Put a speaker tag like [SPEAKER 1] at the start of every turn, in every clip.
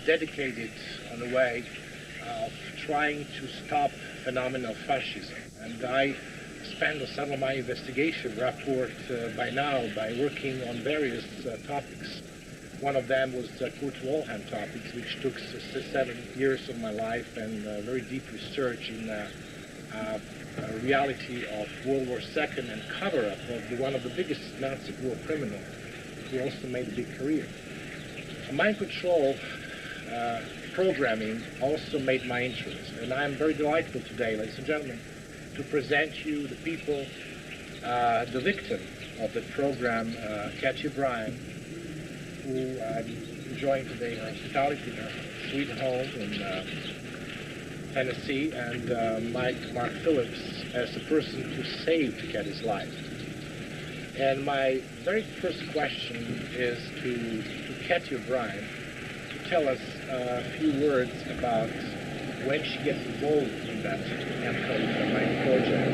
[SPEAKER 1] dedicated on the way of trying to stop phenomenal fascism. And I spent some of my investigation report by now by working on various topics. One of them was the Kurt Wilhelm topics, which took 7 years of my life and very deep research in reality of World War II and cover-up of one of the biggest Nazi war criminals who also made a big career. Mind control programming also made my interest, and I am very delightful today, ladies and gentlemen, to present you the people, the victim of the program, Kathy O'Brien, who I'm enjoying today her hospitality in her sweet home in Tennessee, and Mark Phillips as the person who saved Kathy's life. And my very first question is to Kathy O'Brien to tell us a few words about when she gets involved in that MCO project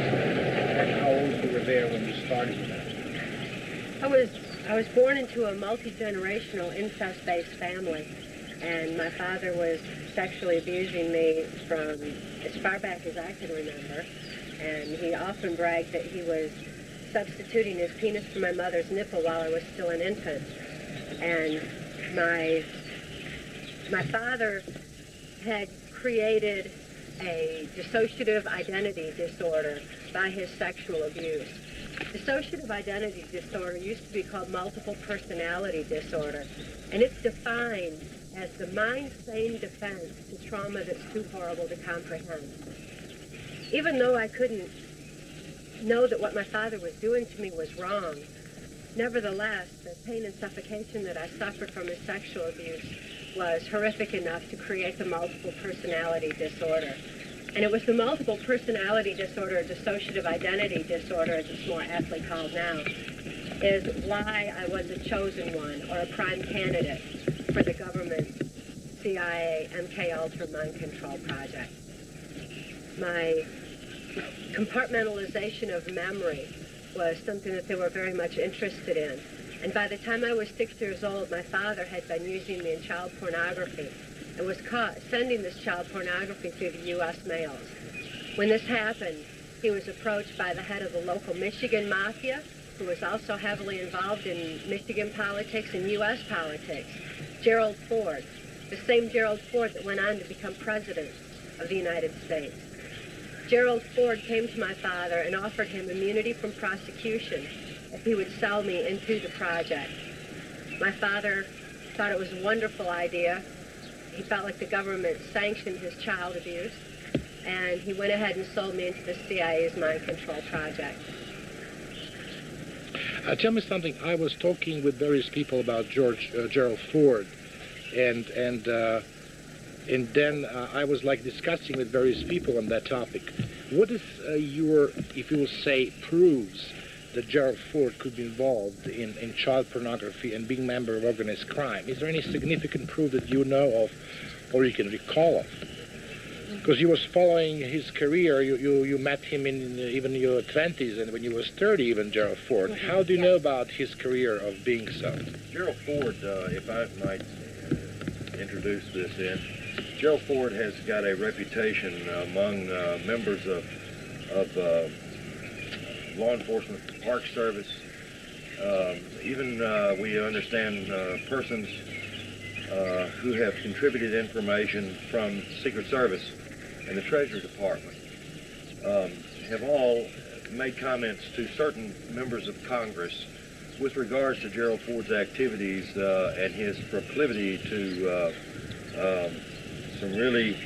[SPEAKER 1] and how old you were there when you started with that.
[SPEAKER 2] I was born into a multi-generational incest-based family, and my father was sexually abusing me from as far back as I can remember, and he often bragged that he was substituting his penis for my mother's nipple while I was still an infant. And my father had created a dissociative identity disorder by his sexual abuse. Dissociative identity disorder used to be called multiple personality disorder, and it's defined as the mind-sane defense to trauma that's too horrible to comprehend. Even though I couldn't know that what my father was doing to me was wrong, nevertheless, the pain and suffocation that I suffered from his sexual abuse was horrific enough to create the multiple personality disorder. And it was the multiple personality disorder, dissociative identity disorder, as it's more aptly called now, is why I was a chosen one or a prime candidate for the government CIA MK-Ultra mind control project. My compartmentalization of memory was something that they were very much interested in. And by the time I was 6 years old, my father had been using me in child pornography and was caught sending this child pornography through the U.S. mails. When this happened, he was approached by the head of the local Michigan mafia, who was also heavily involved in Michigan politics and U.S. politics, Gerald Ford, the same Gerald Ford that went on to become president of the United States. Gerald Ford came to my father and offered him immunity from prosecution if he would sell me into the project. My father thought it was a wonderful idea. He felt like the government sanctioned his child abuse, and he went ahead and sold me into the CIA's mind control project.
[SPEAKER 1] Tell me something. I was talking with various people about Gerald Ford, and then I was discussing with various people on that topic. What is if you will say, proves that Gerald Ford could be involved in child pornography and being a member of organized crime? Is there any significant proof that you know of or you can recall of? Because you was following his career, you met him in even your 20s, and when you was 30 even, Gerald Ford. How do you know about his career of being so?
[SPEAKER 3] Gerald Ford, if I might introduce this in, Gerald Ford has got a reputation among members of law enforcement, Park Service, even we understand persons who have contributed information from Secret Service and the Treasury Department have all made comments to certain members of Congress with regards to Gerald Ford's activities and his proclivity to some really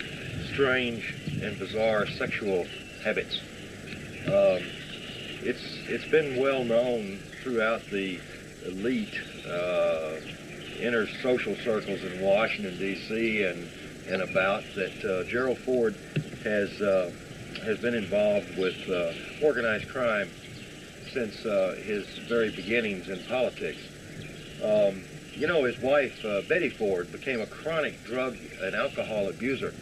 [SPEAKER 3] strange and bizarre sexual habits. It's been well known throughout the elite inner social circles in Washington, D.C. and about that Gerald Ford has been involved with organized crime since his very beginnings in politics. His wife, Betty Ford, became a chronic drug and alcohol abuser.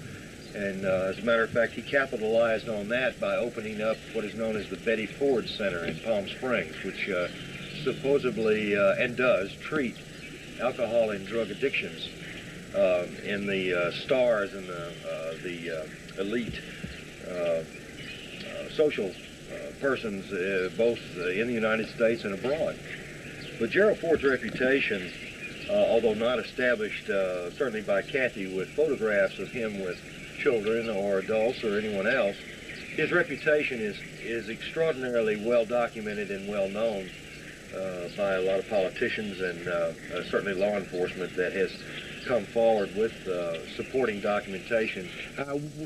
[SPEAKER 3] And as a matter of fact, he capitalized on that by opening up what is known as the Betty Ford Center in Palm Springs, which supposedly and does treat alcohol and drug addictions. in the stars and the elite social persons, both in the United States and abroad. But Gerald Ford's reputation, although not established certainly by Kathy with photographs of him with children or adults or anyone else, his reputation is extraordinarily well documented and well known by a lot of politicians and certainly law enforcement that has come forward with supporting documentation.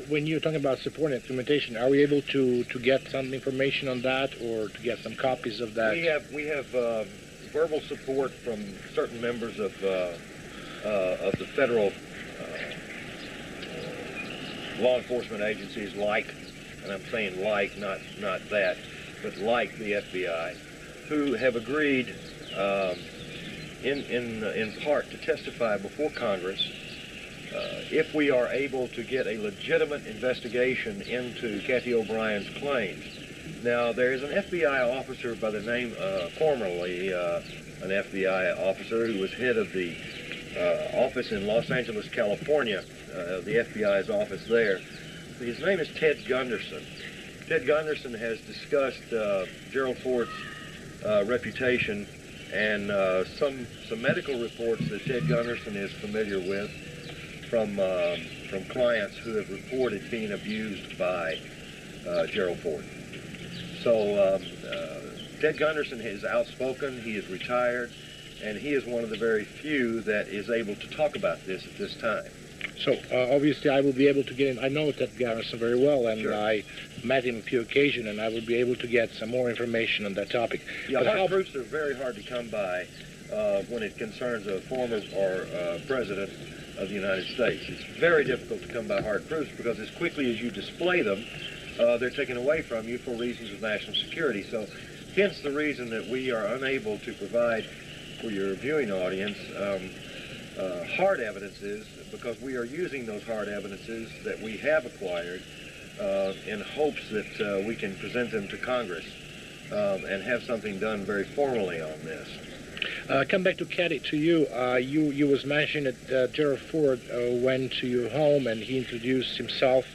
[SPEAKER 1] When you're talking about supporting documentation, are we able to get some information on that or to get some copies of that?
[SPEAKER 3] We have verbal support from certain members of the federal law enforcement agencies, like, and I'm saying like, not that, but like the FBI, who have agreed in part to testify before Congress if we are able to get a legitimate investigation into Kathy O'Brien's claims. Now, there is an FBI officer by the name, formerly an FBI officer who was head of the office in Los Angeles, California, the FBI's office there. His name is Ted Gunderson. Ted Gunderson has discussed Gerald Ford's reputation and some medical reports that Ted Gunderson is familiar with from clients who have reported being abused by Gerald Ford. So Ted Gunderson is outspoken, he is retired, and he is one of the very few that is able to talk about this at this time.
[SPEAKER 1] So obviously I will be able to get in. I know Ted Gunderson very well, and
[SPEAKER 3] Sure.
[SPEAKER 1] I met him a few occasions, and I will be able to get some more information on that topic.
[SPEAKER 3] Yeah,
[SPEAKER 1] But
[SPEAKER 3] hard proofs are very hard to come by when it concerns a former or president of the United States. It's very difficult to come by hard proofs because as quickly as you display them, they're taken away from you for reasons of national security. So hence the reason that we are unable to provide for your viewing audience hard evidences, because we are using those hard evidences that we have acquired in hopes that we can present them to Congress and have something done very formally on this.
[SPEAKER 1] Come back to Kathy, to you. You was mentioning that Gerald Ford went to your home and he introduced himself.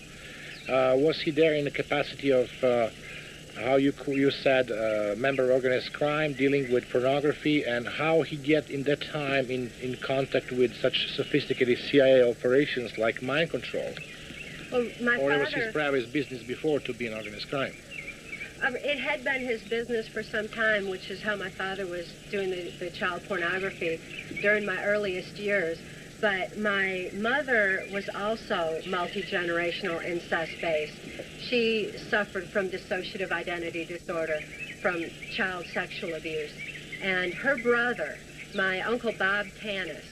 [SPEAKER 1] Was he there in the capacity of how you said member of organized crime, dealing with pornography, and how he get in that time in contact with such sophisticated CIA operations like mind control?
[SPEAKER 2] Well, my
[SPEAKER 1] Or it was
[SPEAKER 2] father,
[SPEAKER 1] his private business before to be an organized crime?
[SPEAKER 2] it had been his business for some time, which is how my father was doing the child pornography during my earliest years. But my mother was also multi-generational incest-based. She suffered from dissociative identity disorder, from child sexual abuse. And her brother, my Uncle Bob Tanis,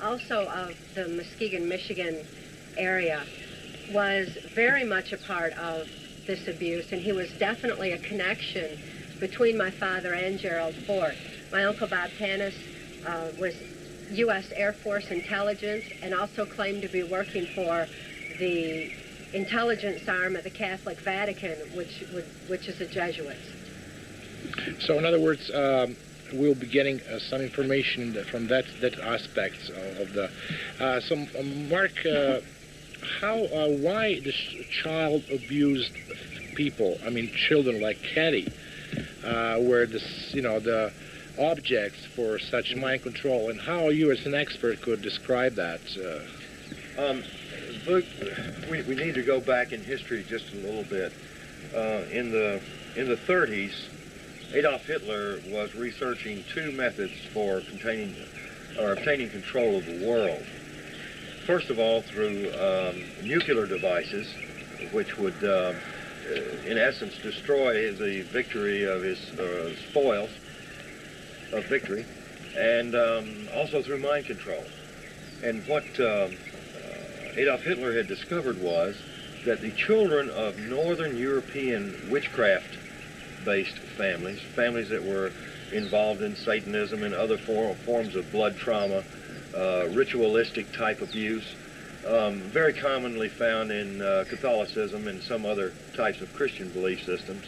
[SPEAKER 2] also of the Muskegon, Michigan area, was very much a part of this abuse, and he was definitely a connection between my father and Gerald Ford. My Uncle Bob Tanis was U.S. Air Force intelligence and also claimed to be working for the intelligence arm of the Catholic Vatican, which is the Jesuits.
[SPEAKER 1] So in other words, we'll be getting some information from that aspect of the. So Mark, why the child abused people? I mean, children like Kathy, were the objects for such mind control, and how you as an expert could describe that?
[SPEAKER 3] We need to go back in history just a little bit. In the 30s, Adolf Hitler was researching two methods for obtaining control of the world. First of all, through nuclear devices, which would, in essence, destroy the victory of his spoils of victory, and also through mind control. And what Adolf Hitler had discovered was that the children of Northern European witchcraft-based families that were involved in Satanism and other forms of blood trauma, ritualistic type abuse, very commonly found in Catholicism and some other types of Christian belief systems.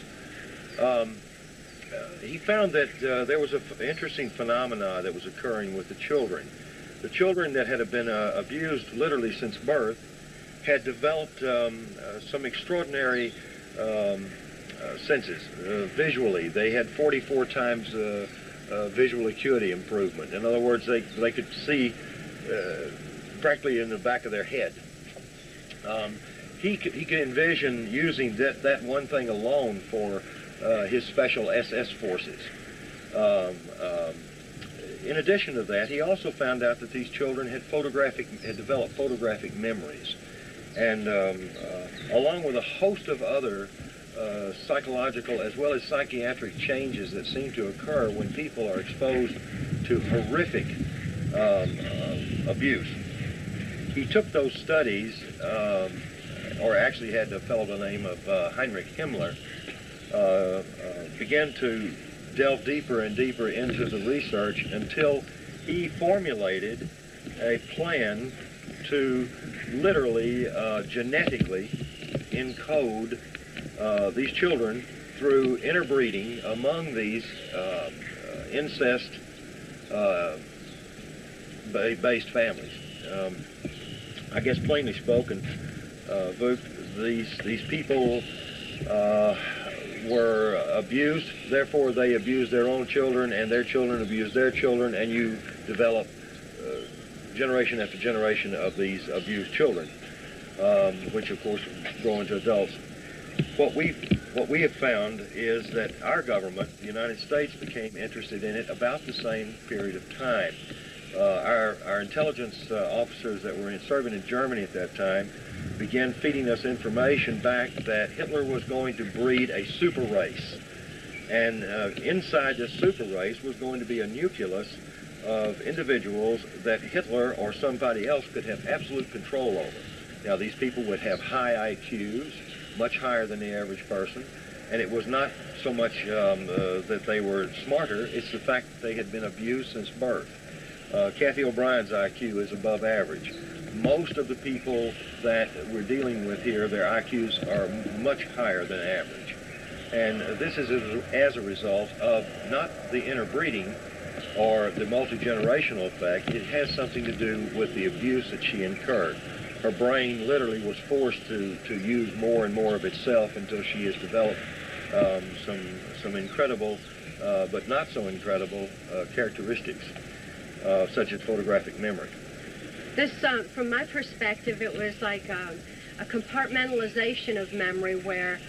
[SPEAKER 3] He found that there was an interesting phenomena that was occurring with the children. The children that had been abused literally since birth had developed some extraordinary senses visually. They had 44 times visual acuity improvement. In other words, they could see practically in the back of their head. He could envision using that one thing alone for his special SS forces. In addition to that, he also found out that these children had developed photographic memories, and along with a host of other psychological as well as psychiatric changes that seem to occur when people are exposed to horrific abuse. He took those studies, or actually had a fellow by the name of Heinrich Himmler, began to delve deeper and deeper into the research until he formulated a plan to literally genetically encode these children through interbreeding among these incest based families. I guess plainly spoken, Vuk, these people were abused, therefore they abused their own children, and their children abused their children, and you develop generation after generation of these abused children, which of course grow into adults. What we have found is that our government, the United States, became interested in it about the same period of time. Our intelligence officers that were serving in Germany at that time began feeding us information back that Hitler was going to breed a super race. And inside this super race was going to be a nucleus of individuals that Hitler or somebody else could have absolute control over. Now, these people would have high IQs, much higher than the average person, and it was not so much that they were smarter, it's the fact that they had been abused since birth. Kathy O'Brien's IQ is above average. Most of the people that we're dealing with here, their IQs are much higher than average. And this is as a result of not the interbreeding or the multi-generational effect. It has something to do with the abuse that she incurred. Her brain literally was forced to use more and more of itself until she has developed some incredible, but not so incredible characteristics, such as photographic memory.
[SPEAKER 2] This, from my perspective, it was like a compartmentalization of memory where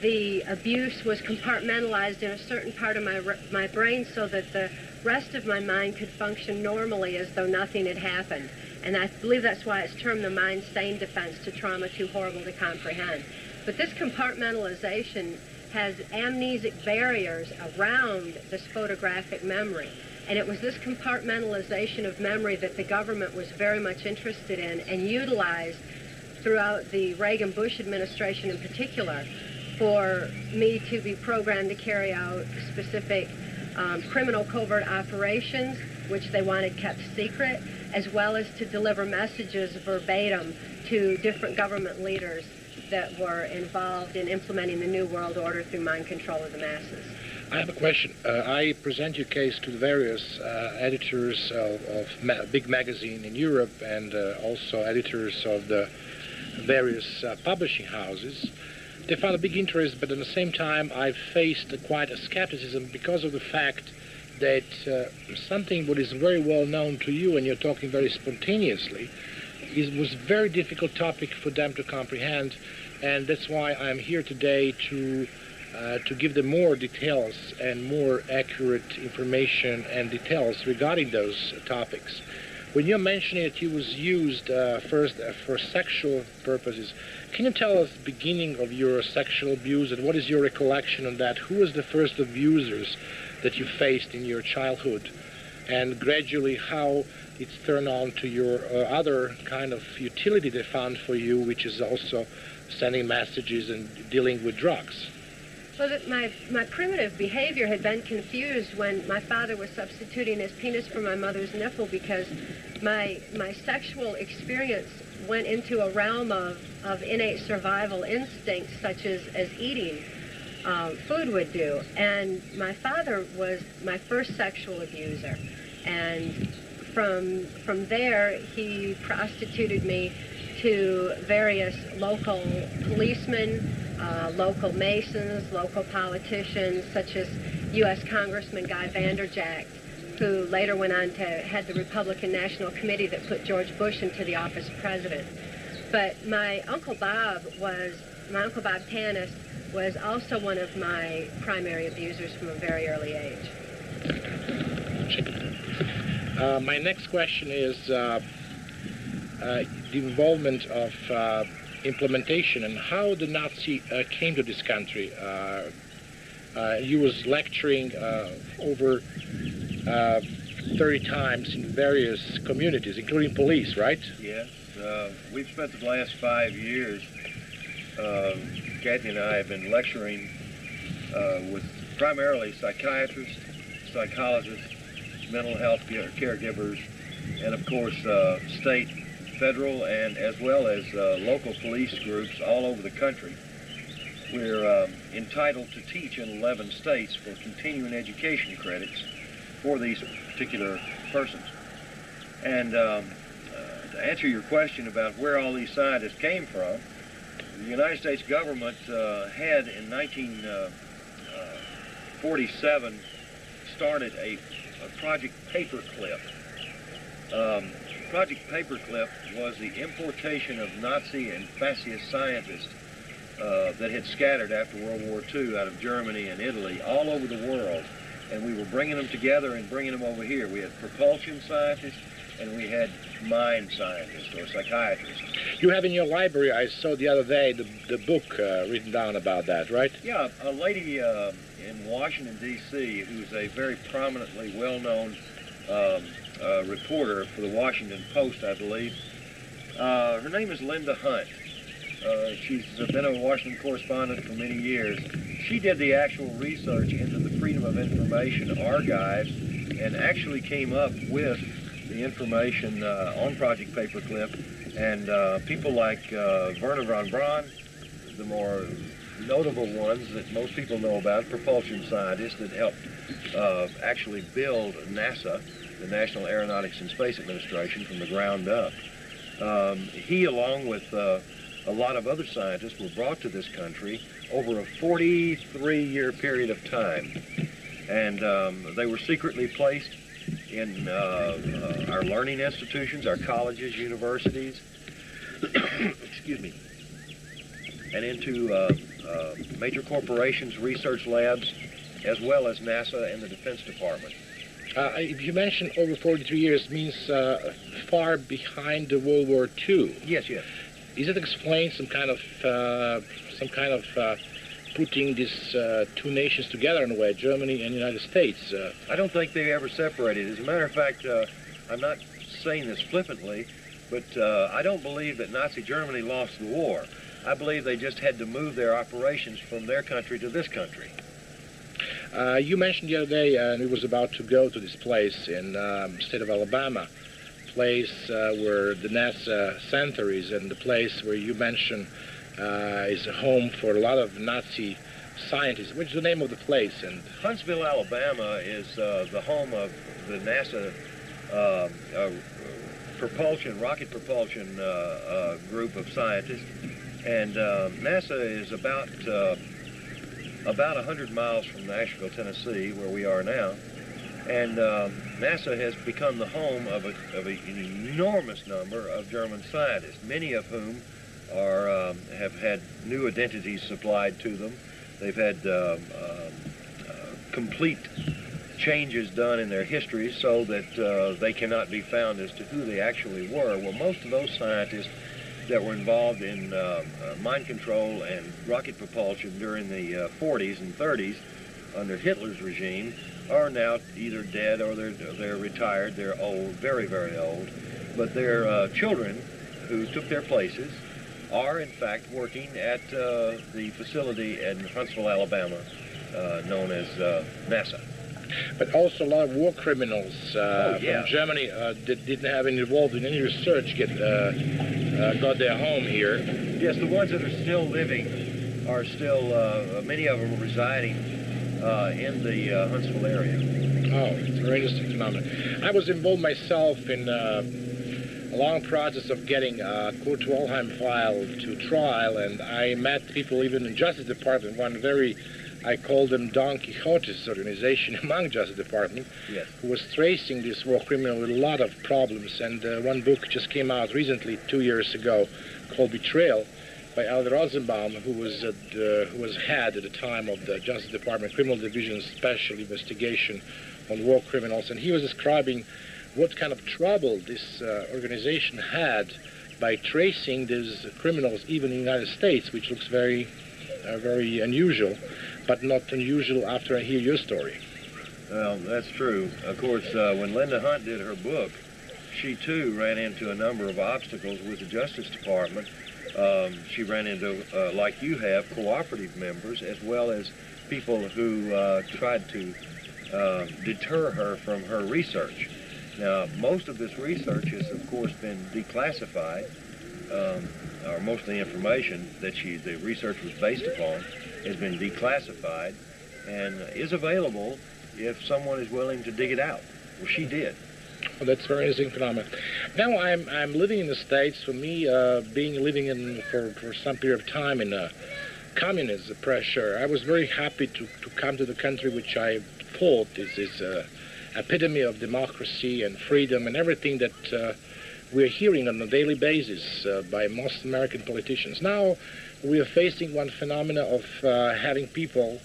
[SPEAKER 2] the abuse was compartmentalized in a certain part of my brain so that the rest of my mind could function normally as though nothing had happened. And I believe that's why it's termed the mind-sane defense to trauma too horrible to comprehend. But this compartmentalization has amnesic barriers around this photographic memory. And it was this compartmentalization of memory that the government was very much interested in and utilized throughout the Reagan-Bush administration in particular for me to be programmed to carry out specific criminal covert operations, which they wanted kept secret, as well as to deliver messages verbatim to different government leaders that were involved in implementing the New World Order through mind control of the masses.
[SPEAKER 1] I have a question. I present your case to the various editors of big magazine in Europe and also editors of the various publishing houses. They found a big interest, but at the same time I've faced quite a skepticism because of the fact that something what is very well known to you, and you're talking very spontaneously, was a very difficult topic for them to comprehend, and that's why I'm here today to give them more details and more accurate information and details regarding those topics. When you're mentioning that it was used first for sexual purposes, can you tell us the beginning of your sexual abuse and what is your recollection on that? Who was the first abusers that you faced in your childhood, and gradually how it's turned on to your other kind of utility they found for you, which is also sending messages and dealing with drugs?
[SPEAKER 2] Well, my primitive behavior had been confused when my father was substituting his penis for my mother's nipple because my sexual experience went into a realm of innate survival instincts such as eating food would do. And my father was my first sexual abuser. And from there, he prostituted me to various local policemen, local Masons, local politicians, such as U.S. Congressman Guy Vanderjagt, who later went on to head the Republican National Committee that put George Bush into the office of president. But my Uncle Bob Tanis was also one of my primary abusers from a very early age.
[SPEAKER 1] My next question is the involvement of implementation and how the Nazi came to this country. You was lecturing over 30 times in various communities, including police, right?
[SPEAKER 3] Yes. We've spent the last 5 years, Kathy and I have been lecturing with primarily psychiatrists, psychologists, mental health caregivers, and of course state, federal, and as well as local police groups all over the country. We're entitled to teach in 11 states for continuing education credits for these particular persons. And to answer your question about where all these scientists came from, the United States government had in 1947 started a Project Paperclip. Project Paperclip was the importation of Nazi and fascist scientists that had scattered after World War II out of Germany and Italy all over the world. And we were bringing them together and bringing them over here. We had propulsion scientists and we had mind scientists or psychiatrists.
[SPEAKER 1] You have in your library, I saw the other day, the book written down about that, right?
[SPEAKER 3] Yeah, a lady in Washington, D.C., who's a very prominently well-known reporter for the Washington Post, I believe. Her name is Linda Hunt. She's been a Washington correspondent for many years. She did the actual research into the Freedom of Information archives and actually came up with the information on Project Paperclip. And people like Werner von Braun, the more notable ones that most people know about, propulsion scientists that helped actually build NASA, the National Aeronautics and Space Administration, from the ground up. He, along with a lot of other scientists, were brought to this country over a 43-year period of time. And they were secretly placed in our learning institutions, our colleges, universities, excuse me, and into major corporations, research labs, as well as NASA and the Defense Department.
[SPEAKER 1] If you mentioned over 43 years, means far behind the World War II.
[SPEAKER 3] Yes, yes.
[SPEAKER 1] Does it explain some kind of putting these two nations together in a way, Germany and the United States?
[SPEAKER 3] I don't think they ever separated. As a matter of fact, I'm not saying this flippantly, but I don't believe that Nazi Germany lost the war. I believe they just had to move their operations from their country to this country.
[SPEAKER 1] You mentioned the other day, and it was about to go to this place in the state of Alabama, place where the NASA center is, and the place where you mentioned is a home for a lot of Nazi scientists. What's the name of the place? And
[SPEAKER 3] Huntsville, Alabama is the home of the NASA rocket propulsion group of scientists. And NASA is about 100 miles from Nashville, Tennessee, where we are now. And NASA has become the home of an enormous number of German scientists, many of whom have had new identities supplied to them. They've had complete changes done in their histories so that they cannot be found as to who they actually were. Well, most of those scientists that were involved in mind control and rocket propulsion during the 40s and 30s under Hitler's regime are now either dead or they're retired. They're old, very, very old. But their children who took their places are, in fact, working at the facility in Huntsville, Alabama, known as NASA.
[SPEAKER 1] But also a lot of war criminals from Germany that didn't have any involved in any research got their home here.
[SPEAKER 3] Yes, the ones that are still living are still, many of them are residing in the Huntsville area.
[SPEAKER 1] Oh, it's a very interesting phenomenon. I was involved myself in a long process of getting Kurt Waldheim file to trial, and I met people even in Justice Department, one very, I call them Don Quixote's organization among Justice Department,
[SPEAKER 3] Yes.
[SPEAKER 1] who was tracing this war criminal with a lot of problems. And one book just came out recently, 2 years ago, called Betrayal, by Al Rosenbaum, who was head at the time of the Justice Department Criminal Division's Special Investigation on War Criminals, and he was describing what kind of trouble this organization had by tracing these criminals even in the United States, which looks very, very unusual, but not unusual after I hear your story.
[SPEAKER 3] Well, that's true. Of course, when Linda Hunt did her book, she too ran into a number of obstacles with the Justice Department. She ran into, like you have, cooperative members, as well as people who tried to deter her from her research. Now, most of this research has, of course, been declassified, or most of the information that the research was based upon has been declassified and is available if someone is willing to dig it out. Well, she did.
[SPEAKER 1] Well, that's a very interesting phenomenon. Now I'm living in the States. For me, living in for some period of time in communist pressure, I was very happy to come to the country which I thought is epitome of democracy and freedom and everything that we're hearing on a daily basis by most American politicians. Now we are facing one phenomena of having people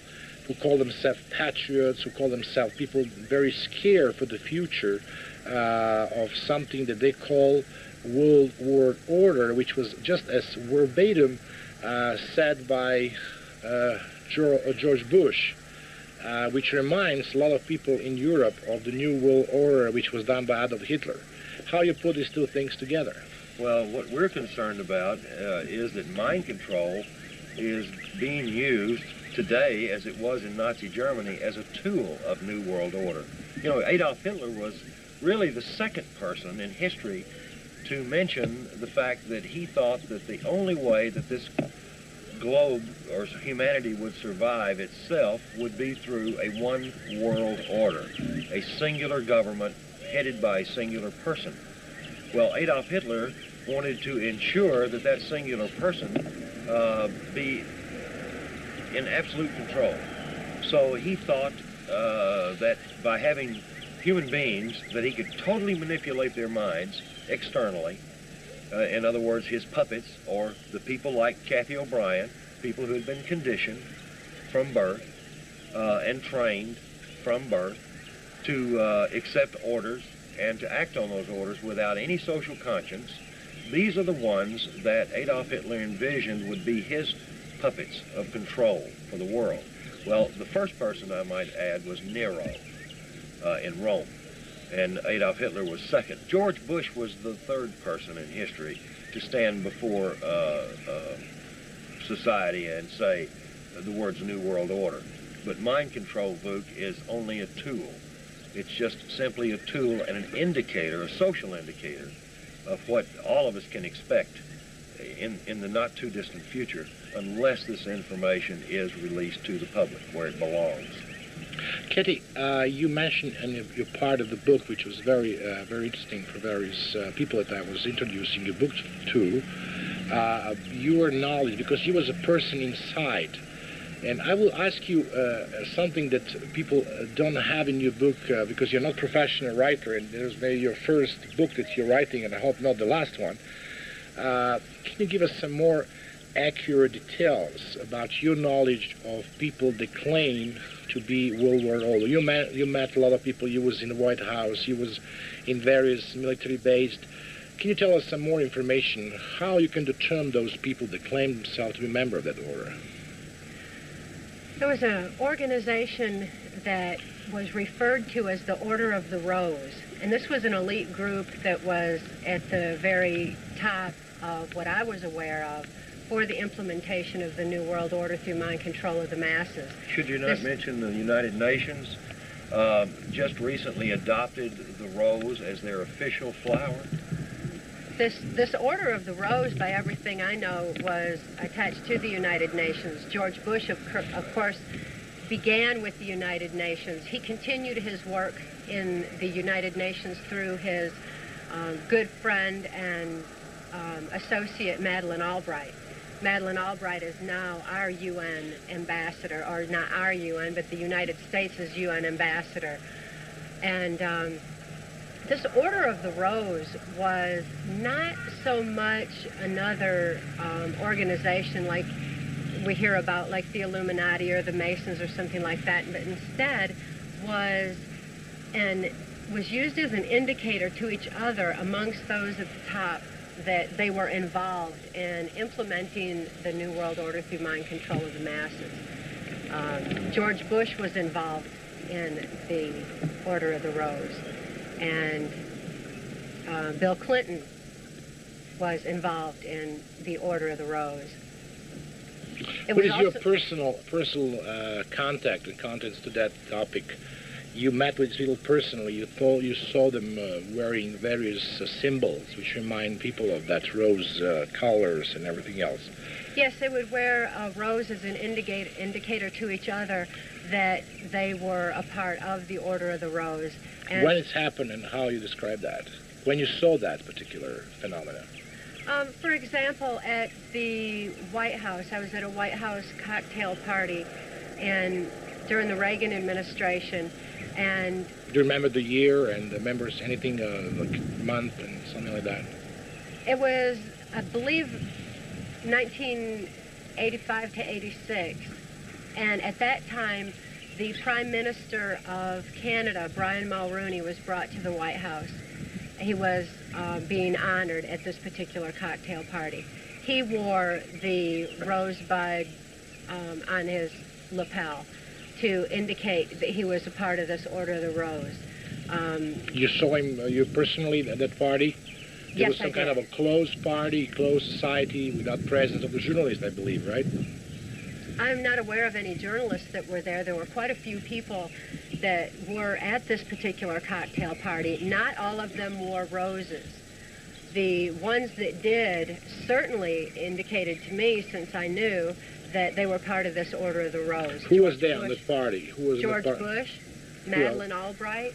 [SPEAKER 1] who call themselves patriots, who call themselves people very scared for the future of something that they call World World Order, which was just as verbatim said by George Bush, which reminds a lot of people in Europe of the New World Order, which was done by Adolf Hitler. How you put these two things together?
[SPEAKER 3] Well, what we're concerned about is that mind control is being used today, as it was in Nazi Germany, as a tool of New World Order. You know, Adolf Hitler was really the second person in history to mention the fact that he thought that the only way that this globe or humanity would survive itself would be through a one world order, a singular government headed by a singular person. Well, Adolf Hitler wanted to ensure that that singular person be in absolute control. So he thought that by having human beings, that he could totally manipulate their minds externally. In other words, his puppets, or the people like Kathy O'Brien, people who had been conditioned from birth and trained from birth to accept orders and to act on those orders without any social conscience. These are the ones that Adolf Hitler envisioned would be his puppets of control for the world. Well, the first person, I might add, was Nero in Rome, and Adolf Hitler was second. George Bush was the third person in history to stand before society and say the words New World Order. But mind control, Vuk, is only a tool. It's just simply a tool and an indicator, a social indicator, of what all of us can expect in the not too distant future, unless this information is released to the public where it belongs.
[SPEAKER 1] Katie, you mentioned in your part of the book, which was very interesting for various people that I was introducing your book to, your knowledge, because you was a person inside. And I will ask you something that people don't have in your book, because you're not a professional writer, and this is maybe your first book that you're writing, and I hope not the last one. Can you give us some more accurate details about your knowledge of people that claim to be World War Order? You met a lot of people. You was in the White House. You was in various military bases. Can you tell us some more information how you can determine those people that claim themselves to be a member of that order?
[SPEAKER 2] There was an organization that was referred to as the Order of the Rose, and this was an elite group that was at the very top of what I was aware of for the implementation of the New World Order through mind control of the masses.
[SPEAKER 3] Should you not mention the United Nations just recently adopted the rose as their official flower?
[SPEAKER 2] This Order of the Rose, by everything I know, was attached to the United Nations. George Bush, of course, began with the United Nations. He continued his work in the United Nations through his good friend and associate Madeleine Albright. Madeleine Albright is now our UN ambassador, or not our UN, but the United States' UN ambassador. And this Order of the Rose was not so much another organization like we hear about, like the Illuminati or the Masons or something like that, but instead was used as an indicator to each other amongst those at the top that they were involved in implementing the New World Order through mind control of the masses. George Bush was involved in the Order of the Rose, and Bill Clinton was involved in the Order of the Rose.
[SPEAKER 1] What is your personal contact and contents to that topic? You met with people personally. You saw them wearing various symbols, which remind people of that rose colors and everything else.
[SPEAKER 2] Yes, they would wear a rose as an indicator to each other that they were a part of the Order of the Rose. And
[SPEAKER 1] when it's happened and how you describe that? When you saw that particular phenomenon?
[SPEAKER 2] For example, at the White House, I was at a White House cocktail party during the Reagan administration, and...
[SPEAKER 1] Do you remember the year and the members, anything, like month and something like that?
[SPEAKER 2] It was, I believe, 1985 to 86, and at that time, the Prime Minister of Canada, Brian Mulroney, was brought to the White House. He was being honored at this particular cocktail party. He wore the rosebud on his lapel to indicate that he was a part of this Order of the Rose.
[SPEAKER 1] You saw him, you personally, at that party? It
[SPEAKER 2] Yes,
[SPEAKER 1] was some kind of a closed party, closed society, without presence of the journalists, I believe, right?
[SPEAKER 2] I'm not aware of any journalists that were there. There were quite a few people that were at this particular cocktail party. Not all of them wore roses. The ones that did certainly indicated to me, since I knew, that they were part of this Order of the Rose.
[SPEAKER 1] Who was there on this party? Who was
[SPEAKER 2] George
[SPEAKER 1] the
[SPEAKER 2] Bush, Madeleine Albright,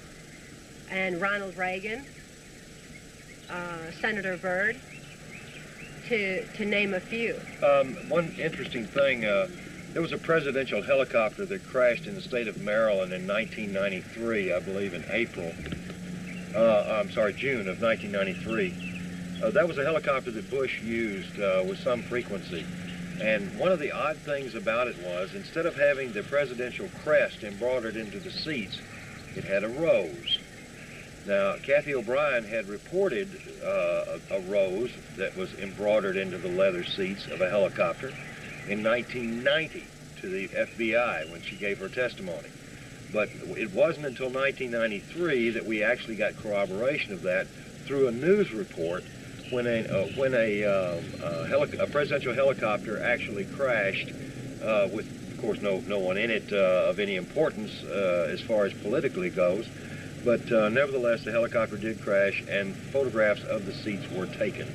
[SPEAKER 2] and Ronald Reagan, Senator Byrd, to name a few.
[SPEAKER 3] One interesting thing, there was a presidential helicopter that crashed in the state of Maryland in 1993, I believe in June of 1993. That was a helicopter that Bush used with some frequency. And one of the odd things about it was, instead of having the presidential crest embroidered into the seats, it had a rose. Now, Kathy O'Brien had reported a rose that was embroidered into the leather seats of a helicopter in 1990 to the FBI when she gave her testimony. But it wasn't until 1993 that we actually got corroboration of that through a news report when a presidential helicopter actually crashed with, of course, no one in it of any importance as far as politically goes. But nevertheless, the helicopter did crash, and photographs of the seats were taken.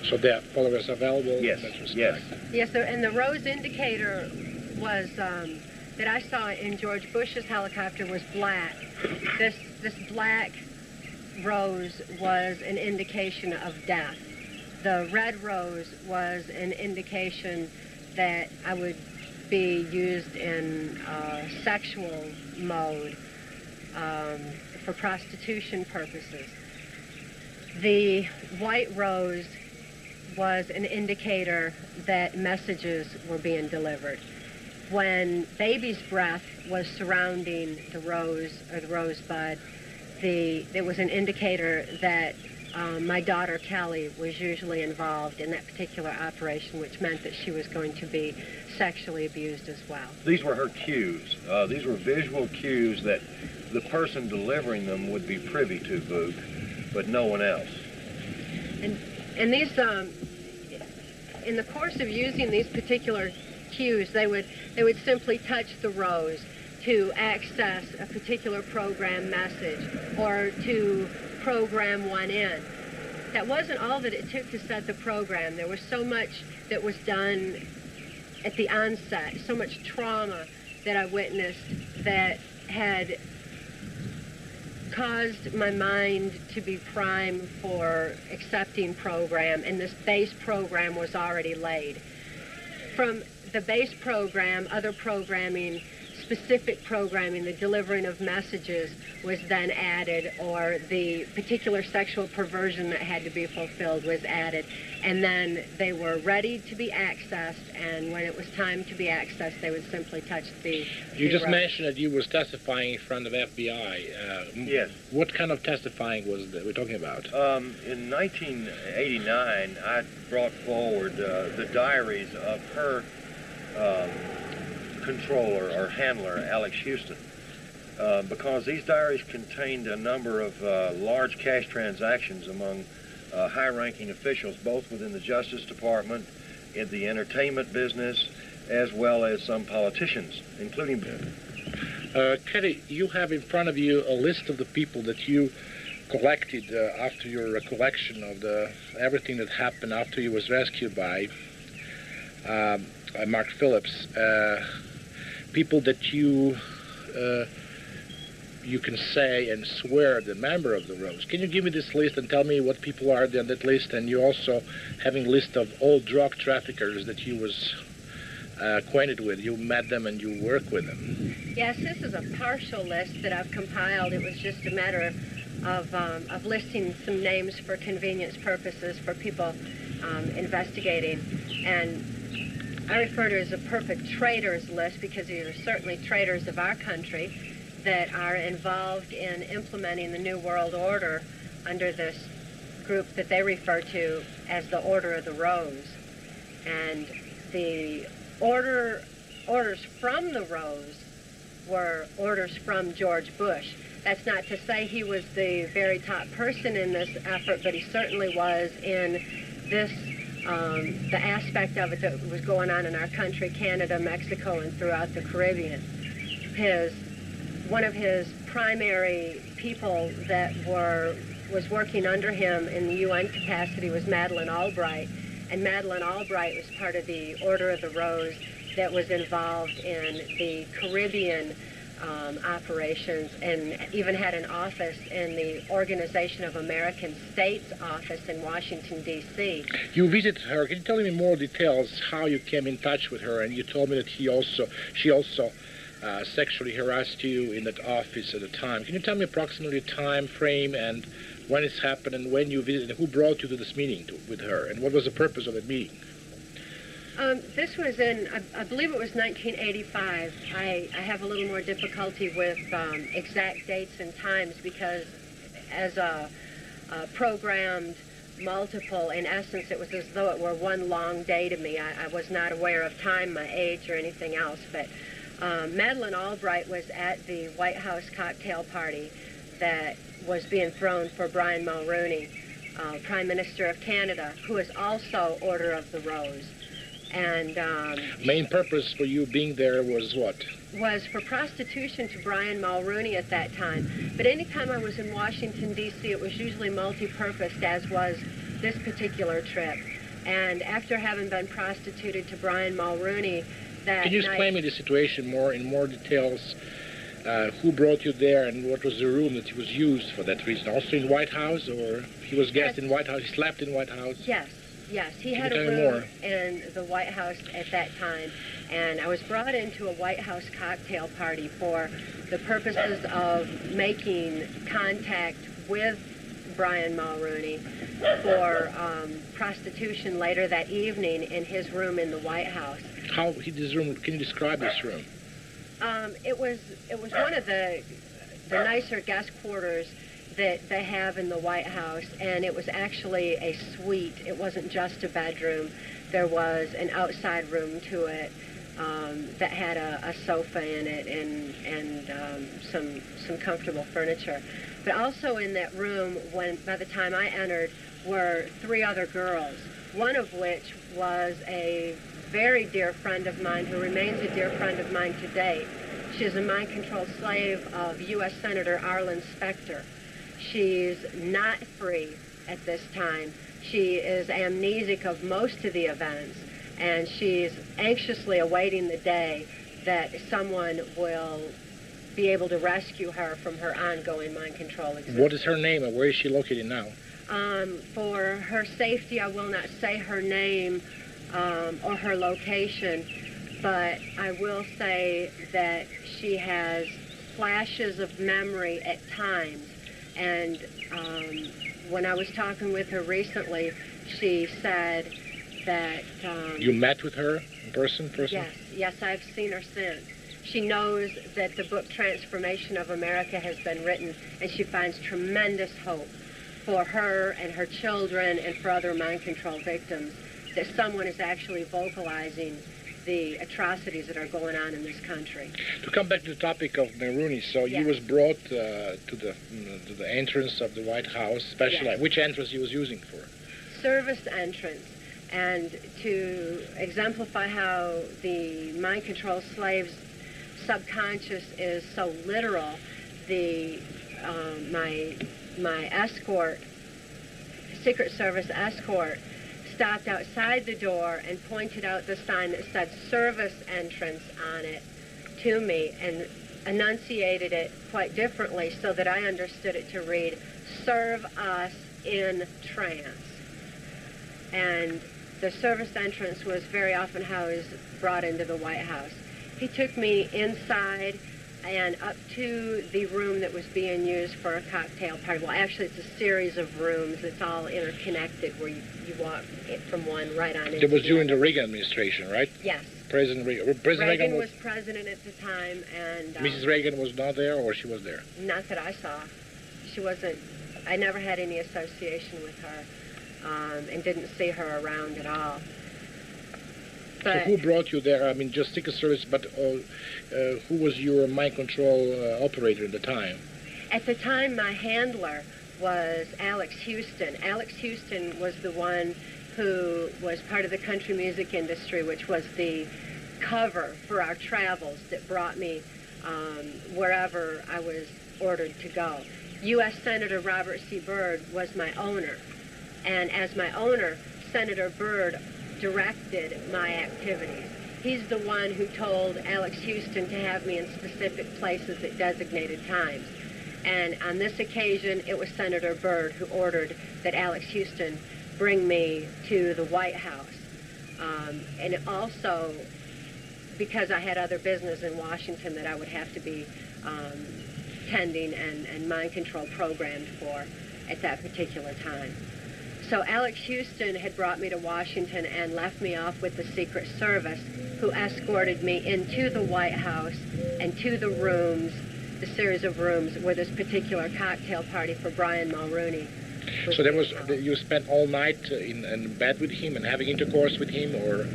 [SPEAKER 1] So the photographs available?
[SPEAKER 3] Yes,
[SPEAKER 1] in that respect?
[SPEAKER 3] yes.
[SPEAKER 2] Yes, sir, and the rose indicator was, that I saw in George Bush's helicopter was black. This black rose was an indication of death. The red rose was an indication that I would be used in sexual mode for prostitution purposes. The white rose was an indicator that messages were being delivered. When baby's breath was surrounding the rose or the rosebud, it was an indicator that my daughter Kelly was usually involved in that particular operation, which meant that she was going to be sexually abused as well.
[SPEAKER 3] These were her cues. These were visual cues that the person delivering them would be privy to, Boog, but no one else.
[SPEAKER 2] And these, in the course of using these particular cues, they would simply touch the rose to access a particular program message or to program one in. That wasn't all that it took to set the program. There was so much that was done at the onset, so much trauma that I witnessed that had caused my mind to be primed for accepting program, and this base program was already laid. From the base program, other programming, specific programming, the delivering of messages was then added, or the particular sexual perversion that had to be fulfilled was added. And then they were ready to be accessed, and when it was time to be accessed, they would simply touch the
[SPEAKER 1] You just
[SPEAKER 2] rope.
[SPEAKER 1] mentioned that you was testifying in front of FBI.
[SPEAKER 3] Yes.
[SPEAKER 1] What kind of testifying was that we're talking about?
[SPEAKER 3] In 1989, I brought forward the diaries of her controller or handler, Alex Houston, because these diaries contained a number of large cash transactions among high-ranking officials, both within the Justice Department, in the entertainment business, as well as some politicians, including...
[SPEAKER 1] Kelly, you have in front of you a list of the people that you collected after your recollection of everything that happened after you was rescued by Mark Phillips. People that you can say and swear the member of the Rose. Can you give me this list and tell me what people are on that list? And you also having a list of all drug traffickers that you was acquainted with. You met them and you work with them.
[SPEAKER 2] Yes, this is a partial list that I've compiled. It was just a matter of listing some names for convenience purposes for people investigating. And I refer to it as a perfect traitors list because these are certainly traitors of our country that are involved in implementing the New World Order under this group that they refer to as the Order of the Rose. And the orders from the Rose were orders from George Bush. That's not to say he was the very top person in this effort, but he certainly was in this, the aspect of it that was going on in our country, Canada, Mexico, and throughout the Caribbean. One of his primary people that was working under him in the UN capacity was Madeleine Albright, and Madeleine Albright was part of the Order of the Rose that was involved in the Caribbean operations, and even had an office in the Organization of American States office in Washington, D.C.
[SPEAKER 1] You visited her. Can you tell me more details how you came in touch with her? And you told me that she also sexually harassed you in that office at the time. Can you tell me approximately time frame and when it happened and when you visited, and who brought you to this meeting with her, and what was the purpose of the meeting?
[SPEAKER 2] This was in, I believe it was 1985. I have a little more difficulty with exact dates and times because as a programmed multiple, in essence, it was as though it were one long day to me. I was not aware of time, my age, or anything else, but Madeleine Albright was at the White House cocktail party that was being thrown for Brian Mulroney, Prime Minister of Canada, who is also Order of the Rose. And
[SPEAKER 1] main purpose for you being there was what?
[SPEAKER 2] Was for prostitution to Brian Mulroney at that time. But anytime I was in Washington, D.C., it was usually multi-purposed, as was this particular trip. And after having been prostituted to Brian Mulroney that
[SPEAKER 1] Can you explain me the situation in more details? Who brought you there, and what was the room that was used for that reason? Also in White House, or he was guest in White House? He slept in White House?
[SPEAKER 2] Yes, he had a room in the White House at that time, and I was brought into a White House cocktail party for the purposes of making contact with Brian Mulroney for prostitution later that evening in his room in the White House.
[SPEAKER 1] How his room? Can you describe this room?
[SPEAKER 2] It was one of the nicer guest quarters that they have in the White House, and it was actually a suite. It wasn't just a bedroom. There was an outside room to it that had a sofa in it and some comfortable furniture. But also in that room, by the time I entered, were 3 other girls, one of which was a very dear friend of mine who remains a dear friend of mine to date. She is a mind-controlled slave of U.S. Senator Arlen Specter. She's not free at this time. She is amnesic of most of the events, and she's anxiously awaiting the day that someone will be able to rescue her from her ongoing mind control existence.
[SPEAKER 1] What is her name and where is she located now?
[SPEAKER 2] For her safety, I will not say her name or her location, but I will say that she has flashes of memory at times. And when I was talking with her recently, she said that...
[SPEAKER 1] You met with her in person?
[SPEAKER 2] Yes, I've seen her since. She knows that the book Transformation of America has been written, and she finds tremendous hope for her and her children and for other mind control victims, that someone is actually vocalizing the atrocities that are going on in this country.
[SPEAKER 1] To come back to the topic of Mulrooney, so
[SPEAKER 2] Yes.
[SPEAKER 1] you was brought to the entrance of the White House, especially
[SPEAKER 2] Yes.
[SPEAKER 1] which entrance you was using for?
[SPEAKER 2] Service entrance. And to exemplify how the mind control slaves' subconscious is so literal, my escort, Secret Service escort, stopped outside the door and pointed out the sign that said service entrance on it to me and enunciated it quite differently so that I understood it to read, serve us in trance. And the service entrance was very often how I was brought into the White House. He took me inside and up to the room that was being used for a cocktail party. Well, actually, it's a series of rooms. It's all interconnected where you walk from one right on into
[SPEAKER 1] It was
[SPEAKER 2] the
[SPEAKER 1] during
[SPEAKER 2] other.
[SPEAKER 1] the Reagan administration, right?
[SPEAKER 2] Yes.
[SPEAKER 1] President Reagan. President
[SPEAKER 2] Reagan
[SPEAKER 1] Reagan
[SPEAKER 2] was president at the time, and...
[SPEAKER 1] Mrs. Reagan was not there, or she was there?
[SPEAKER 2] Not that I saw. She wasn't... I never had any association with her, and didn't see her around at all.
[SPEAKER 1] So who brought you there? I mean, just Secret Service, but who was your mind control operator at the time?
[SPEAKER 2] At the time, my handler was Alex Houston. Alex Houston was the one who was part of the country music industry, which was the cover for our travels that brought me wherever I was ordered to go. U.S. Senator Robert C. Byrd was my owner. And as my owner, Senator Byrd directed my activities. He's the one who told Alex Houston to have me in specific places at designated times. And on this occasion, it was Senator Byrd who ordered that Alex Houston bring me to the White House. And also, because I had other business in Washington that I would have to be tending and mind control programmed for at that particular time. So Alex Houston had brought me to Washington and left me off with the Secret Service, who escorted me into the White House and to the rooms, the series of rooms where this particular cocktail party for Brian Mulrooney was.
[SPEAKER 1] So you spent all night in bed with him and having intercourse with him, or?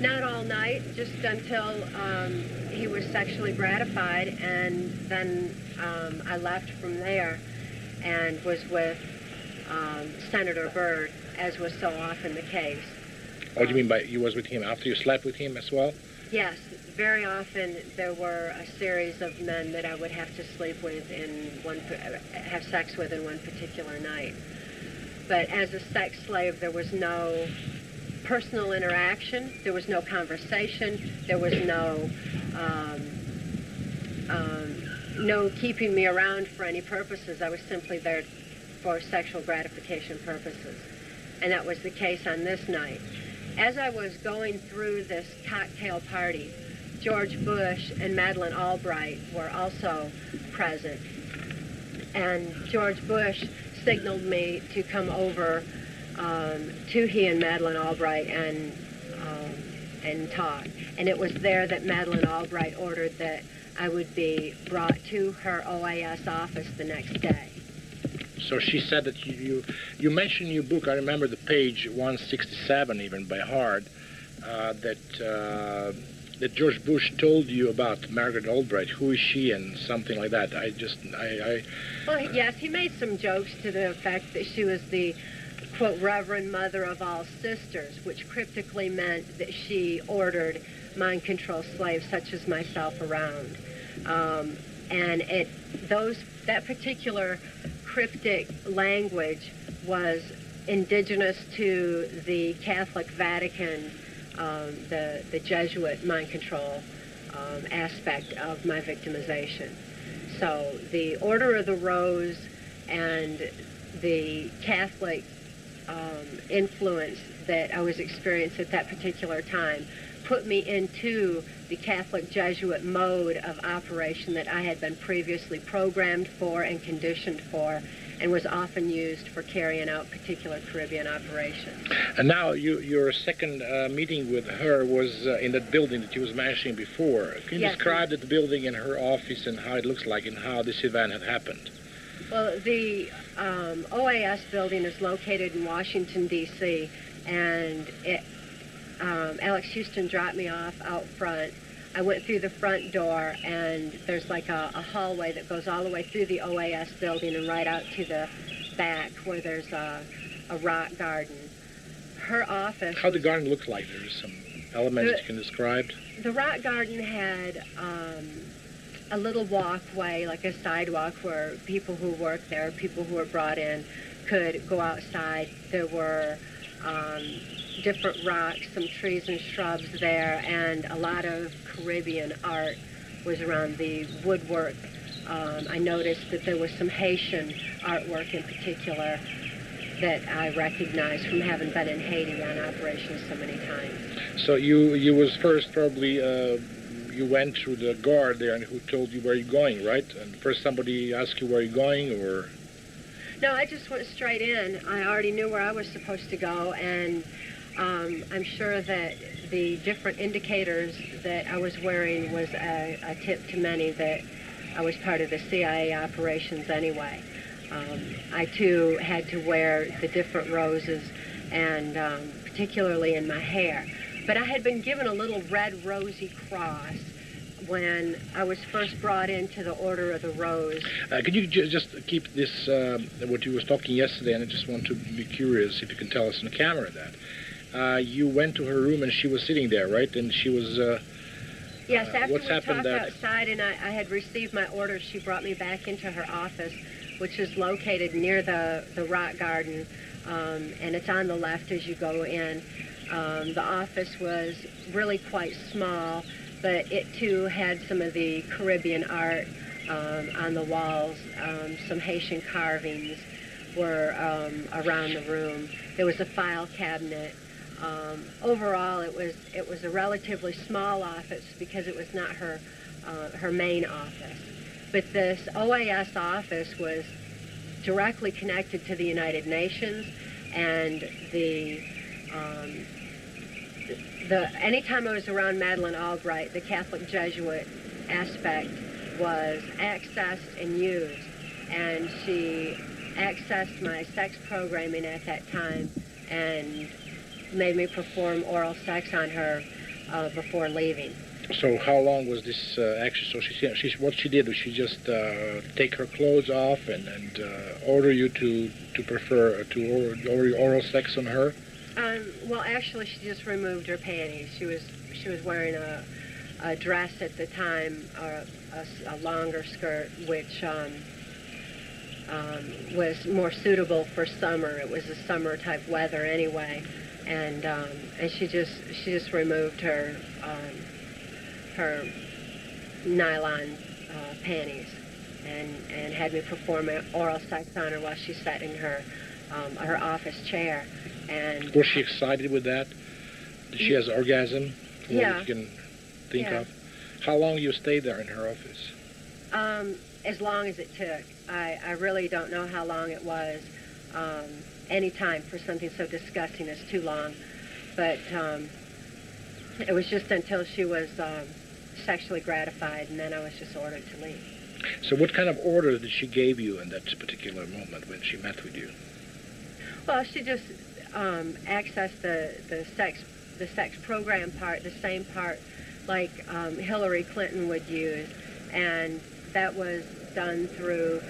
[SPEAKER 2] Not all night, just until he was sexually gratified, and then I left from there and was with Senator Byrd, as was so often the case.
[SPEAKER 1] What do you mean by you was with him after you slept with him as well?
[SPEAKER 2] Yes, very often there were a series of men that I would have to sleep with have sex with in one particular night. But as a sex slave, there was no personal interaction, there was no conversation, there was no keeping me around for any purposes. I was simply there for sexual gratification purposes. And that was the case on this night. As I was going through this cocktail party, George Bush and Madeleine Albright were also present. And George Bush signaled me to come over to he and Madeleine Albright and talk. And it was there that Madeleine Albright ordered that I would be brought to her OAS office the next day.
[SPEAKER 1] So she said that you mentioned in your book, I remember the page 167 even by heart, that George Bush told you about Margaret Albright. Who is she and something like that.
[SPEAKER 2] Well, yes, he made some jokes to the effect that she was the, quote, Reverend Mother of all sisters, which cryptically meant that she ordered mind control slaves such as myself around. And that particular cryptic language was indigenous to the Catholic Vatican, the Jesuit mind control aspect of my victimization. So the Order of the Rose and the Catholic influence that I was experiencing at that particular time put me into the Catholic Jesuit mode of operation that I had been previously programmed for and conditioned for, and was often used for carrying out particular Caribbean operations.
[SPEAKER 1] And now your second meeting with her was in that building that you was mentioning before. Can you
[SPEAKER 2] Yes,
[SPEAKER 1] describe the building and her office and how it looks like and how this event had happened?
[SPEAKER 2] Well, the OAS building is located in Washington, D.C., and Alex Houston dropped me off out front. I went through the front door, and there's like a hallway that goes all the way through the OAS building and right out to the back where there's a rock garden. Her office...
[SPEAKER 1] How the garden looked like? There's some elements that you can describe?
[SPEAKER 2] The rock garden had a little walkway, like a sidewalk, where people who worked there, people who were brought in, could go outside. There were different rocks, some trees and shrubs there, and a lot of Caribbean art was around the woodwork. I noticed that there was some Haitian artwork in particular that I recognized from having been in Haiti on operations so many times.
[SPEAKER 1] So you was first probably, you went through the guard there and who told you where you're going, right? And first somebody asked you where you're going, or...
[SPEAKER 2] No, I just went straight in. I already knew where I was supposed to go, and I'm sure that the different indicators that I was wearing was a tip to many that I was part of the CIA operations anyway. I, too, had to wear the different roses, and particularly in my hair. But I had been given a little red rosy cross when I was first brought into the Order of the Rose.
[SPEAKER 1] Could you just keep this, what you was talking yesterday, and I just want to be curious if you can tell us on the camera that. You went to her room and she was sitting there, right? And she was...
[SPEAKER 2] yes, after
[SPEAKER 1] what's
[SPEAKER 2] we
[SPEAKER 1] happened
[SPEAKER 2] talked outside and I had received my orders, she brought me back into her office, which is located near the rock garden, and it's on the left as you go in. The office was really quite small, but it too had some of the Caribbean art on the walls. Some Haitian carvings were around the room. There was a file cabinet. Overall, it was a relatively small office because it was not her main office. But this OAS office was directly connected to the United Nations, and anytime I was around Madeleine Albright, the Catholic Jesuit aspect was accessed and used, and she accessed my sex programming at that time and made me perform oral sex on her before leaving.
[SPEAKER 1] So how long was this action? So what she did was she just take her clothes off and order you to order oral sex on her?
[SPEAKER 2] Well, actually, she just removed her panties. She was wearing a dress at the time, a longer skirt, which was more suitable for summer. It was a summer type weather anyway, and she just removed her nylon panties and had me perform oral sex on her while she sat in her office chair. And
[SPEAKER 1] was she excited with that? Did she have an orgasm?
[SPEAKER 2] Yeah.
[SPEAKER 1] You can think
[SPEAKER 2] Yeah.
[SPEAKER 1] of. How long you stayed there in her office?
[SPEAKER 2] As long as it took. I really don't know how long it was. Any time for something so disgusting is too long. But it was just until she was sexually gratified, and then I was just ordered to leave.
[SPEAKER 1] So what kind of order did she give you in that particular moment when she met with you?
[SPEAKER 2] Well, she just accessed the sex program part, the same part like Hillary Clinton would use, and that was done through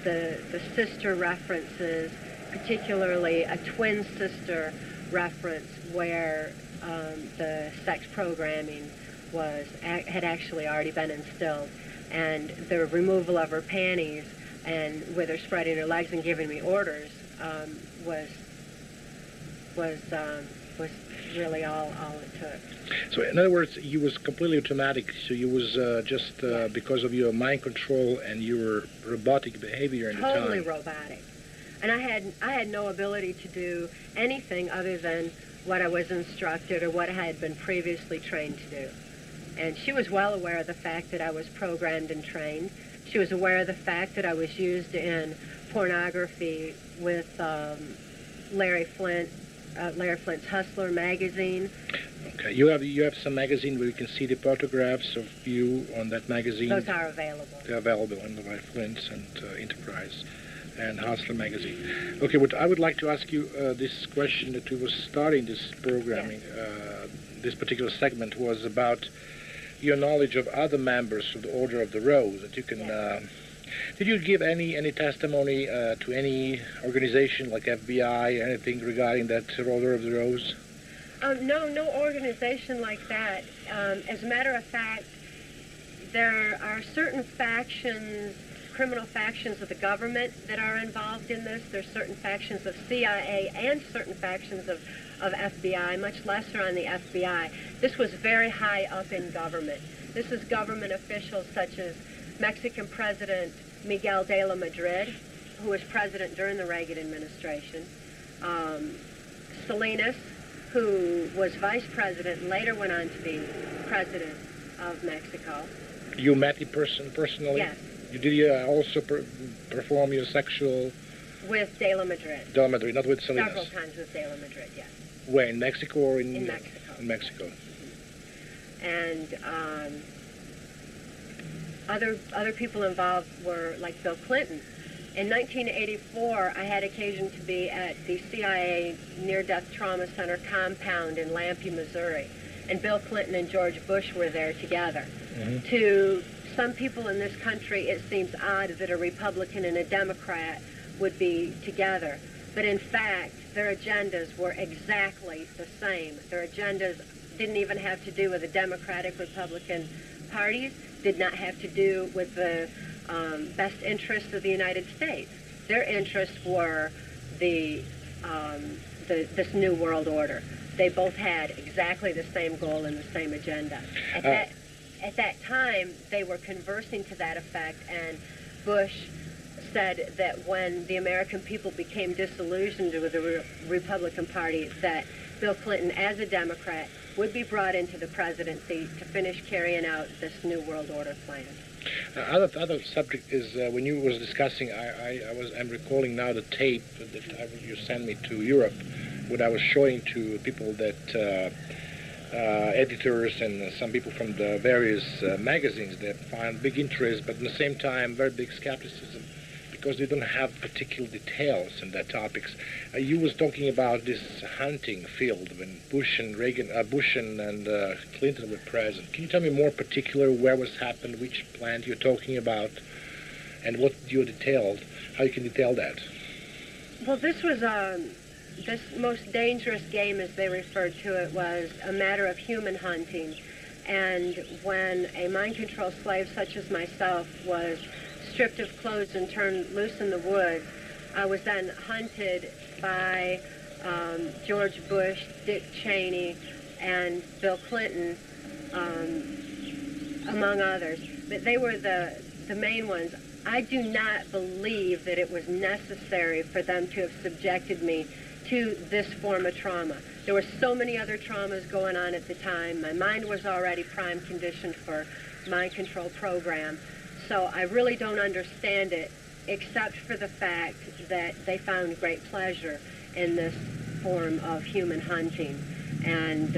[SPEAKER 2] the sister references, particularly a twin sister reference where the sex programming had actually already been instilled, and the removal of her panties and with her spreading her legs and giving me orders was was really all it took.
[SPEAKER 1] So in other words, you was completely automatic. So you was just because of your mind control and your robotic behavior in the time.
[SPEAKER 2] Totally robotic. And I had no ability to do anything other than what I was instructed or what I had been previously trained to do. And she was well aware of the fact that I was programmed and trained. She was aware of the fact that I was used in pornography with Larry Flint's Hustler magazine.
[SPEAKER 1] Okay, you have some magazine where you can see the photographs of you on that magazine.
[SPEAKER 2] Those are available.
[SPEAKER 1] They're available on the Larry Flint's and Enterprise and Hustler magazine. Okay, what I would like to ask you, this question that we were starting this programming, this particular segment was about your knowledge of other members of the Order of the Rose. That you can. Did you give any testimony to any organization like FBI, anything regarding that Order of the Rose?
[SPEAKER 2] No organization like that. As a matter of fact, there are certain factions, criminal factions of the government that are involved in this. There's certain factions of CIA and certain factions of FBI, much lesser on the FBI. This was very high up in government. This is government officials such as Mexican President Miguel de la Madrid, who was president during the Reagan administration, Salinas, who was vice president and later went on to be president of Mexico.
[SPEAKER 1] You met him personally?
[SPEAKER 2] Yes.
[SPEAKER 1] Did also perform your sexual...
[SPEAKER 2] With De La Madrid.
[SPEAKER 1] De La Madrid, not with Salinas.
[SPEAKER 2] Several times with De La Madrid, yes.
[SPEAKER 1] Where, in Mexico or in...
[SPEAKER 2] In Mexico.
[SPEAKER 1] In Mexico.
[SPEAKER 2] And other people involved were like Bill Clinton. In 1984, I had occasion to be at the CIA Near-Death Trauma Center compound in Lampe, Missouri. And Bill Clinton and George Bush were there together. Mm-hmm. To some people in this country, it seems odd that a Republican and a Democrat would be together. But in fact, their agendas were exactly the same. Their agendas didn't even have to do with the Democratic-Republican parties, did not have to do with the best interests of the United States. Their interests were this new world order. They both had exactly the same goal and the same agenda. At that time, they were conversing to that effect, and Bush said that when the American people became disillusioned with the Republican Party, that Bill Clinton, as a Democrat, would be brought into the presidency to finish carrying out this New World Order plan.
[SPEAKER 1] Other subject is when you was discussing, I'm recalling now the tape that you sent me to Europe, what I was showing to people that editors and some people from the various magazines that find big interest, but at the same time very big skepticism because they don't have particular details in their topics. You was talking about this hunting field when Bush and Clinton were present. Can you tell me more particular where was happened, which plant you're talking about, and what you detailed, how you can detail that?
[SPEAKER 2] Well, this was this most dangerous game, as they referred to it, was a matter of human hunting. And when a mind-controlled slave such as myself was stripped of clothes and turned loose in the woods, I was then hunted by George Bush, Dick Cheney, and Bill Clinton, among others. But they were the main ones. I do not believe that it was necessary for them to have subjected me to this form of trauma. There were so many other traumas going on at the time. My mind was already prime conditioned for mind control program. So I really don't understand it, except for the fact that they found great pleasure in this form of human hunting. And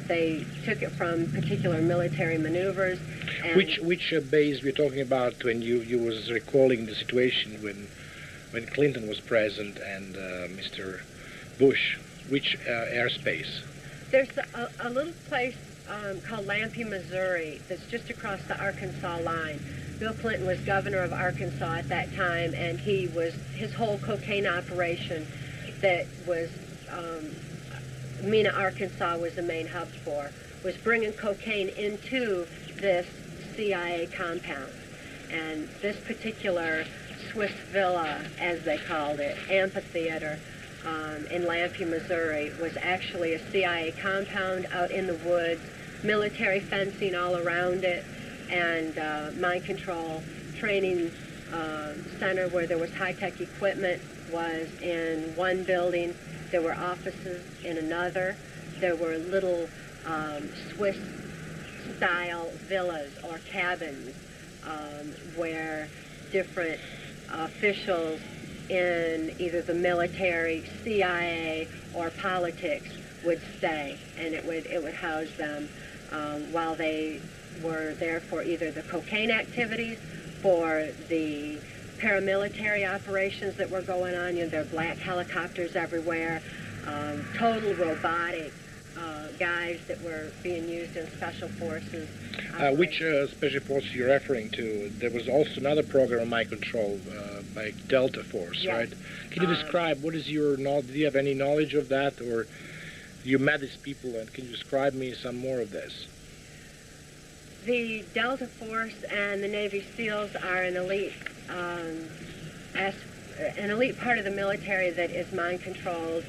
[SPEAKER 2] they took it from particular military maneuvers. And
[SPEAKER 1] which base we're talking about when you was recalling the situation when Clinton was present and Mr. Bush? Which airspace?
[SPEAKER 2] There's a little place called Lampe, Missouri, that's just across the Arkansas line. Bill Clinton was governor of Arkansas at that time, and his whole cocaine operation that was Mena, Arkansas was the main hub for, was bringing cocaine into this CIA compound. And this particular Swiss villa, as they called it, amphitheater, in Lampe, Missouri, was actually a CIA compound out in the woods, military fencing all around it, and mind control training center where there was high-tech equipment was in one building. There were offices in another. There were little Swiss-style villas or cabins where different officials in either the military, CIA, or politics would stay, and it would house them while they were there for either the cocaine activities, for the paramilitary operations that were going on. You know, there were black helicopters everywhere, total robotic guys that were being used in special forces.
[SPEAKER 1] Which special force you're referring to? There was also another program on mind control by Delta Force,
[SPEAKER 2] yes.
[SPEAKER 1] right? Can you describe, what is your knowledge? Do you have any knowledge of that, or you met these people, and can you describe me some more of this?
[SPEAKER 2] The Delta Force and the Navy SEALs are an elite part of the military that is mind controlled,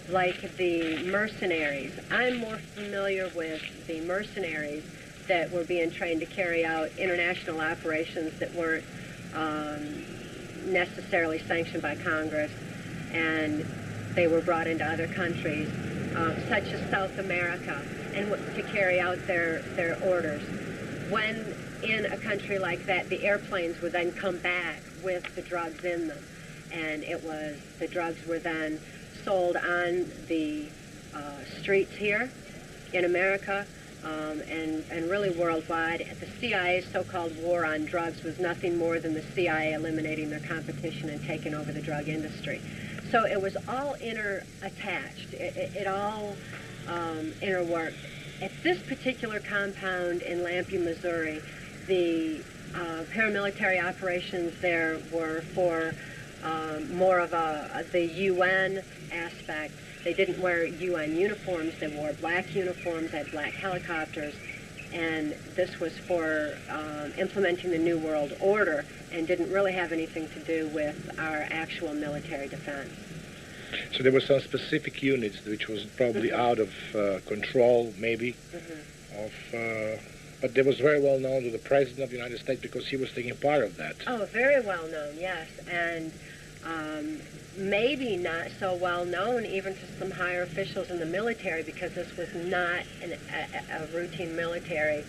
[SPEAKER 2] like the mercenaries. I'm more familiar with the mercenaries that were being trained to carry out international operations that weren't necessarily sanctioned by Congress, and they were brought into other countries, such as South America, and to carry out their orders. When in a country like that, the airplanes would then come back with the drugs in them, and the drugs were then sold on the streets here in America and really worldwide. The CIA's so-called war on drugs was nothing more than the CIA eliminating their competition and taking over the drug industry. So it was all inter-attached. It all interworked. At this particular compound in Lampe, Missouri, the paramilitary operations there were for more of the UN aspect. They didn't wear UN uniforms. They wore black uniforms, had black helicopters, and this was for implementing the New World Order and didn't really have anything to do with our actual military defense.
[SPEAKER 1] So there were some specific units which was probably out of control, maybe, but they was very well known to the President of the United States because he was taking part of that.
[SPEAKER 2] Oh, very well known, yes, and maybe not so well known even to some higher officials in the military, because this was not a routine military.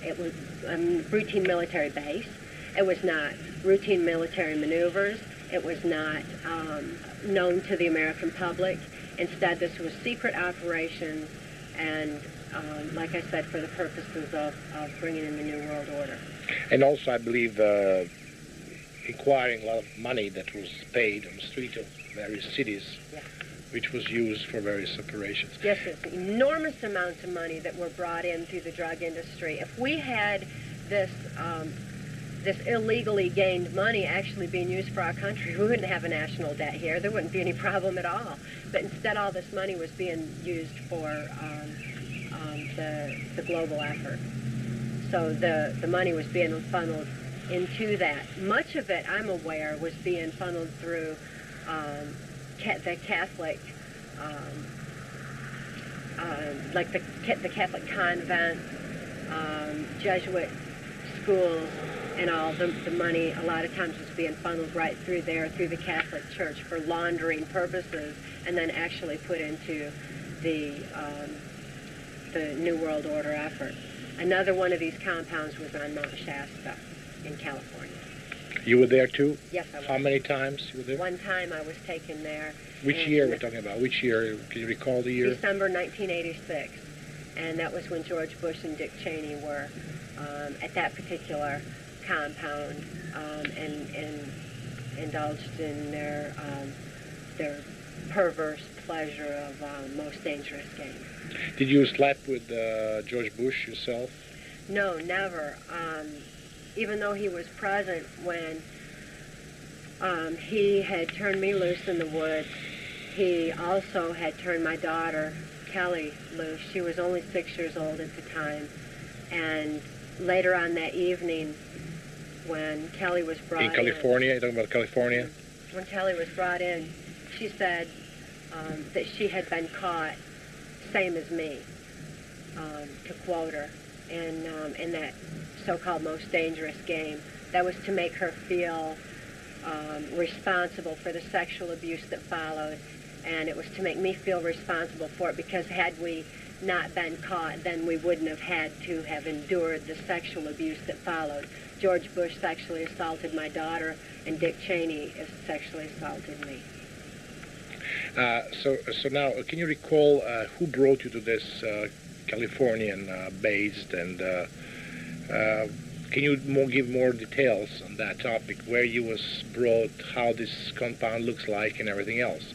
[SPEAKER 2] It was a routine military base. It was not routine military maneuvers. It was not known to the American public. Instead, this was secret operations, and like I said, for the purposes of bringing in the New World Order.
[SPEAKER 1] And also, I believe, acquiring a lot of money that was paid on the street of various cities,
[SPEAKER 2] yeah,
[SPEAKER 1] which was used for various operations.
[SPEAKER 2] Yes, it's enormous amounts of money that were brought in through the drug industry. If we had this illegally gained money actually being used for our country, we wouldn't have a national debt here. There wouldn't be any problem at all. But instead, all this money was being used for the global effort. So the money was being funneled into that. Much of it, I'm aware, was being funneled through the Catholic, like the Catholic convents, Jesuit schools, and all. The money a lot of times was being funneled right through there, through the Catholic Church for laundering purposes, and then actually put into the New World Order effort. Another one of these compounds was on Mount Shasta in California.
[SPEAKER 1] You were there too?
[SPEAKER 2] Yes, I was.
[SPEAKER 1] How many times you were there?
[SPEAKER 2] One time I was taken there.
[SPEAKER 1] Which year we're talking about? Which year? Can you recall the year?
[SPEAKER 2] December 1986. And that was when George Bush and Dick Cheney were at that particular compound and indulged in their perverse pleasure of most dangerous games.
[SPEAKER 1] Did you sleep with George Bush yourself?
[SPEAKER 2] No, never. Even though he was present when he had turned me loose in the woods, he also had turned my daughter, Kelly, loose. She was only 6 years old at the time. And later on that evening, when Kelly was brought in...
[SPEAKER 1] In California? You're talking about California?
[SPEAKER 2] When Kelly was brought in, she said that she had been caught, same as me, to quote her, in that so-called most dangerous game. That was to make her feel responsible for the sexual abuse that followed, and it was to make me feel responsible for it, because had we not been caught, then we wouldn't have had to have endured the sexual abuse that followed. George Bush sexually assaulted my daughter, and Dick Cheney sexually assaulted me.
[SPEAKER 1] So now, can you recall who brought you to this Californian-based, and can you give more details on that topic, where you was brought, how this compound looks like, and everything else,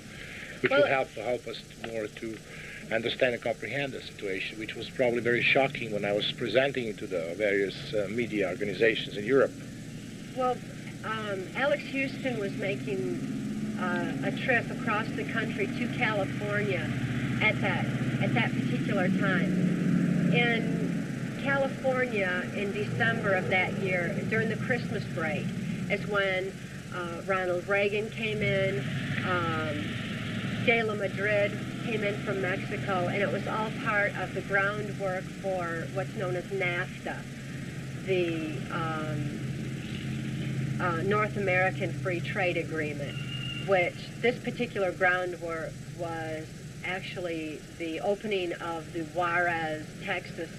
[SPEAKER 1] which will help us more to understand and comprehend the situation, which was probably very shocking when I was presenting it to the various media organizations in Europe.
[SPEAKER 2] Well, Alex Houston was making a trip across the country to California at that particular time. In California, in December of that year, during the Christmas break, is when Ronald Reagan came in, De La Madrid came in from Mexico, and it was all part of the groundwork for what's known as NAFTA, the North American Free Trade Agreement, which this particular groundwork was actually the opening of the Juarez, Texas,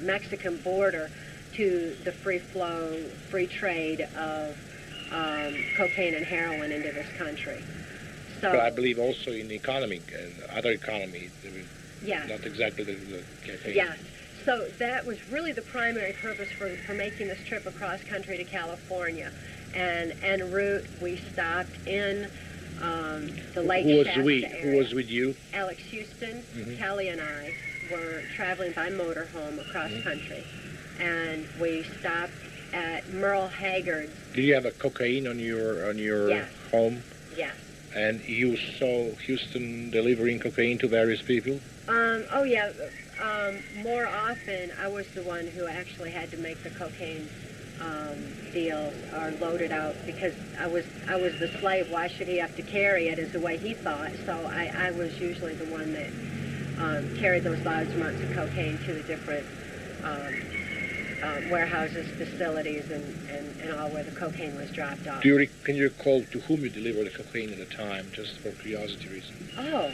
[SPEAKER 2] Mexican border to the free flow, free trade of cocaine and heroin into this country. So,
[SPEAKER 1] but I believe also in the economy, other economy,
[SPEAKER 2] yes.
[SPEAKER 1] Not exactly the campaign.
[SPEAKER 2] Yes. So that was really the primary purpose for making this trip across country to California. And en route, we stopped in the Lake Shasta area.
[SPEAKER 1] Who was with you?
[SPEAKER 2] Alex Houston, Kelly, and I were traveling by motorhome across country. And we stopped at Merle Haggard's.
[SPEAKER 1] Did you have a cocaine on your
[SPEAKER 2] Yes.
[SPEAKER 1] home?
[SPEAKER 2] Yes.
[SPEAKER 1] And you saw Houston delivering cocaine to various people?
[SPEAKER 2] Oh yeah. More often, I was the one who actually had to make the cocaine deals or load it out, because I was the slave. Why should he have to carry it, is the way he thought. So I was usually the one that carried those large amounts of cocaine to the different warehouses, facilities, and all where the cocaine was dropped off.
[SPEAKER 1] Can you recall to whom you delivered the cocaine at the time, just for curiosity reasons?
[SPEAKER 2] Oh,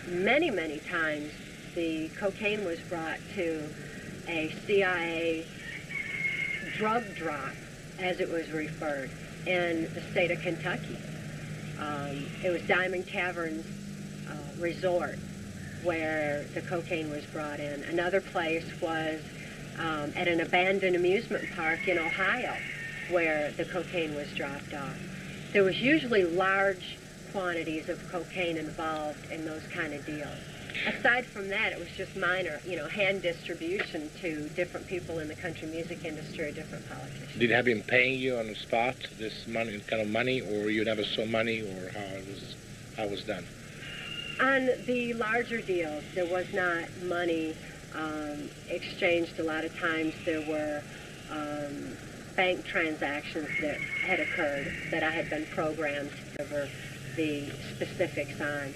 [SPEAKER 2] many, many times the cocaine was brought to a CIA drug drop, as it was referred, in the state of Kentucky. It was Diamond Tavern's resort where the cocaine was brought in. Another place was at an abandoned amusement park in Ohio, where the cocaine was dropped off. There was usually large quantities of cocaine involved in those kind of deals. Aside from that, it was just minor, hand distribution to different people in the country music industry or different politicians.
[SPEAKER 1] Did you have him paying you on the spot, this kind of money, or you never saw money, or how it was done?
[SPEAKER 2] On the larger deals, there was not money exchanged. A lot of times there were bank transactions that had occurred that I had been programmed to deliver the specifics on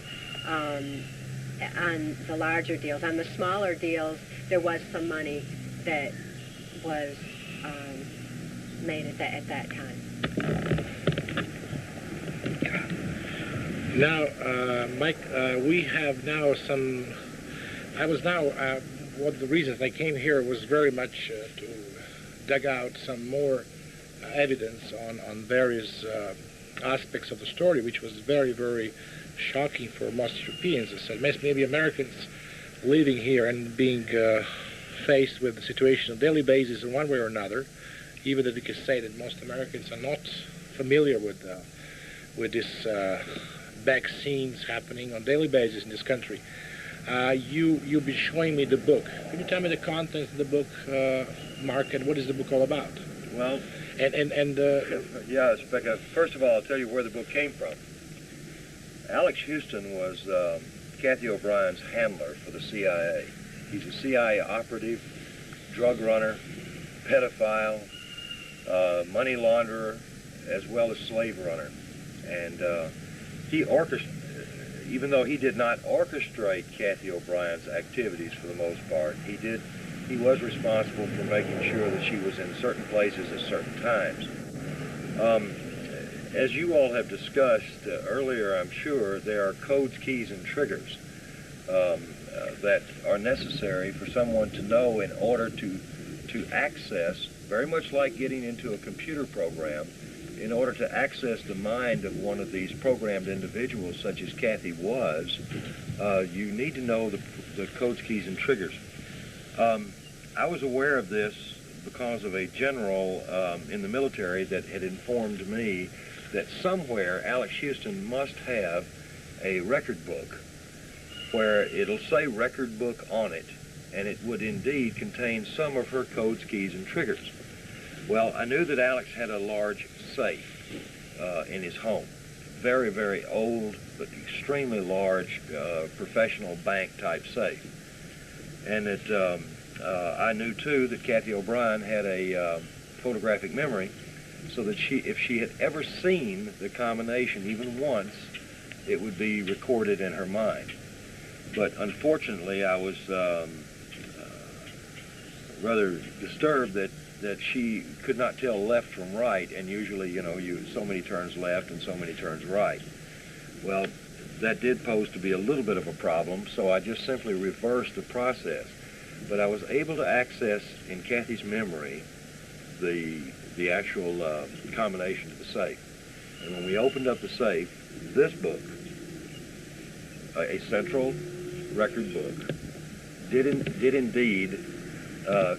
[SPEAKER 2] the larger deals. On the smaller deals, there was some money that was made at that time.
[SPEAKER 1] Now, Mike, we have now some. One of the reasons I came here was very much to dig out some more evidence on various aspects of the story, which was very, very shocking for most Europeans. I said maybe Americans living here and being faced with the situation on a daily basis in one way or another, even that we can say that most Americans are not familiar with this vaccines happening on a daily basis in this country. You'll be showing me the book. Can you tell me the contents of the book, Mark, and what is the book all about?
[SPEAKER 3] Well,
[SPEAKER 1] yeah,
[SPEAKER 3] Rebecca, first of all, I'll tell you where the book came from. Alex Houston was Kathy O'Brien's handler for the CIA. He's a CIA operative, drug runner, pedophile, money launderer, as well as slave runner. And even though he did not orchestrate Kathy O'Brien's activities for the most part, he was responsible for making sure that she was in certain places at certain times. As you all have discussed earlier, I'm sure, there are codes, keys, and triggers that are necessary for someone to know in order to access, very much like getting into a computer program, in order to access the mind of one of these programmed individuals, such as Kathy was, you need to know the codes, keys, and triggers. I was aware of this because of a general in the military that had informed me that somewhere Alex Houston must have a record book where it'll say record book on it, and it would indeed contain some of her codes, keys, and triggers. Well, I knew that Alex had a large safe in his home. Very, very old, but extremely large professional bank type safe. And that I knew too that Kathy O'Brien had a photographic memory, so that if she had ever seen the combination even once, it would be recorded in her mind. But unfortunately, I was rather disturbed that she could not tell left from right, and usually, so many turns left and so many turns right. Well, that did pose to be a little bit of a problem, so I just simply reversed the process. But I was able to access in Kathy's memory the actual combination to the safe. And when we opened up the safe, this book, a central record book, did indeed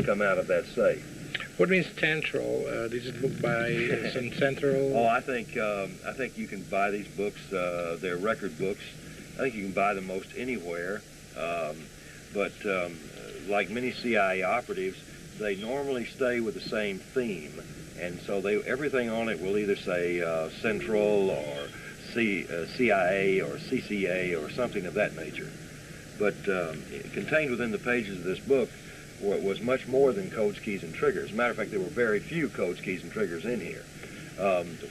[SPEAKER 3] come out of that safe.
[SPEAKER 1] What means central? Is it book by some central?
[SPEAKER 3] Oh, I think you can buy these books. They're record books. I think you can buy them most anywhere. But like many CIA operatives, they normally stay with the same theme, and so everything on it will either say Central or CIA or CCA or something of that nature. But contained within the pages of this book was much more than codes, keys, and triggers. As a matter of fact, there were very few codes, keys, and triggers in here.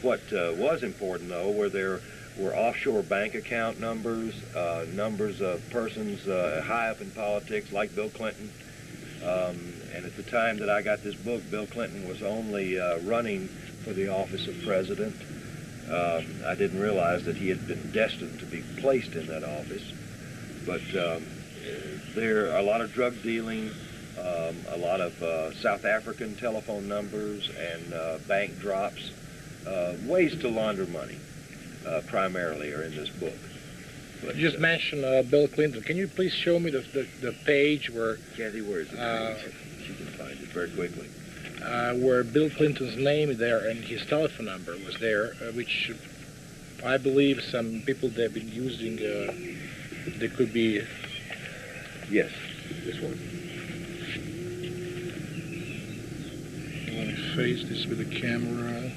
[SPEAKER 3] What was important, though, were offshore bank account numbers, numbers of persons high up in politics, like Bill Clinton. And at the time that I got this book, Bill Clinton was only running for the office of president. I didn't realize that he had been destined to be placed in that office. But there are a lot of drug dealing, a lot of South African telephone numbers and bank drops. Ways to launder money, primarily, are in this book. But,
[SPEAKER 1] you just mentioned Bill Clinton. Can you please show me the page where...
[SPEAKER 3] Kathy, where is the page? She can find it very quickly.
[SPEAKER 1] Where Bill Clinton's name is there and his telephone number was there, which I believe some people they've been using, they could be...
[SPEAKER 3] Yes, this one.
[SPEAKER 1] Let me face this with the camera.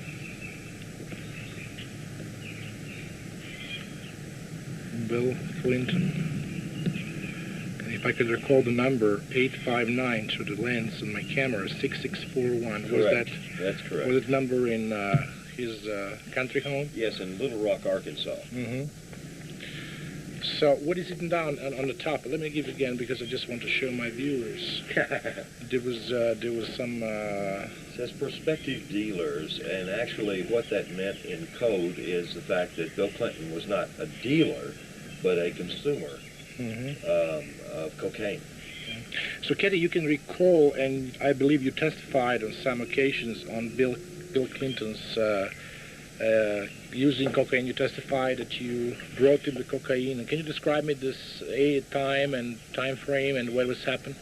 [SPEAKER 1] Bill Clinton. And if I could recall the number, 859 through the lens on my camera, 6641.
[SPEAKER 3] Correct. That's correct.
[SPEAKER 1] Was it number in his country home?
[SPEAKER 3] Yes, in Little Rock, Arkansas.
[SPEAKER 1] Mm-hmm. So what is it down on the top? Let me give it again because I just want to show my viewers. There was some...
[SPEAKER 3] It says prospective dealers, and actually what that meant in code is the fact that Bill Clinton was not a dealer, but a consumer of cocaine.
[SPEAKER 1] So, Katie, you can recall, and I believe you testified on some occasions on Bill Clinton's using cocaine. You testified that you brought him the cocaine. And can you describe me this time and time frame and what was happened?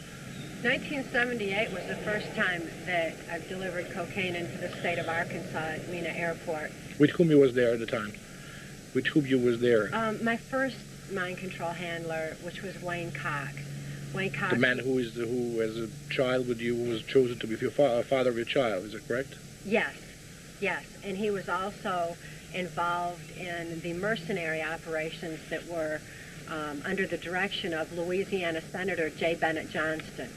[SPEAKER 2] 1978 was the first time that I delivered cocaine into the state of Arkansas at Mena Airport.
[SPEAKER 1] With whom you was there at the time? With whom you was there?
[SPEAKER 2] My first mind control handler, which was Wayne Cox. Wayne Cox.
[SPEAKER 1] The man who as a child with you, was chosen to be your father of your child. Is that correct?
[SPEAKER 2] Yes, yes, and he was also involved in the mercenary operations that were under the direction of Louisiana Senator J. Bennett Johnston.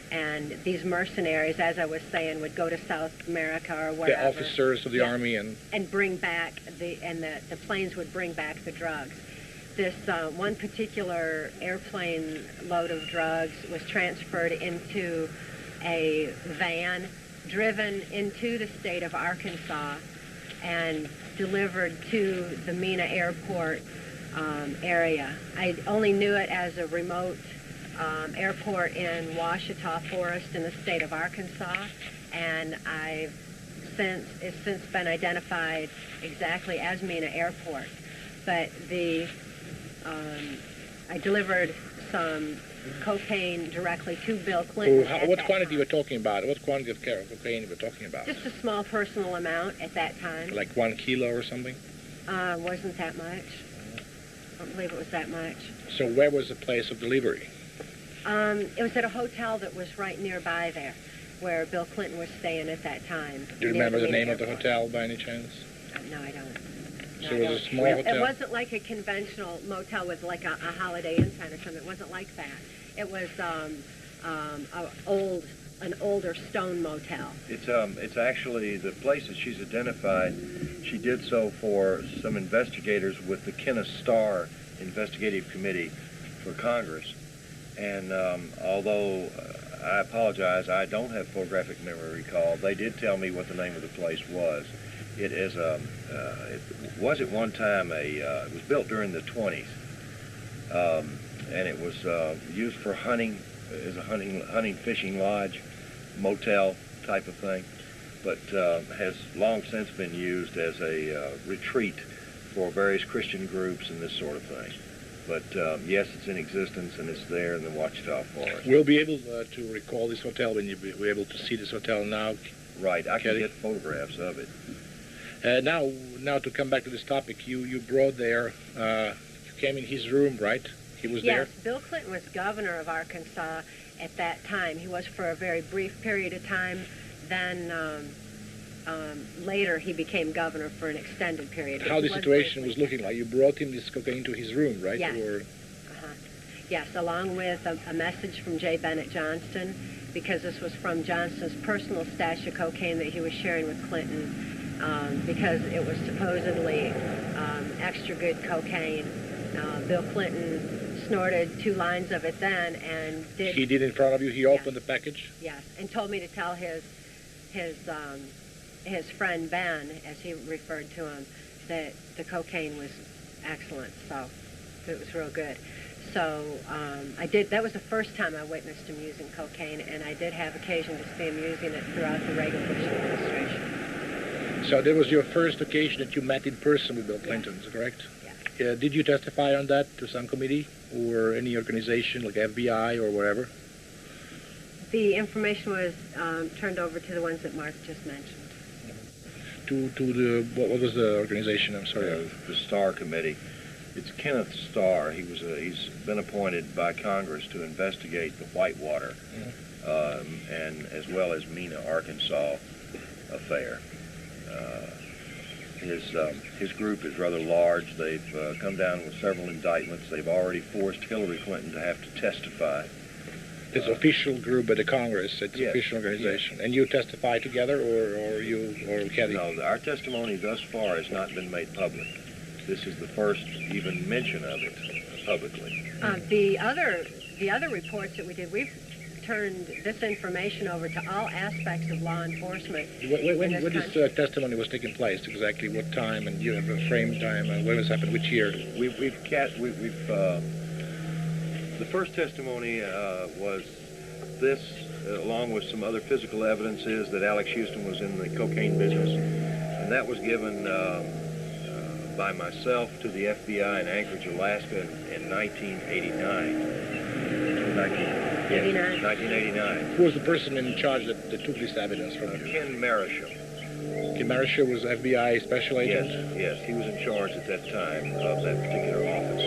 [SPEAKER 2] And these mercenaries, as I was saying, would go to South America or wherever.
[SPEAKER 1] The officers of the army and
[SPEAKER 2] bring back the planes would bring back the drugs. This one particular airplane load of drugs was transferred into a van, driven into the state of Arkansas, and delivered to the Mena Airport area. I only knew it as a remote airport in Ouachita Forest in the state of Arkansas, and it's since been identified exactly as Mena Airport. But I delivered some cocaine directly to Bill Clinton.
[SPEAKER 1] What quantity you were talking about? What quantity of cocaine you were talking about?
[SPEAKER 2] Just a small personal amount at that time.
[SPEAKER 1] Like 1 kilo or something?
[SPEAKER 2] Wasn't that much. I don't believe it was that much.
[SPEAKER 1] So where was the place of delivery?
[SPEAKER 2] It was at a hotel that was right nearby there, where Bill Clinton was staying at that time.
[SPEAKER 1] Do you remember the name of the hotel by any chance?
[SPEAKER 2] No, I don't.
[SPEAKER 1] So it was a small hotel?
[SPEAKER 2] It wasn't like a conventional motel with like a Holiday Inn kind of something. It wasn't like that. It was an older stone motel.
[SPEAKER 3] It's actually the place that she's identified. She did so for some investigators with the Kenneth Starr Investigative Committee for Congress. And although I apologize, I don't have photographic memory recall, they did tell me what the name of the place was. It is it was at one time it was built during the 20s, and it was used for hunting, as a hunting fishing lodge, motel type of thing, but has long since been used as a retreat for various Christian groups and this sort of thing. But yes, it's in existence, and it's there in the Ouachita Forest.
[SPEAKER 1] We'll be able to recall this hotel when you'll be able to see this hotel now.
[SPEAKER 3] Right, I can get photographs of it.
[SPEAKER 1] Now to come back to this topic, you brought there, you came in his room, right? He was there?
[SPEAKER 2] Yes, Bill Clinton was governor of Arkansas at that time. He was for a very brief period of time. Then later he became governor for an extended period.
[SPEAKER 1] How the situation was looking like? You brought him this cocaine to his room, right?
[SPEAKER 2] Yes.
[SPEAKER 1] Or...
[SPEAKER 2] Yes, along with a message from J. Bennett Johnston, because this was from Johnston's personal stash of cocaine that he was sharing with Clinton, because it was supposedly extra good cocaine. Bill Clinton snorted 2 lines of it then, and did...
[SPEAKER 1] He did in front of you? He opened the package?
[SPEAKER 2] Yes, and told me to tell his friend Ben, as he referred to him, that the cocaine was excellent, so it was real good. So I did. That was the first time I witnessed him using cocaine, and I did have occasion to see him using it throughout the Reagan Bush administration.
[SPEAKER 1] So that was your first occasion that you met in person with Bill Clinton, is that correct?
[SPEAKER 2] Yes.
[SPEAKER 1] Did you testify on that to some committee or any organization like FBI or whatever?
[SPEAKER 2] The information was turned over to the ones that Mark just mentioned.
[SPEAKER 1] To the what was the organization? I'm sorry.
[SPEAKER 3] The Starr Committee. It's Kenneth Starr. He's been appointed by Congress to investigate the Whitewater, and as well as Mena, Arkansas affair. His group is rather large. They've come down with several indictments. They've already forced Hillary Clinton to have to testify.
[SPEAKER 1] It's an official group at the Congress. It's an official organization. Yes. And you testify together, or Kelly?
[SPEAKER 3] No, our testimony thus far has not been made public. This is the first even mention of it publicly.
[SPEAKER 2] The other reports that we did, we've turned this information over to all aspects of law enforcement.
[SPEAKER 1] When this testimony was taking place, exactly what time, and you have a frame time, and when was happened, which year?
[SPEAKER 3] The first testimony was this, along with some other physical evidence, is that Alex Houston was in the cocaine business, and that was given by myself to the FBI in Anchorage, Alaska in 1989. 1989.
[SPEAKER 1] Who was the person in charge that took this evidence from you?
[SPEAKER 3] Ken Marishall.
[SPEAKER 1] Ken Marishall was FBI special agent?
[SPEAKER 3] Yes, he was in charge at that time of that particular office.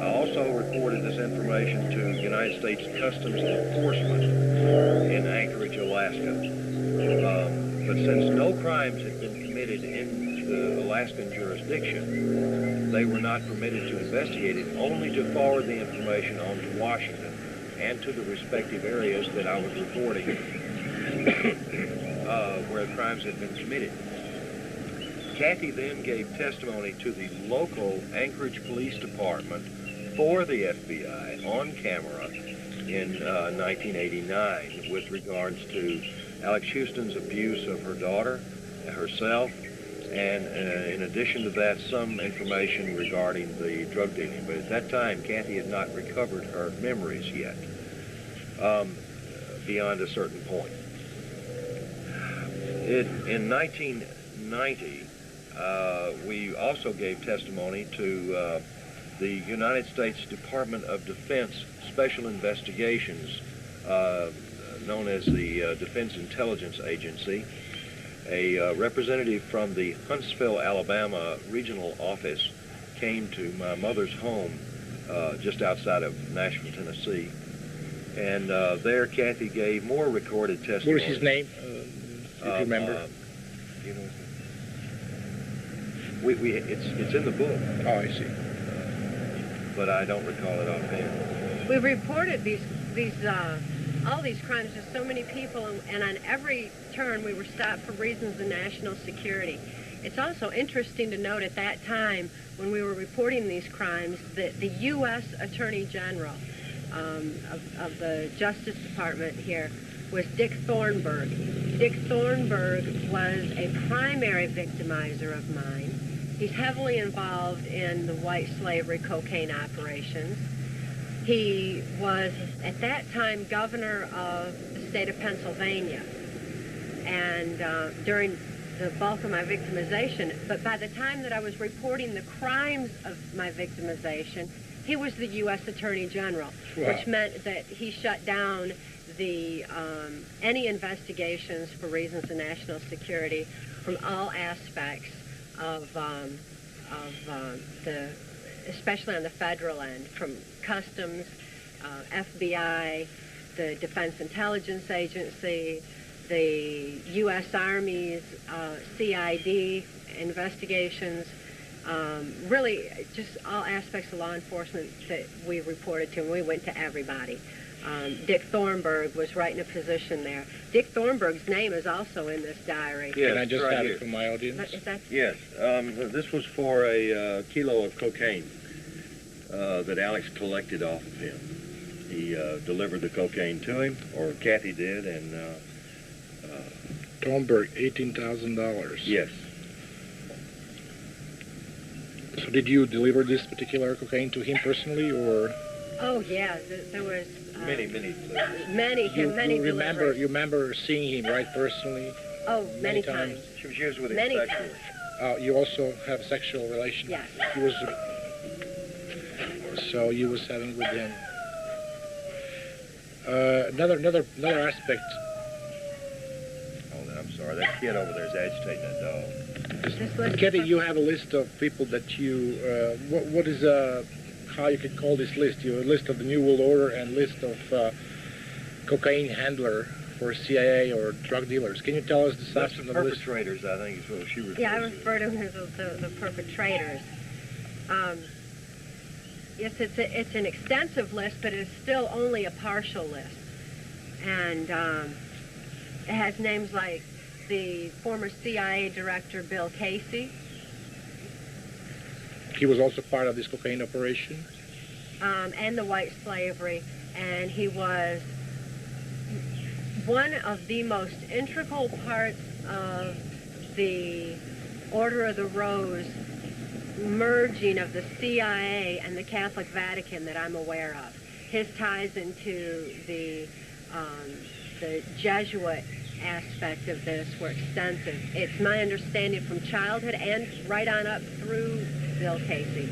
[SPEAKER 3] I also reported this information to United States Customs Enforcement in Anchorage, Alaska. But since no crimes had been committed in the Alaskan jurisdiction, they were not permitted to investigate it, only to forward the information on to Washington. and to the respective areas that I was reporting where crimes had been committed. Kathy then gave testimony to the local Anchorage Police Department for the FBI on camera in 1989 with regards to Alex Houston's abuse of her daughter, herself, and in addition to that, some information regarding the drug dealing. But at that time, Kathy had not recovered her memories yet, beyond a certain point. In 1990, we also gave testimony to the United States Department of Defense Special Investigations, known as the Defense Intelligence Agency. A representative from the Huntsville, Alabama regional office came to my mother's home just outside of Nashville, Tennessee. And there Kathy gave more recorded testimony.
[SPEAKER 1] What is his name? Do you remember?
[SPEAKER 3] You know, it's in the book.
[SPEAKER 1] Oh, I see.
[SPEAKER 3] But I don't recall it offhand.
[SPEAKER 2] We reported all these crimes to so many people, and on every turn we were stopped for reasons of national security. It's also interesting to note at that time when we were reporting these crimes that the U.S. Attorney General of the Justice Department here was Dick Thornburg. Dick Thornburg was a primary victimizer of mine. He's heavily involved in the white slavery cocaine operations. He was, at that time, governor of the state of Pennsylvania, and during the bulk of my victimization. But by the time that I was reporting the crimes of my victimization, he was the U.S. Attorney General,
[SPEAKER 1] wow,
[SPEAKER 2] which meant that he shut down the any investigations for reasons of national security from all aspects of the, especially on the federal end, from Customs, FBI, the Defense Intelligence Agency, the U.S. Army's CID investigations, really just all aspects of law enforcement that we reported to, and we went to everybody. Dick Thornburg was right in a position there. Dick Thornburg's name is also in this diary.
[SPEAKER 3] Yes,
[SPEAKER 1] Can I just
[SPEAKER 3] right
[SPEAKER 1] have
[SPEAKER 3] here.
[SPEAKER 1] it for my audience?
[SPEAKER 2] Is that
[SPEAKER 3] Yes, this was for a kilo of cocaine that Alex collected off of him. He delivered the cocaine to him, or Kathy did, and
[SPEAKER 1] Thornburg, $18,000.
[SPEAKER 3] yes.
[SPEAKER 1] So did you deliver this particular cocaine to him personally, or
[SPEAKER 2] Oh yeah, there was
[SPEAKER 3] Many
[SPEAKER 1] you
[SPEAKER 2] deliveries.
[SPEAKER 1] remember seeing him, right, personally?
[SPEAKER 2] Oh, many
[SPEAKER 1] many
[SPEAKER 2] times.
[SPEAKER 1] times.
[SPEAKER 3] She was used with him
[SPEAKER 2] Many
[SPEAKER 3] sexually.
[SPEAKER 2] times.
[SPEAKER 1] You also have a sexual relation.
[SPEAKER 2] Yes.
[SPEAKER 1] He was. So you was having with him. Another aspect.
[SPEAKER 3] Oh, I'm sorry. That kid over there is agitating that dog.
[SPEAKER 2] This list
[SPEAKER 1] Kathy,
[SPEAKER 2] of-
[SPEAKER 1] you have a list of people that you. What is how you could call this list? You have a list of the New World Order and list of cocaine handler for CIA or drug dealers. Can you tell us the
[SPEAKER 3] That's
[SPEAKER 1] substance
[SPEAKER 3] the
[SPEAKER 1] of the list?
[SPEAKER 3] perpetrators, I think, is what she refers
[SPEAKER 2] Yeah, I
[SPEAKER 3] to.
[SPEAKER 2] refer to them as the perpetrators. Yes, it's an extensive list, but it's still only a partial list. And it has names like the former CIA director Bill Casey,
[SPEAKER 1] He was also part of this cocaine operation.
[SPEAKER 2] and the white slavery, and he was one of the most integral parts of the Order of the Rose merging of the CIA and the Catholic Vatican that I'm aware of. His ties into the Jesuit aspect of this were extensive. It's my understanding from childhood and right on up through Bill Casey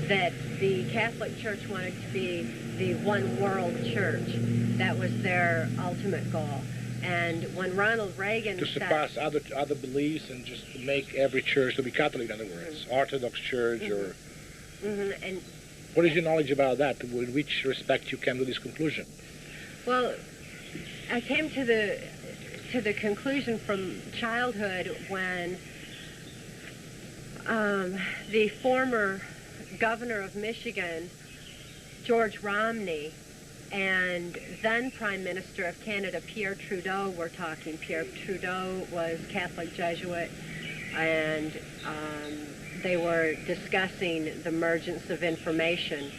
[SPEAKER 2] that the Catholic Church wanted to be the one world church. That was their ultimate goal. And when Ronald Reagan
[SPEAKER 1] To surpass other beliefs and just to make every church to be Catholic, in other words, Orthodox Church, or
[SPEAKER 2] and
[SPEAKER 1] what is your knowledge about that? In which respect you came to this conclusion?
[SPEAKER 2] well, I came to the conclusion from childhood when the former governor of Michigan, George Romney, and then Prime Minister of Canada, Pierre Trudeau, were talking. Pierre Trudeau was Catholic Jesuit, and they were discussing the emergence of information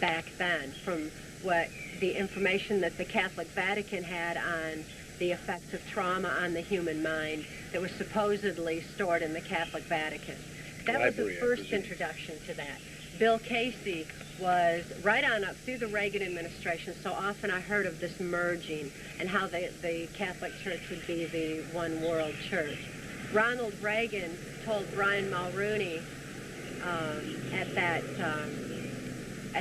[SPEAKER 2] back then from what the information that the Catholic Vatican had on the effects of trauma on the human mind that was supposedly stored in the Catholic Vatican. That was the first introduction to that. Bill Casey was right on up through the Reagan administration, so often I heard of this merging and how the Catholic Church would be the one world church. Ronald Reagan told Brian Mulroney at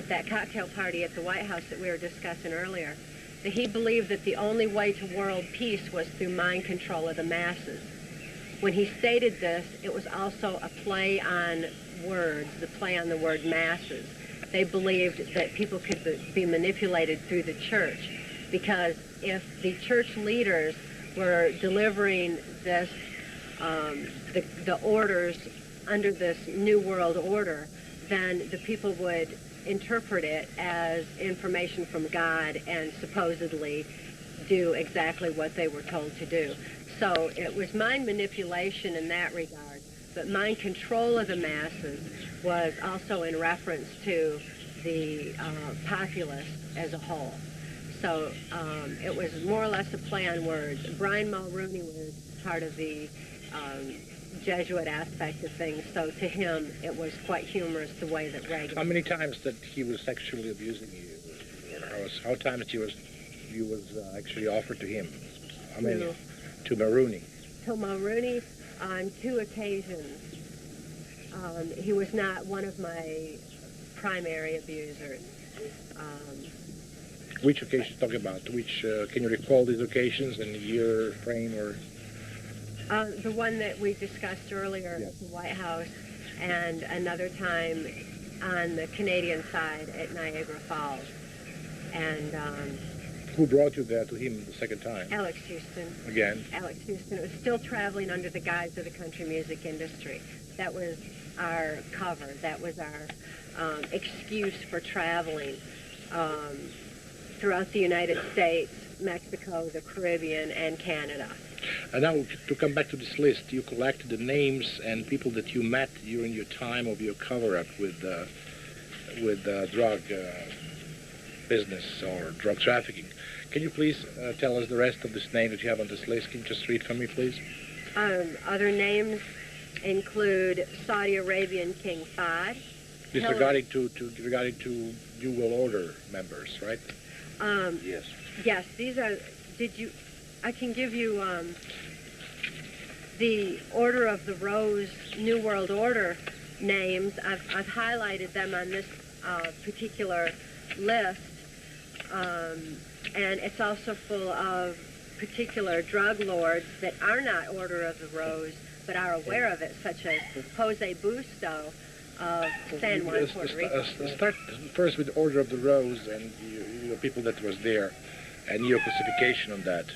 [SPEAKER 2] that cocktail party at the White House that we were discussing earlier, that he believed that the only way to world peace was through mind control of the masses. When he stated this, it was also a play on words, the play on the word masses. They believed that people could be manipulated through the church, because if the church leaders were delivering this, the orders under this New World Order, then the people would interpret it as information from God and supposedly do exactly what they were told to do. So it was mind manipulation in that regard, but mind control of the masses was also in reference to the populace as a whole. So it was more or less a play on words. Brian Mulroney was part of the Jesuit aspect of things, so to him it was quite humorous the way that Reagan...
[SPEAKER 1] How many times that he was sexually abusing you? Or how times you was actually offered to him? How many? To Mulroney?
[SPEAKER 2] To Mulroney on 2 occasions. He was not one of my primary abusers.
[SPEAKER 1] Which occasions talking about? Which can you recall these occasions and the year frame or?
[SPEAKER 2] The one that we discussed earlier at the White House, and another time on the Canadian side at Niagara Falls. And
[SPEAKER 1] who brought you there to him the second time?
[SPEAKER 2] Alex Houston.
[SPEAKER 1] Again?
[SPEAKER 2] Alex Houston. It was still traveling under the guise of the country music industry. That was our cover. That was our excuse for traveling throughout the United States, Mexico, the Caribbean, and Canada.
[SPEAKER 1] And now, to come back to this list, you collected the names and people that you met during your time of your cover-up with drug business or drug trafficking. Can you please tell us the rest of this name that you have on this list? Can you just read for me, please?
[SPEAKER 2] Other names include Saudi Arabian King Fahd.
[SPEAKER 1] This regarding to New World Order members, right?
[SPEAKER 3] Yes.
[SPEAKER 2] Yes, these are. I can give you the Order of the Rose New World Order names. I've highlighted them on this particular list, and it's also full of particular drug lords that are not Order of the Rose, but are aware of it, such as Jose Busto of San Juan, Puerto Rico.
[SPEAKER 1] Start first with Order of the Rose and the people that was there, and your classification on that.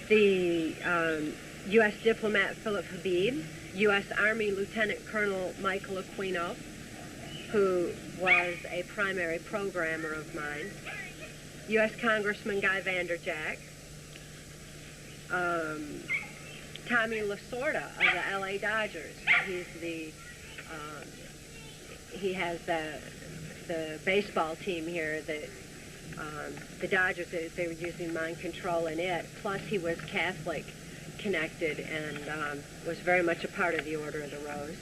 [SPEAKER 2] The U.S. diplomat Philip Habib, U.S. Army Lieutenant Colonel Michael Aquino, who was a primary programmer of mine, U.S. Congressman Guy Vanderjack, Tommy Lasorda of the L.A. Dodgers. He has the baseball team here that the Dodgers, they were using mind control in it. Plus, he was Catholic connected and was very much a part of the Order of the Rose.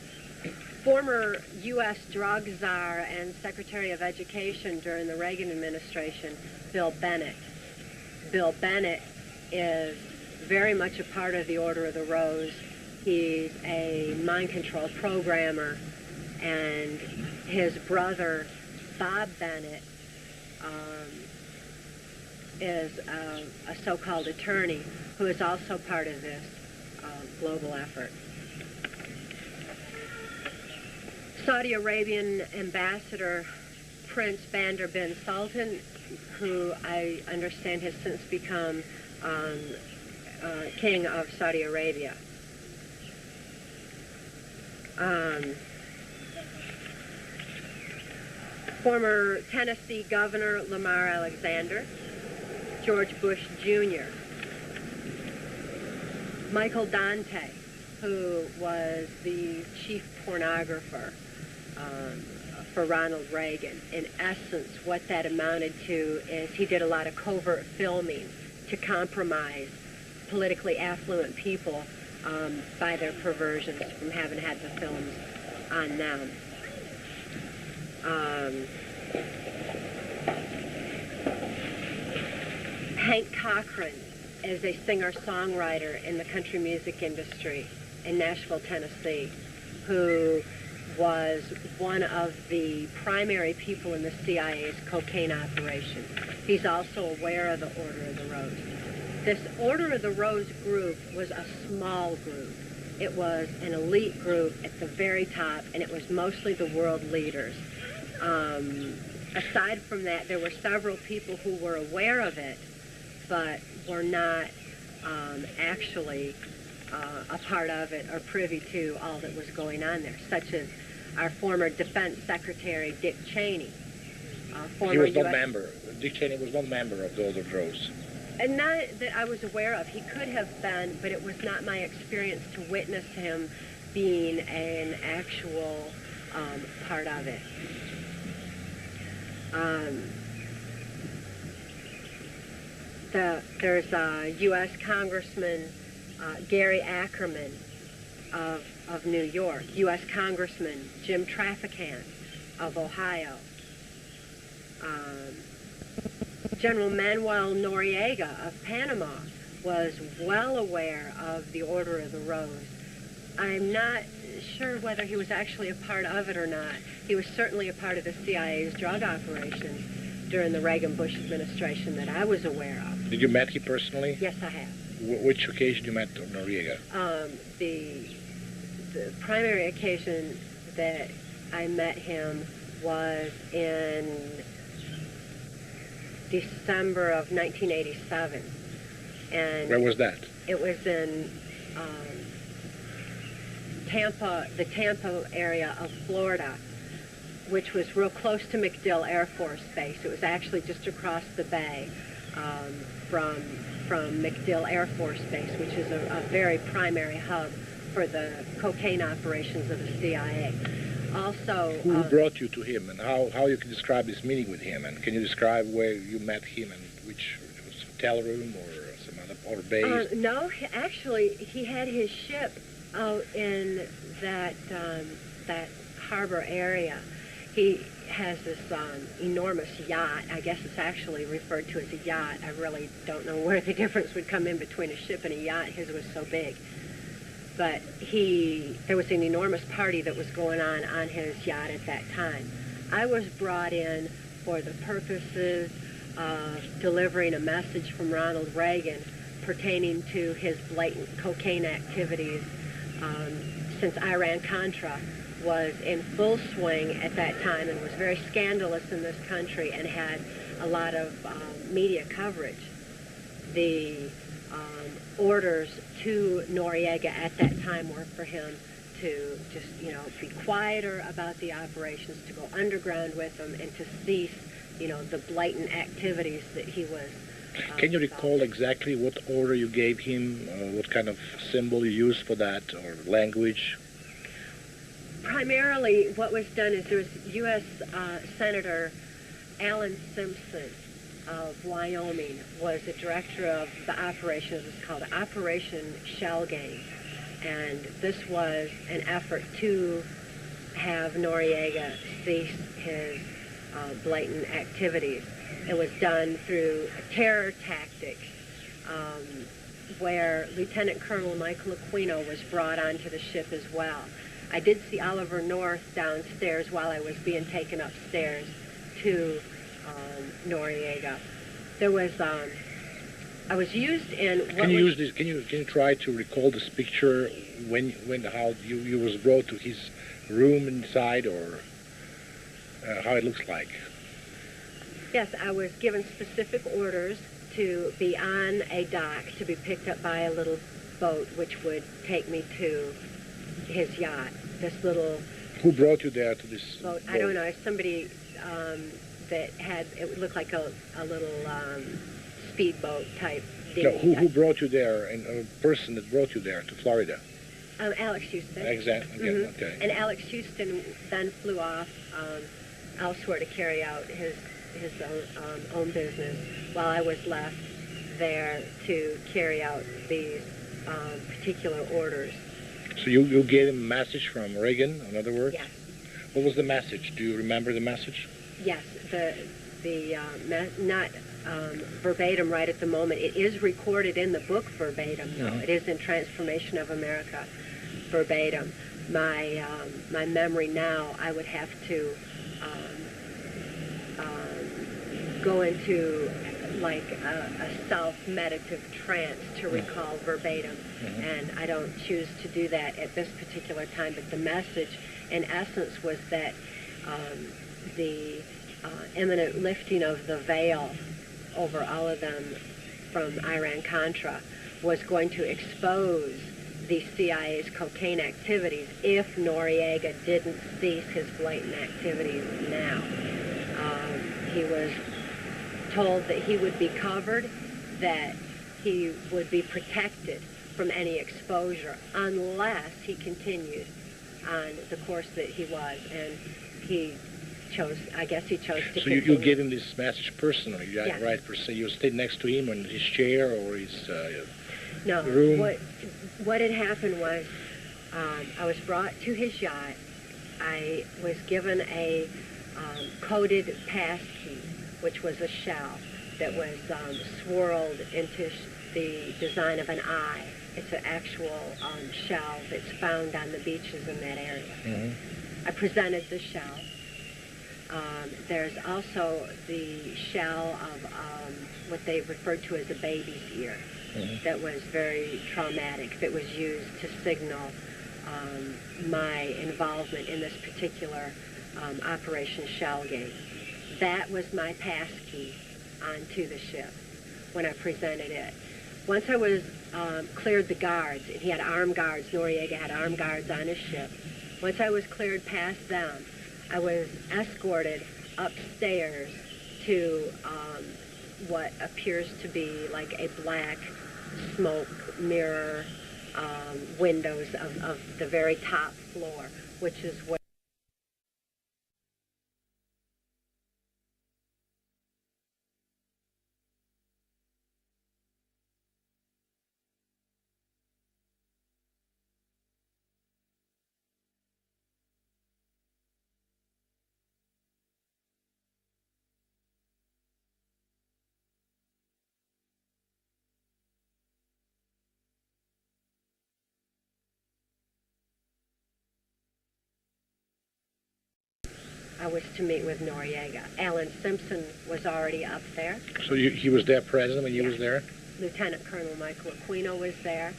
[SPEAKER 2] Former U.S. drug czar and Secretary of Education during the Reagan administration, Bill Bennett. Bill Bennett is very much a part of the Order of the Rose. He's a mind control programmer, and his brother, Bob Bennett, is a so-called attorney who is also part of this global effort. Saudi Arabian Ambassador Prince Bandar bin Sultan, who I understand has since become King of Saudi Arabia. Former Tennessee Governor Lamar Alexander, George Bush Jr., Michael Dante, who was the chief pornographer for Ronald Reagan. In essence, what that amounted to is he did a lot of covert filming to compromise politically affluent people by their perversions from having had the films on them. Hank Cochran is a singer-songwriter in the country music industry in Nashville, Tennessee, who was one of the primary people in the CIA's cocaine operation. He's also aware of the Order of the Rose. This Order of the Rose group was a small group. It was an elite group at the very top, and it was mostly the world leaders. Aside from that, there were several people who were aware of it, but were not actually a part of it or privy to all that was going on there, such as our former Defense Secretary, Dick Cheney.
[SPEAKER 1] He was not a member. Dick Cheney was not a member of the Order of the Rose.
[SPEAKER 2] And not that I was aware of. He could have been, but it was not my experience to witness him being an actual part of it. There's U.S. Congressman Gary Ackerman of New York, U.S. Congressman Jim Traficant of Ohio, General Manuel Noriega of Panama was well aware of the Order of the Rose. I'm not sure whether he was actually a part of it or not. He was certainly a part of the CIA's drug operations during the Reagan-Bush administration that I was aware of.
[SPEAKER 1] Did you meet him personally?
[SPEAKER 2] Yes, I have.
[SPEAKER 1] Which occasion you met Noriega?
[SPEAKER 2] The primary occasion that I met him was in December of 1987. And
[SPEAKER 1] where was that?
[SPEAKER 2] It was in Tampa, the Tampa area of Florida, which was real close to MacDill Air Force Base. It was actually just across the bay from MacDill Air Force Base, which is a very primary hub for the cocaine operations of the CIA. Also,
[SPEAKER 1] who brought you to him, and how you can describe this meeting with him, and can you describe where you met him, and which it was hotel room or some other or base?
[SPEAKER 2] No, actually, he had his ship out in that harbor area. He has this enormous yacht. I guess it's actually referred to as a yacht. I really don't know where the difference would come in between a ship and a yacht. His was so big. But there was an enormous party that was going on his yacht at that time. I was brought in for the purposes of delivering a message from Ronald Reagan pertaining to his blatant cocaine activities since Iran-Contra was in full swing at that time and was very scandalous in this country and had a lot of media coverage. The orders to Noriega at that time were for him to just, be quieter about the operations, to go underground with them, and to cease, the blatant activities that he was.
[SPEAKER 1] Can you recall exactly what order you gave him, what kind of symbol you used for that, or language?
[SPEAKER 2] Primarily, what was done is there was U.S. Senator Alan Simpson of Wyoming was the director of the operation. It was called Operation Shell Game. And this was an effort to have Noriega cease his blatant activities. It was done through terror tactics, where Lieutenant Colonel Michael Aquino was brought onto the ship as well. I did see Oliver North downstairs while I was being taken upstairs to Noriega. There was, I was used in.
[SPEAKER 1] Can you try to recall this picture how you was brought to his room inside, or how it looks like?
[SPEAKER 2] Yes, I was given specific orders to be on a dock to be picked up by a little boat, which would take me to his yacht. This little.
[SPEAKER 1] Who brought you there to this boat?
[SPEAKER 2] I don't know. Somebody that had, it would look like a little speedboat type
[SPEAKER 1] No,
[SPEAKER 2] dinghy.
[SPEAKER 1] who brought you there, and a person that brought you there to Florida?
[SPEAKER 2] Alex Houston.
[SPEAKER 1] Exactly.
[SPEAKER 2] Mhm.
[SPEAKER 1] Okay.
[SPEAKER 2] And Alex Houston then flew off elsewhere to carry out his own business, while I was left there to carry out these particular orders.
[SPEAKER 1] So you gave him a message from Reagan, in other words?
[SPEAKER 2] Yes.
[SPEAKER 1] What was the message? Do you remember the message?
[SPEAKER 2] Yes. Not verbatim right at the moment. It is recorded in the book verbatim, though.
[SPEAKER 1] Mhm.
[SPEAKER 2] It is in Transformation of America verbatim. My memory now, I would have to go into like a self-meditative trance to recall verbatim, and I don't choose to do that at this particular time. But the message, in essence, was that the imminent lifting of the veil over all of them from Iran-Contra was going to expose the CIA's cocaine activities if Noriega didn't cease his blatant activities now. He was told that he would be covered, that he would be protected from any exposure unless he continued on the course that he was, and he chose, I guess he chose to
[SPEAKER 1] So
[SPEAKER 2] continue.
[SPEAKER 1] you gave him this message personally,
[SPEAKER 2] Yes.
[SPEAKER 1] right? Per se, you stayed next to him in his chair or his
[SPEAKER 2] No,
[SPEAKER 1] room?
[SPEAKER 2] what had happened was I was brought to his yacht. I was given a coded pass key, which was a shell that was swirled into the design of an eye. It's an actual shell that's found on the beaches in that area.
[SPEAKER 1] Mm-hmm.
[SPEAKER 2] I presented the shell. There's also the shell of what they referred to as a baby's ear.
[SPEAKER 1] Mm-hmm.
[SPEAKER 2] That was very traumatic, that was used to signal my involvement in this particular Operation Shellgate. That was my pass key onto the ship when I presented it. Once I was cleared the guards, and he had armed guards, Noriega had armed guards on his ship. Once I was cleared past them, I was escorted upstairs to what appears to be like a black smoke mirror windows of the very top floor, which is where I was to meet with Noriega. Alan Simpson was already up there.
[SPEAKER 1] So he was there present when you
[SPEAKER 2] Yeah.
[SPEAKER 1] was there?
[SPEAKER 2] Lieutenant Colonel Michael Aquino was there.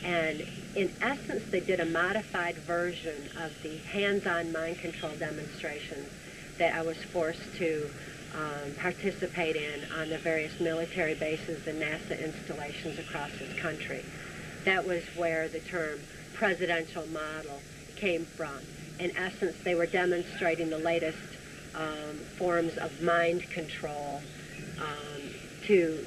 [SPEAKER 2] And in essence, they did a modified version of the hands-on mind control demonstrations that I was forced to participate in on the various military bases and NASA installations across this country. That was where the term presidential model came from. In essence, they were demonstrating the latest forms of mind control to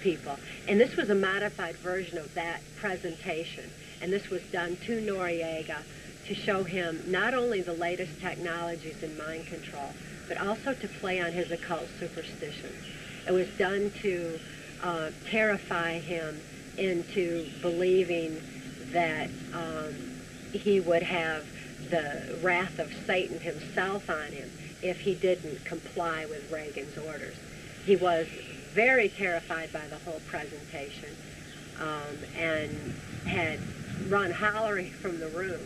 [SPEAKER 2] people. And this was a modified version of that presentation. And this was done to Noriega to show him not only the latest technologies in mind control, but also to play on his occult superstitions. It was done to terrify him into believing that he would have the wrath of Satan himself on him if he didn't comply with Reagan's orders. He was very terrified by the whole presentation and had run hollering from the room.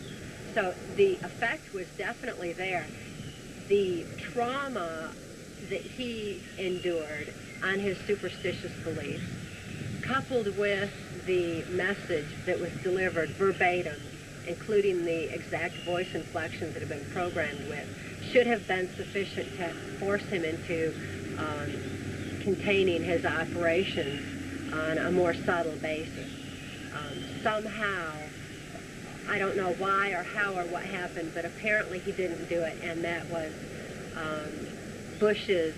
[SPEAKER 2] So the effect was definitely there. The trauma that he endured on his superstitious beliefs, coupled with the message that was delivered verbatim, including the exact voice inflections that have been programmed with, should have been sufficient to force him into containing his operations on a more subtle basis. Somehow, I don't know why or how or what happened, but apparently he didn't do it, and that was Bush's,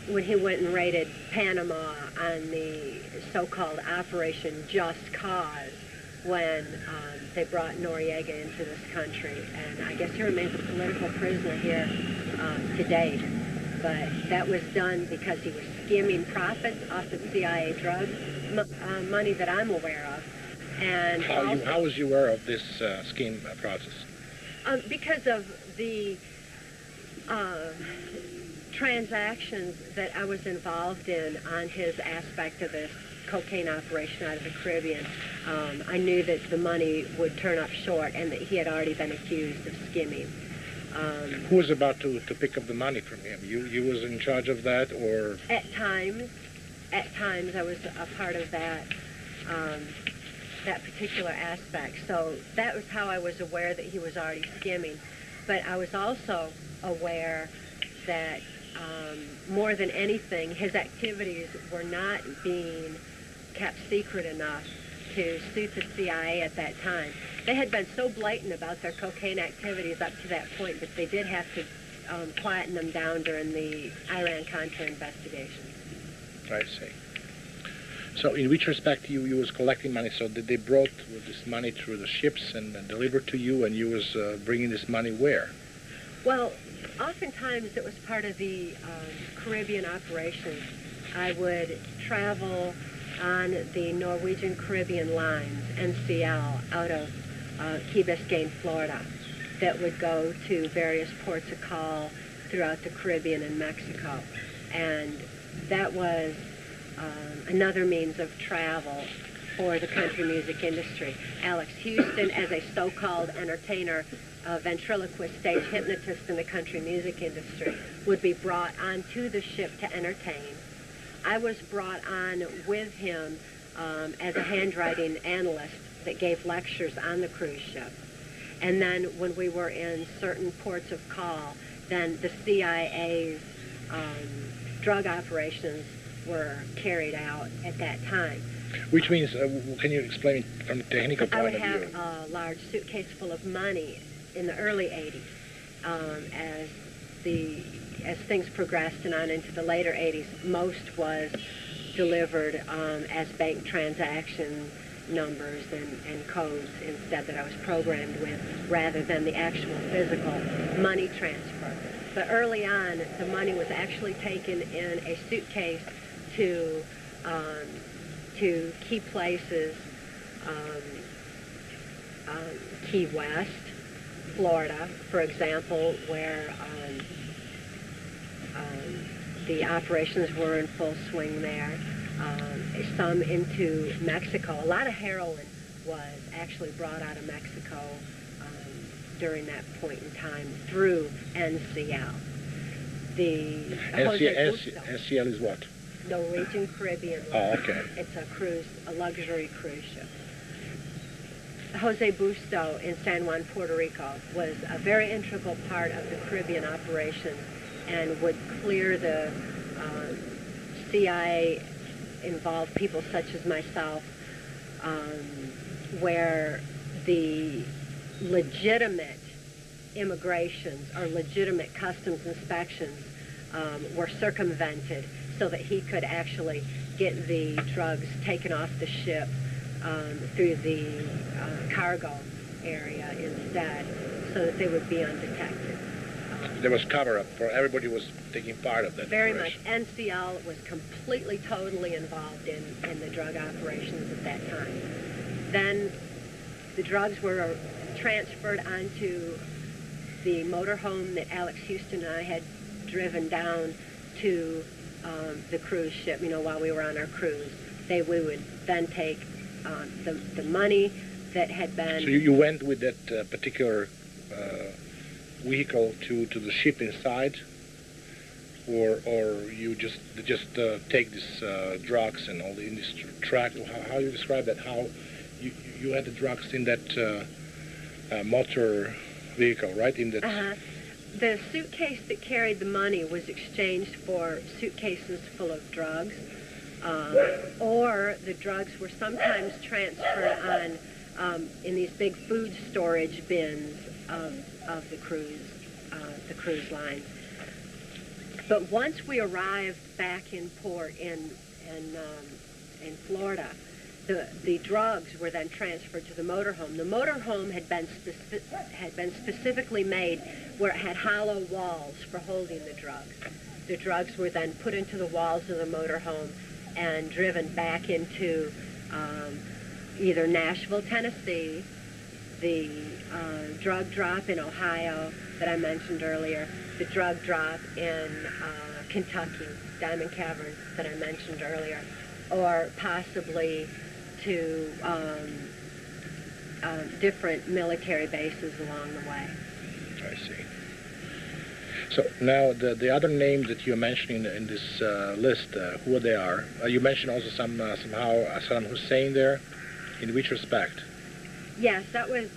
[SPEAKER 2] when he went and raided Panama on the so-called Operation Just Cause, when they brought Noriega into this country. And I guess he remains a political prisoner here to date. But that was done because he was skimming profits off of CIA drug money that I'm aware of. And
[SPEAKER 1] how was you aware of this scheme process?
[SPEAKER 2] Because of the transactions that I was involved in on his aspect of this cocaine operation out of the Caribbean. I knew that the money would turn up short and that he had already been accused of skimming.
[SPEAKER 1] Who was about to pick up the money from him? You was in charge of that, or? At times
[SPEAKER 2] I was a part of that, that particular aspect. So that was how I was aware that he was already skimming. But I was also aware that more than anything, his activities were not being kept secret enough to suit the CIA at that time. They had been so blatant about their cocaine activities up to that point that they did have to quieten them down during the Iran-Contra investigation.
[SPEAKER 1] I see. So in which respect you was collecting money? So they brought this money through the ships and delivered to you, and you was bringing this money where?
[SPEAKER 2] Well, oftentimes it was part of the Caribbean operations. I would travel on the Norwegian Caribbean lines, NCL, out of Key Biscayne, Florida, that would go to various ports of call throughout the Caribbean and Mexico. And that was another means of travel for the country music industry. Alex Houston, as a so-called entertainer, ventriloquist, stage hypnotist in the country music industry, would be brought onto the ship to entertain. I was brought on with him as a handwriting analyst that gave lectures on the cruise ship. And then when we were in certain ports of call, then the CIA's drug operations were carried out at that time.
[SPEAKER 1] Which means, can you explain it from a technical point of view?
[SPEAKER 2] I would have a large suitcase full of money in the early 80s. As things progressed and on into the later 80s, most was delivered as bank transaction numbers and codes instead that I was programmed with, rather than the actual physical money transfer. But early on, the money was actually taken in a suitcase to key places, Key West, Florida, for example, where the operations were in full swing there. Some into Mexico. A lot of heroin was actually brought out of Mexico during that point in time through NCL. The
[SPEAKER 1] NCL is what?
[SPEAKER 2] Norwegian Caribbean line.
[SPEAKER 1] Oh, okay.
[SPEAKER 2] It's a luxury cruise ship. Jose Busto in San Juan, Puerto Rico, was a very integral part of the Caribbean operation and would clear the CIA involved people such as myself, where the legitimate immigrations or legitimate customs inspections were circumvented so that he could actually get the drugs taken off the ship through the cargo area instead, so that they would be undetected.
[SPEAKER 1] There was cover-up for everybody was taking part of that.
[SPEAKER 2] Very much. NCL was completely, totally involved in the drug operations at that time. Then the drugs were transferred onto the motorhome that Alex Houston and I had driven down to the cruise ship, while we were on our cruise. We would then take the money that had been...
[SPEAKER 1] So you went with that particular vehicle to the ship inside, or you just take these drugs and all in this track? How you describe that? How you had the drugs in that motor vehicle, right? In that.
[SPEAKER 2] The suitcase that carried the money was exchanged for suitcases full of drugs, or the drugs were sometimes transferred on in these big food storage bins of the cruise line. But once we arrived back in port in Florida, the drugs were then transferred to the motorhome. The motorhome had been specifically made where it had hollow walls for holding the drugs. The drugs were then put into the walls of the motorhome and driven back into either Nashville, Tennessee, the drug drop in Ohio that I mentioned earlier, the drug drop in Kentucky, Diamond Cavern that I mentioned earlier, or possibly to different military bases along the way.
[SPEAKER 1] I see. So now the other names that you're mentioning in this list, who they are? You mentioned also somehow Saddam Hussein there. In which respect?
[SPEAKER 2] Yes, that was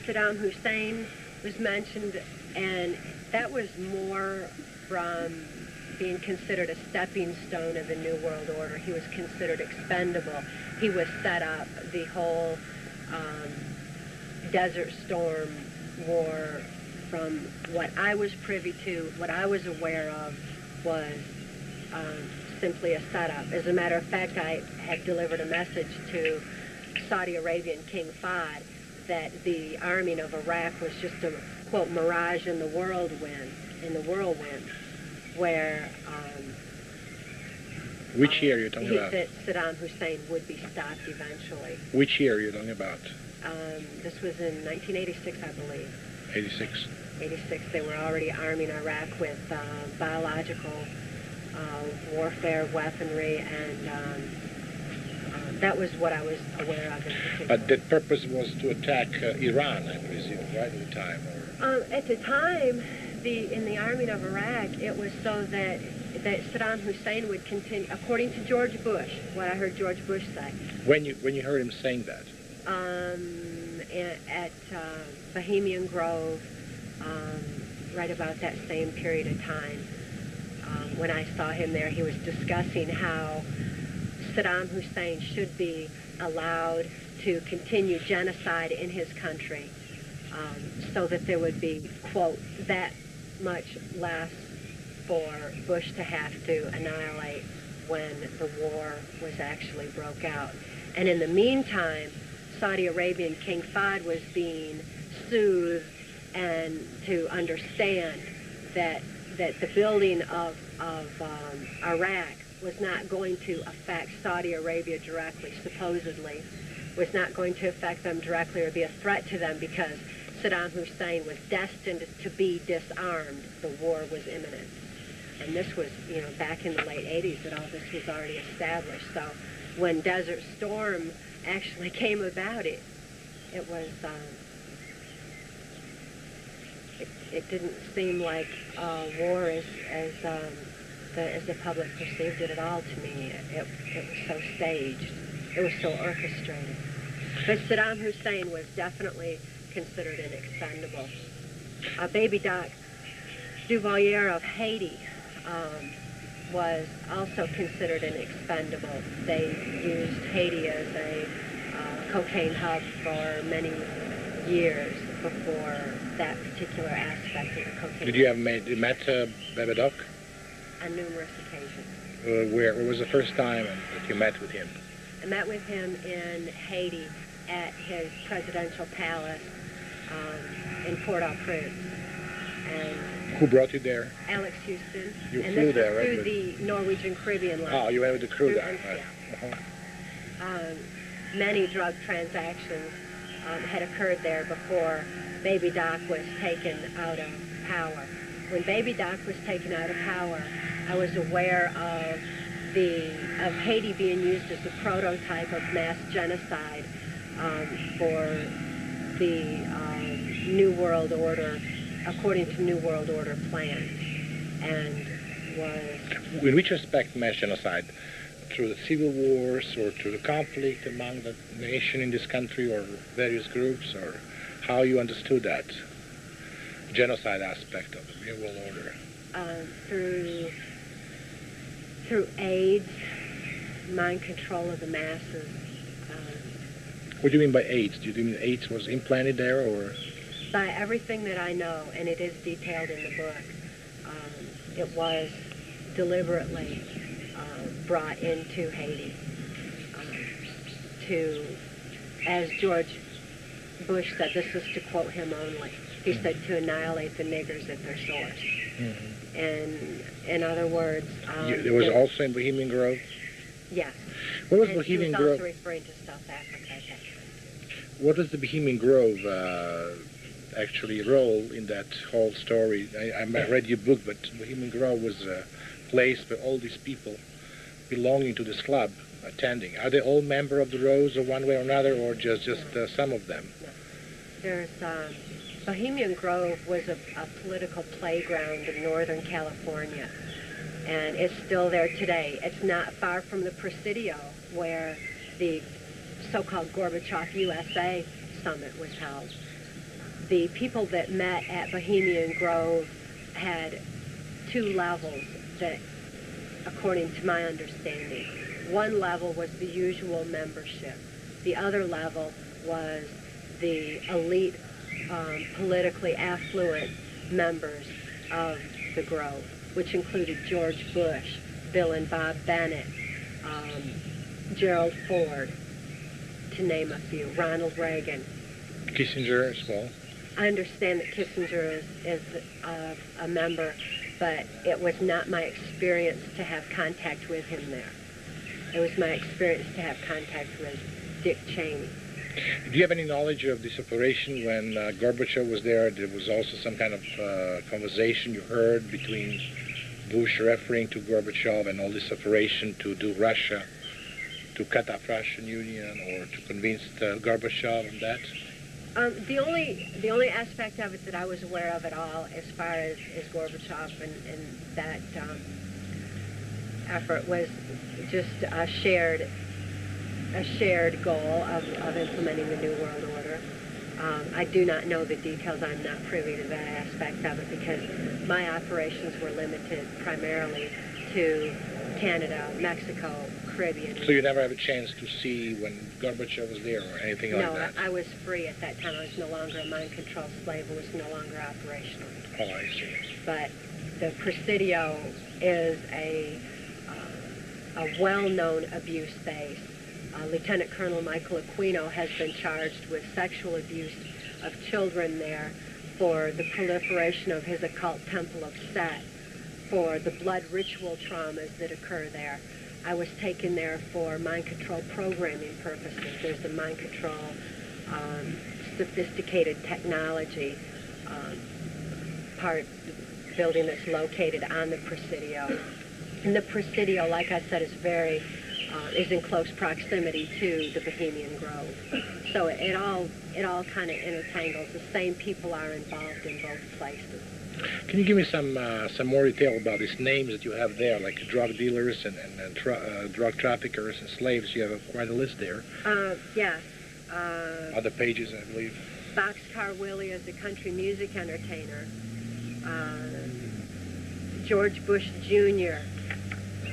[SPEAKER 2] Saddam Hussein was mentioned, and that was more from being considered a stepping stone of the New World Order. He was considered expendable. He was set up. The whole Desert Storm war, from what I was privy to, what I was aware of, was simply a setup. As a matter of fact, I had delivered a message to Saudi Arabian King Fahd that the arming of Iraq was just a, quote, mirage in the whirlwind, where
[SPEAKER 1] which year are you talking about?
[SPEAKER 2] That Saddam Hussein would be stopped eventually.
[SPEAKER 1] Which year are you talking about?
[SPEAKER 2] This was in 1986, I believe.
[SPEAKER 1] 86.
[SPEAKER 2] 86. They were already arming Iraq with biological warfare, weaponry, and that was what I was aware of in particular.
[SPEAKER 1] But the purpose was to attack Iran, I presume, right, at the time? Or?
[SPEAKER 2] At the time, in the arming of Iraq, it was so that Saddam Hussein would continue, according to George Bush, what I heard George Bush say.
[SPEAKER 1] When you heard him saying that?
[SPEAKER 2] At Bohemian Grove, right about that same period of time. When I saw him there, he was discussing how Saddam Hussein should be allowed to continue genocide in his country, so that there would be, quote, that much less for Bush to have to annihilate when the war was actually broke out. And in the meantime, Saudi Arabian King Fahd was being soothed and to understand that the building of Iraq was not going to affect Saudi Arabia directly, supposedly, was not going to affect them directly or be a threat to them because Saddam Hussein was destined to be disarmed. The war was imminent. And this was, back in the late 80s that all this was already established. So when Desert Storm actually came about, it was, it didn't seem like war as the public perceived it at all to me. It was so staged. It was so orchestrated. But Saddam Hussein was definitely considered an expendable. Baby Doc Duvalier of Haiti was also considered an expendable. They used Haiti as a cocaine hub for many years before that particular aspect of the cocaine.
[SPEAKER 1] Did you have met Baby Doc?
[SPEAKER 2] On numerous occasions.
[SPEAKER 1] Where was the first time that you met with him?
[SPEAKER 2] I met with him in Haiti at his presidential palace in Port-au-Prince. And
[SPEAKER 1] who brought you there?
[SPEAKER 2] Alex Houston.
[SPEAKER 1] You
[SPEAKER 2] and
[SPEAKER 1] flew
[SPEAKER 2] this
[SPEAKER 1] there,
[SPEAKER 2] was
[SPEAKER 1] right?
[SPEAKER 2] through the Norwegian Caribbean line.
[SPEAKER 1] Oh, you went with the crew there.
[SPEAKER 2] Yeah.
[SPEAKER 1] Uh-huh.
[SPEAKER 2] Many drug transactions had occurred there before Baby Doc was taken out of power. When Baby Doc was taken out of power, I was aware of Haiti being used as a prototype of mass genocide for the New World Order, according to New World Order plans, and was...
[SPEAKER 1] In which respect mass genocide? Through the civil wars or through the conflict among the nation in this country or various groups, or how you understood that genocide aspect of the New World Order?
[SPEAKER 2] Through AIDS, mind control of the masses.
[SPEAKER 1] What do you mean by AIDS? Do you mean AIDS was implanted there, or?
[SPEAKER 2] By everything that I know, and it is detailed in the book, it was deliberately brought into Haiti to, as George Bush said, this is to quote him only, he said to annihilate the niggers at their source. Mm-hmm. And in other words...
[SPEAKER 1] it was also in Bohemian Grove?
[SPEAKER 2] Yes.
[SPEAKER 1] What was Bohemian Grove?
[SPEAKER 2] He was also referring to South Africa at that time.
[SPEAKER 1] What does the Bohemian Grove actually role in that whole story? I read your book, but Bohemian Grove was a place where all these people belonging to this club attending. Are they all member of the Rose or one way or another, or just some of them?
[SPEAKER 2] No. There's Bohemian Grove was a political playground in Northern California, and it's still there today. It's not far from the Presidio, where the so-called Gorbachev USA summit was held. The people that met at Bohemian Grove had two levels that, according to my understanding, one level was the usual membership. The other level was the elite, politically affluent members of the Grove, which included George Bush, Bill and Bob Bennett, Gerald Ford, to name a few, Ronald Reagan.
[SPEAKER 1] Kissinger as well?
[SPEAKER 2] I understand that Kissinger is a member, but it was not my experience to have contact with him there. It was my experience to have contact with Dick Cheney.
[SPEAKER 1] Do you have any knowledge of this operation when Gorbachev was there? There was also some kind of conversation you heard between Bush referring to Gorbachev and all this operation to do Russia, to cut off Russian Union, or to convince Gorbachev on that?
[SPEAKER 2] The only aspect of it that I was aware of at all, as far as Gorbachev and that effort, was just a shared goal of implementing the New World Order. I do not know the details. I'm not privy to that aspect of it because my operations were limited primarily to Canada, Mexico, Caribbean.
[SPEAKER 1] So you never have a chance to see when Gorbachev was there or anything like that?
[SPEAKER 2] No, I was free at that time. I was no longer a mind-controlled slave. I was no longer operational.
[SPEAKER 1] Oh, I see.
[SPEAKER 2] But the Presidio is a well-known abuse base. Lieutenant Colonel Michael Aquino has been charged with sexual abuse of children there for the proliferation of his occult temple of Set, for the blood ritual traumas that occur there. I was taken there for mind control programming purposes. There's a mind control sophisticated technology building that's located on the Presidio. And the Presidio, like I said, is in close proximity to the Bohemian Grove. So it all kind of intertangles. The same people are involved in both places.
[SPEAKER 1] Can you give me some more detail about these names that you have there, like drug dealers and drug traffickers and slaves? You have quite a list there.
[SPEAKER 2] Yes.
[SPEAKER 1] Other pages, I believe.
[SPEAKER 2] Boxcar Willie is a country music entertainer. George Bush Jr.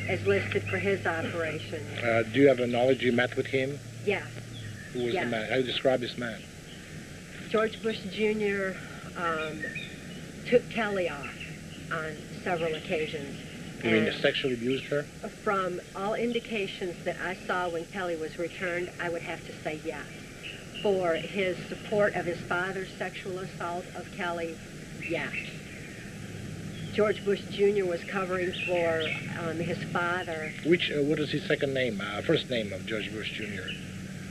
[SPEAKER 2] is listed for his operation.
[SPEAKER 1] Do you have a knowledge you met with him?
[SPEAKER 2] Yes.
[SPEAKER 1] Who was the man? How do you describe this man?
[SPEAKER 2] George Bush Jr. Took Kelly off on several occasions.
[SPEAKER 1] You mean sexually abused her?
[SPEAKER 2] From all indications that I saw when Kelly was returned, I would have to say yes. For his support of his father's sexual assault of Kelly, yes. George Bush Jr. was covering for his father.
[SPEAKER 1] What is his second name, first name of George Bush Jr.?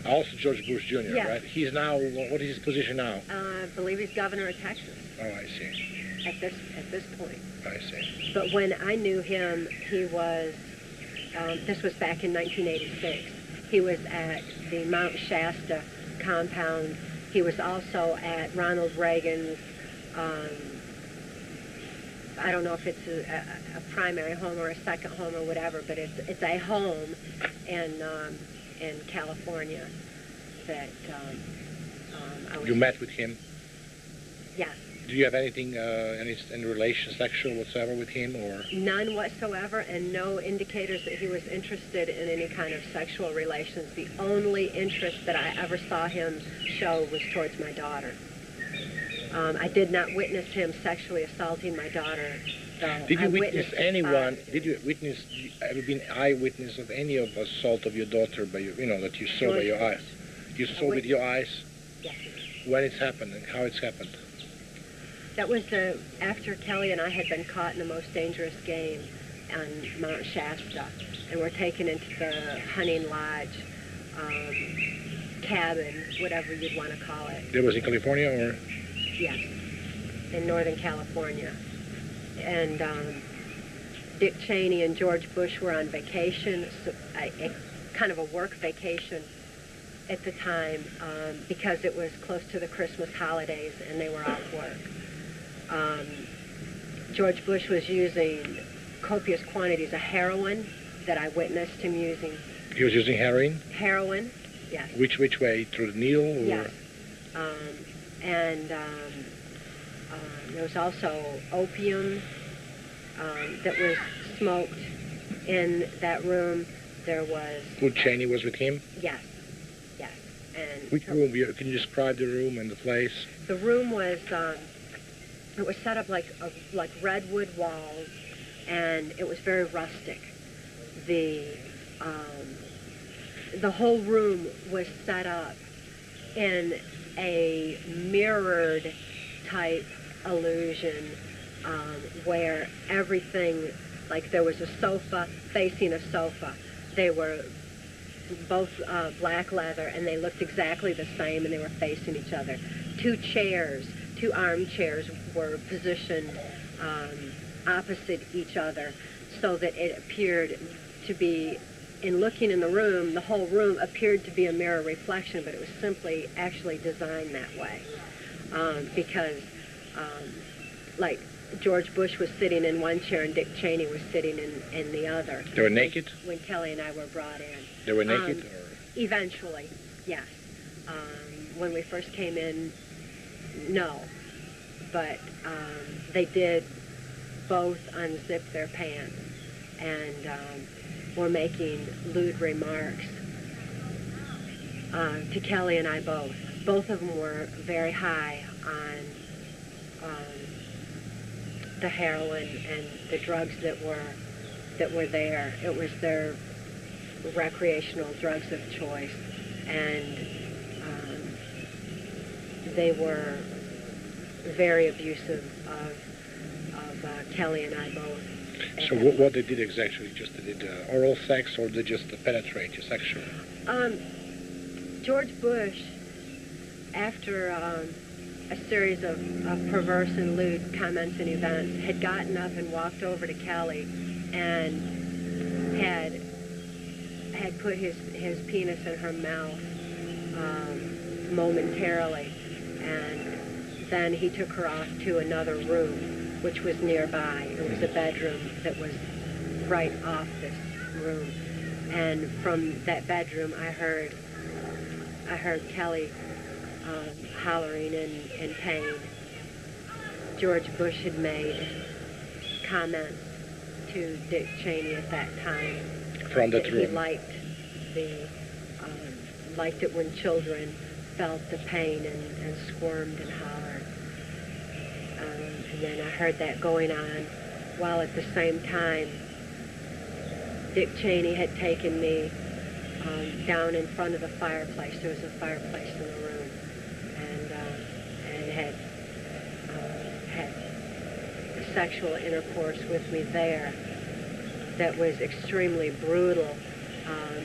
[SPEAKER 1] Also George Bush Jr.,
[SPEAKER 2] yes.
[SPEAKER 1] Right? He's now, what is his position now?
[SPEAKER 2] I believe he's governor of Texas.
[SPEAKER 1] Oh, I see.
[SPEAKER 2] At this point.
[SPEAKER 1] I see.
[SPEAKER 2] But when I knew him, he was, this was back in 1986. He was at the Mount Shasta compound. He was also at Ronald Reagan's, I don't know if it's a primary home or a second home or whatever, but it's a home in California that I was...
[SPEAKER 1] You met with him?
[SPEAKER 2] Yes.
[SPEAKER 1] Do you have anything, any relation, sexual whatsoever with him, or?
[SPEAKER 2] None whatsoever, and no indicators that he was interested in any kind of sexual relations. The only interest that I ever saw him show was towards my daughter. I did not witness him sexually assaulting my daughter, though.
[SPEAKER 1] Did you
[SPEAKER 2] I
[SPEAKER 1] witness
[SPEAKER 2] witnessed
[SPEAKER 1] anyone?
[SPEAKER 2] five.
[SPEAKER 1] Did you witness? Have you been eyewitness of any of assault of your daughter by your, that you saw by your eyes? You saw with your eyes
[SPEAKER 2] Yes.
[SPEAKER 1] when it's happened and how it's happened.
[SPEAKER 2] That was after Kelly and I had been caught in the most dangerous game on Mount Shasta, and were taken into the hunting lodge, cabin, whatever you'd want to call it.
[SPEAKER 1] That was in California, or?
[SPEAKER 2] Yes, in Northern California. And Dick Cheney and George Bush were on vacation, kind of a work vacation at the time, because it was close to the Christmas holidays and they were off work. George Bush was using copious quantities of heroin that I witnessed him using.
[SPEAKER 1] He was using heroin?
[SPEAKER 2] Heroin, yes.
[SPEAKER 1] Which way? Through the needle? Or?
[SPEAKER 2] Yes. And there was also opium that was smoked in that room. There was...
[SPEAKER 1] Who, Cheney was with him?
[SPEAKER 2] Yes, yes. And
[SPEAKER 1] which room? Can you describe the room and the place?
[SPEAKER 2] The room was, it was set up like redwood walls, and it was very rustic. The whole room was set up in a mirrored type illusion, where everything, like there was a sofa facing a sofa. They were both black leather, and they looked exactly the same, and they were facing each other. Two armchairs were positioned opposite each other, so that it appeared to be, in looking in the room, the whole room appeared to be a mirror reflection, but it was simply actually designed that way. Because, like, George Bush was sitting in one chair and Dick Cheney was sitting in the other.
[SPEAKER 1] They were naked?
[SPEAKER 2] When Kelly and I were brought in.
[SPEAKER 1] They were naked? Or?
[SPEAKER 2] Eventually, yes. When we first came in, no. But they did both unzip their pants and were making lewd remarks to Kelly and I both. Both of them were very high on the heroin and the drugs that were there. It was their recreational drugs of choice, and they were very abusive of Kelly and I both.
[SPEAKER 1] So what they did exactly? Just they did oral sex, or they just penetrate you sexually?
[SPEAKER 2] George Bush, after a series of perverse and lewd comments and events, had gotten up and walked over to Kelly and had put his penis in her mouth momentarily, and then he took her off to another room, which was nearby. It was a bedroom that was right off this room, and from that bedroom I heard Kelly hollering in pain. George Bush had made comments to Dick Cheney at that time.
[SPEAKER 1] From that room?
[SPEAKER 2] He liked it when children felt the pain and squirmed and hollered. And then I heard that going on, while at the same time Dick Cheney had taken me down in front of the fireplace. There was a fireplace in the room, and had sexual intercourse with me there that was extremely brutal,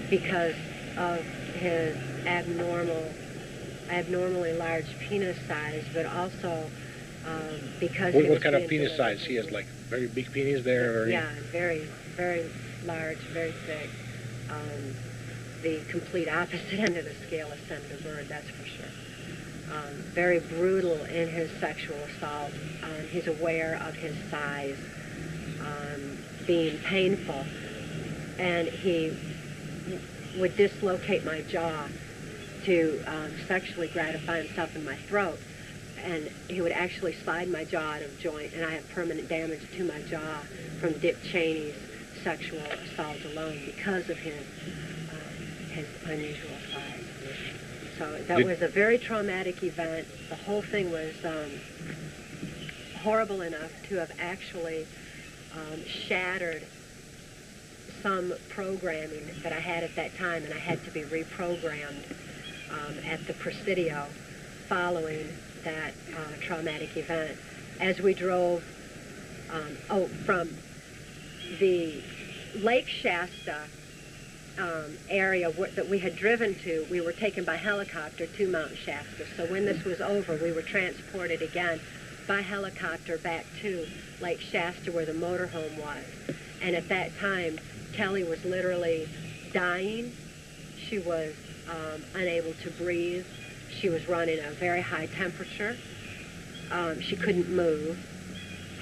[SPEAKER 2] because of his abnormally large penis size, but also because
[SPEAKER 1] what kind of penis size? He has like very big penis there? Or
[SPEAKER 2] yeah, very, very large, very thick. The complete opposite end of the scale is Senator Byrd, that's for sure. Very brutal in his sexual assault. He's aware of his size being painful, and he would dislocate my jaw to sexually gratify himself in my throat, and he would actually slide my jaw out of joint, and I have permanent damage to my jaw from Dick Cheney's sexual assault alone because of his unusual size. So that was a very traumatic event. The whole thing was horrible enough to have actually shattered some programming that I had at that time, and I had to be reprogrammed at the Presidio following that traumatic event. As we drove from the Lake Shasta area that we had driven to, we were taken by helicopter to Mount Shasta. So when this was over, we were transported again by helicopter back to Lake Shasta where the motorhome was. And at that time, Kelly was literally dying. She was unable to breathe. She was running a very high temperature. She couldn't move.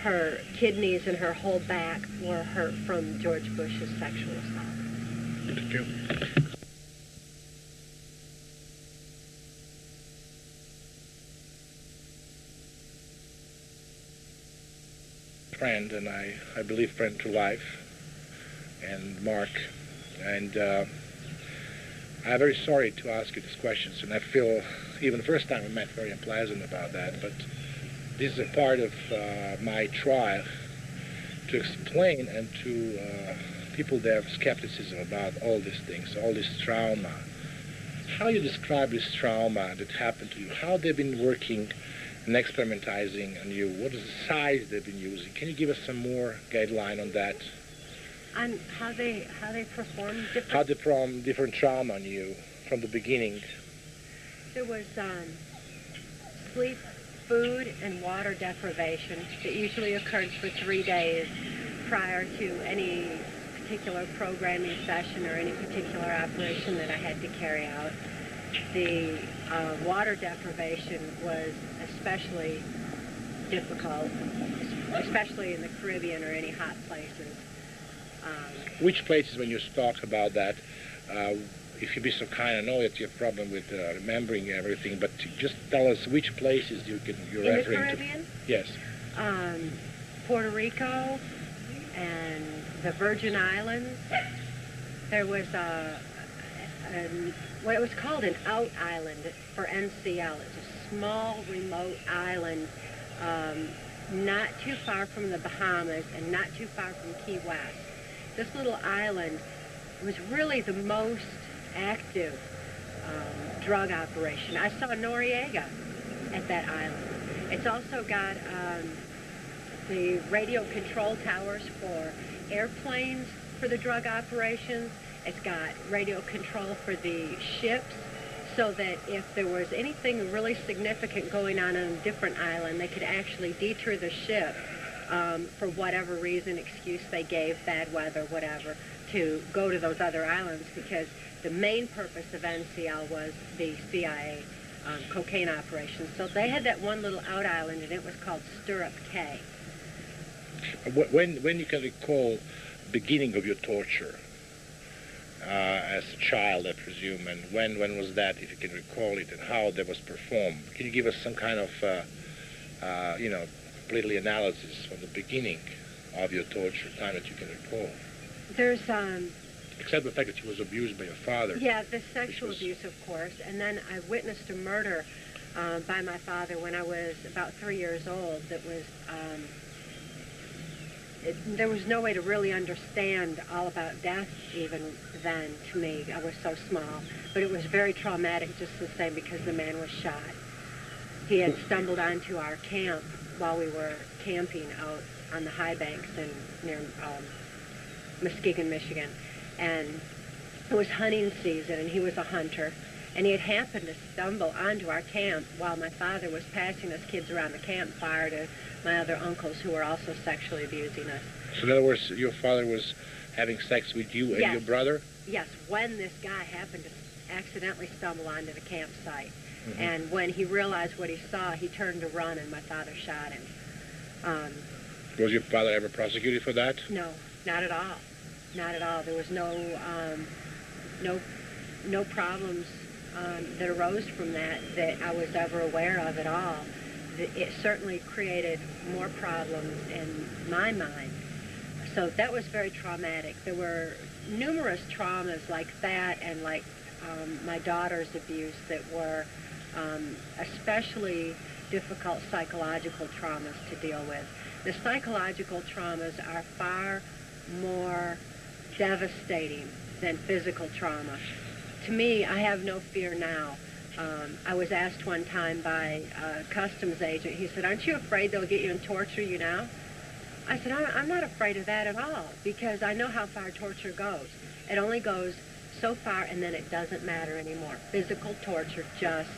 [SPEAKER 2] Her kidneys and her whole back were hurt from George Bush's sexual assault.
[SPEAKER 1] Thank you. Friend, and I believe friend to life, and Mark, and I'm very sorry to ask you these questions, and I feel even the first time we met very unpleasant about that, but this is a part of my trial to explain and to people that have skepticism about all these things, all this trauma. How you describe this trauma that happened to you? How they've been working and experimentizing on you? What is the size they've been using? Can you give us some more guideline on that?
[SPEAKER 2] On how they perform different...
[SPEAKER 1] How they perform different trauma on you from the beginning?
[SPEAKER 2] There was sleep, food, and water deprivation that usually occurred for 3 days prior to any particular programming session or any particular operation that I had to carry out. The water deprivation was especially difficult, especially in the Caribbean or any hot places.
[SPEAKER 1] Which places, when you talked about that, if you'd be so kind, I know that you have a problem with remembering everything, but just tell us which places you're referring to.
[SPEAKER 2] In the Caribbean?
[SPEAKER 1] Yes.
[SPEAKER 2] Puerto Rico and the Virgin Islands. There was what it was called an out island for NCL. It's a small, remote island, not too far from the Bahamas and not too far from Key West. This little island was really the most active drug operation. I saw Noriega at that island. It's also got the radio control towers for airplanes for the drug operations. It's got radio control for the ships, so that if there was anything really significant going on a different island, they could actually detour the ship for whatever reason, excuse they gave, bad weather, whatever, to go to those other islands, because the main purpose of NCL was the CIA cocaine operations. So they had that one little out island, and it was called Stirrup Cay.
[SPEAKER 1] When you can recall the beginning of your torture as a child, I presume, and when was that, if you can recall it, and how that was performed? Can you give us some kind of, completely analysis from the beginning of your torture, time that you can recall?
[SPEAKER 2] There's
[SPEAKER 1] except the fact that she was abused by your father.
[SPEAKER 2] Yeah, the sexual abuse, of course, and then I witnessed a murder by my father when I was about 3 years old. That was there was no way to really understand all about death even then to me. I was so small. But it was very traumatic just the same, because the man was shot. He had stumbled onto our camp while we were camping out on the high banks near Muskegon, Michigan. And it was hunting season, and he was a hunter. And he had happened to stumble onto our camp while my father was passing us kids around the campfire to my other uncles who were also sexually abusing us.
[SPEAKER 1] So in other words, your father was having sex with you and your brother?
[SPEAKER 2] Yes, when this guy happened to accidentally stumble onto the campsite. Mm-hmm. And when he realized what he saw, he turned to run, and my father shot him.
[SPEAKER 1] Was your father ever prosecuted for that?
[SPEAKER 2] No, not at all. Not at all. There was no problems that arose from that I was ever aware of at all. It certainly created more problems in my mind. So that was very traumatic. There were numerous traumas like that, and like my daughter's abuse that were especially difficult psychological traumas to deal with. The psychological traumas are far more devastating than physical trauma. To me, I have no fear now. I was asked one time by a customs agent, he said, "Aren't you afraid they'll get you and torture you now?" I said, I'm not afraid of that at all, because I know how far torture goes. It only goes so far, and then it doesn't matter anymore. Physical torture just,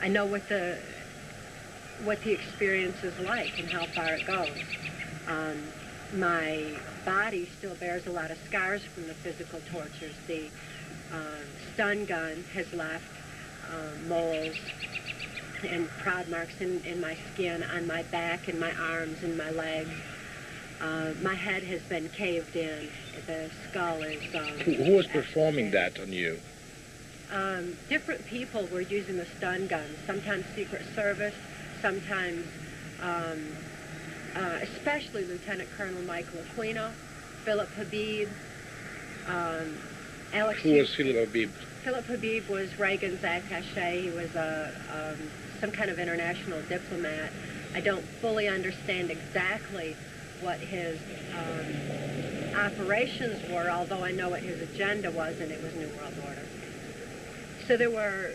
[SPEAKER 2] I know what the experience is like and how far it goes. My body still bears a lot of scars from the physical tortures. The stun gun has left moles and prod marks in my skin, on my back and my arms and my legs. My head has been caved in. The skull is...
[SPEAKER 1] Who was performing that on you?
[SPEAKER 2] Different people were using the stun guns, sometimes Secret Service, sometimes, especially Lieutenant Colonel Michael Aquino, Philip Habib, Alex...
[SPEAKER 1] Who was Philip Habib?
[SPEAKER 2] Philip Habib was Reagan's attaché. He was some kind of international diplomat. I don't fully understand exactly what his operations were, although I know what his agenda was, and it was New World Order. So there were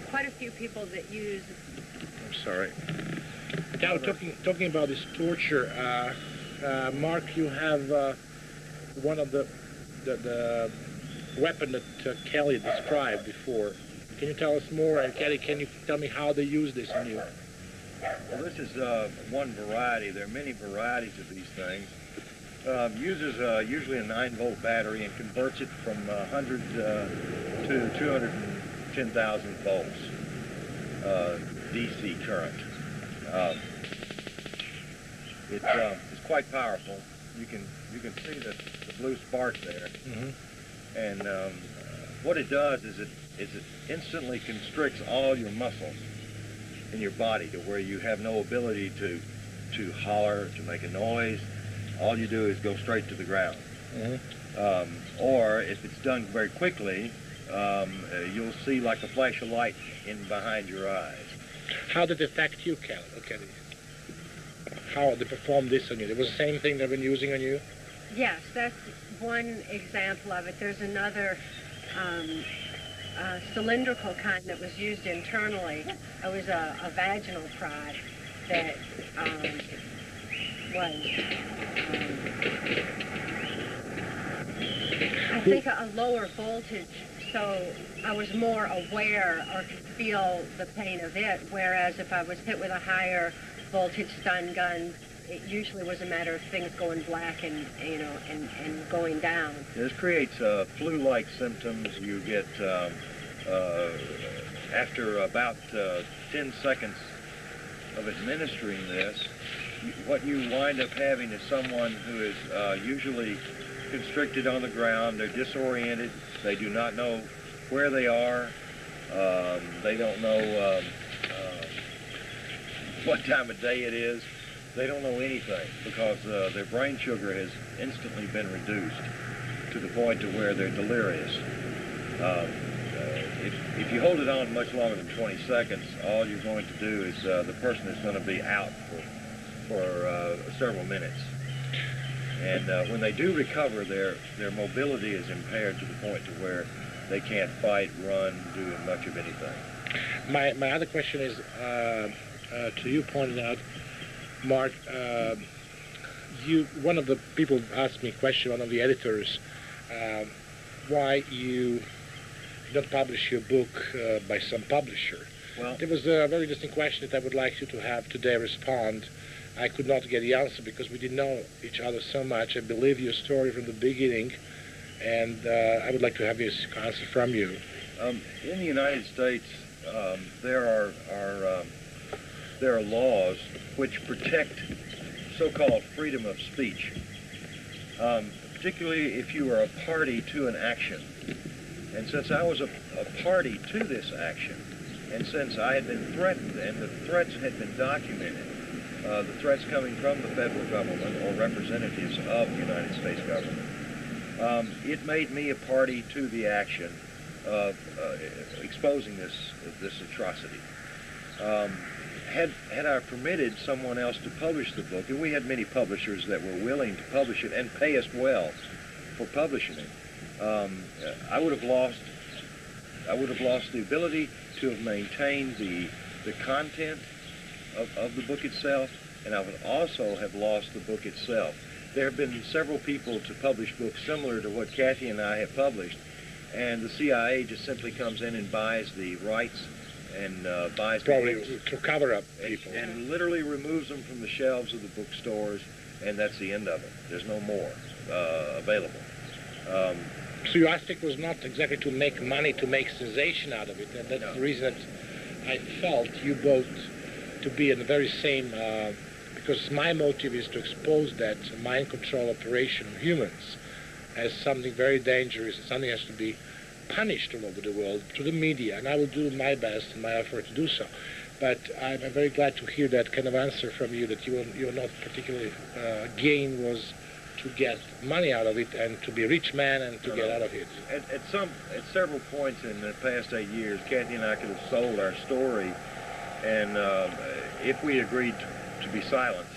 [SPEAKER 2] quite a few people that used...
[SPEAKER 1] I'm sorry. Now, talking about this torture, Mark, you have one of the weapon that Kelly described before. Can you tell us more? And Kelly, can you tell me how they use this on you?
[SPEAKER 3] Well, this is one variety. There are many varieties of these things. Uses usually a 9-volt battery and converts it from 100 to 210,000 volts DC current. It's quite powerful. You can see the blue spark there.
[SPEAKER 1] Mm-hmm.
[SPEAKER 3] And what it does is it instantly constricts all your muscles in your body to where you have no ability to holler, to make a noise. All you do is go straight to the ground.
[SPEAKER 1] Mm-hmm.
[SPEAKER 3] Or if it's done very quickly, you'll see like a flash of light in behind your eyes.
[SPEAKER 1] How did it affect you, Kelly? How they performed this on you? It was the same thing they've been using on you?
[SPEAKER 2] Yes, that's one example of it. There's another cylindrical kind that was used internally. It was a vaginal prod that was, I think, a lower voltage, so I was more aware or could feel the pain of it, whereas if I was hit with a higher voltage stun gun, it usually was a matter of things going black and going down.
[SPEAKER 3] This creates flu-like symptoms. You get, after about 10 seconds of administering this, what you wind up having is someone who is usually constricted on the ground. They're disoriented. They do not know where they are. They don't know what time of day it is. They don't know anything because their brain sugar has instantly been reduced to the point to where they're delirious. If you hold it on much longer than 20 seconds, all you're going to do is the person is going to be out for several minutes. And when they do recover, their mobility is impaired to the point to where they can't fight, run, do much of anything.
[SPEAKER 1] My other question is to you, pointed out, Mark, one of the people asked me a question, one of the editors, why you don't publish your book by some publisher.
[SPEAKER 3] Well,
[SPEAKER 1] there was a very interesting question that I would like you to have today respond. I could not get the answer because we didn't know each other so much. I believe your story from the beginning, and I would like to have this answer from you.
[SPEAKER 3] In the United States, there are laws which protect so-called freedom of speech, particularly if you are a party to an action. And since I was a party to this action, and since I had been threatened, and the threats had been documented, the threats coming from the federal government or representatives of the United States government, it made me a party to the action, exposing this atrocity. Had I permitted someone else to publish the book, and we had many publishers that were willing to publish it and pay us well for publishing it, I would have lost the ability to have maintained the content of the book itself, and I would also have lost the book itself. There have been several people to publish books similar to what Kathy and I have published, and the CIA just simply comes in and buys the rights and buys
[SPEAKER 1] Probably
[SPEAKER 3] the books
[SPEAKER 1] to cover up people.
[SPEAKER 3] and literally removes them from the shelves of the bookstores, and that's the end of it. There's no more available.
[SPEAKER 1] So your aspect was not exactly to make money, to make sensation out of it, and that's the reason that I felt you both to be in the very same, because my motive is to expose that mind control operation of humans as something very dangerous, and something has to be punished all over the world through the media, and I will do my best in my effort to do so. But I'm very glad to hear that kind of answer from you, that you're not particularly gain was to get money out of it and to be a rich man and to get out of it.
[SPEAKER 3] At several points in the past 8 years, Kathy and I could have sold our story, and if we agreed to be silent,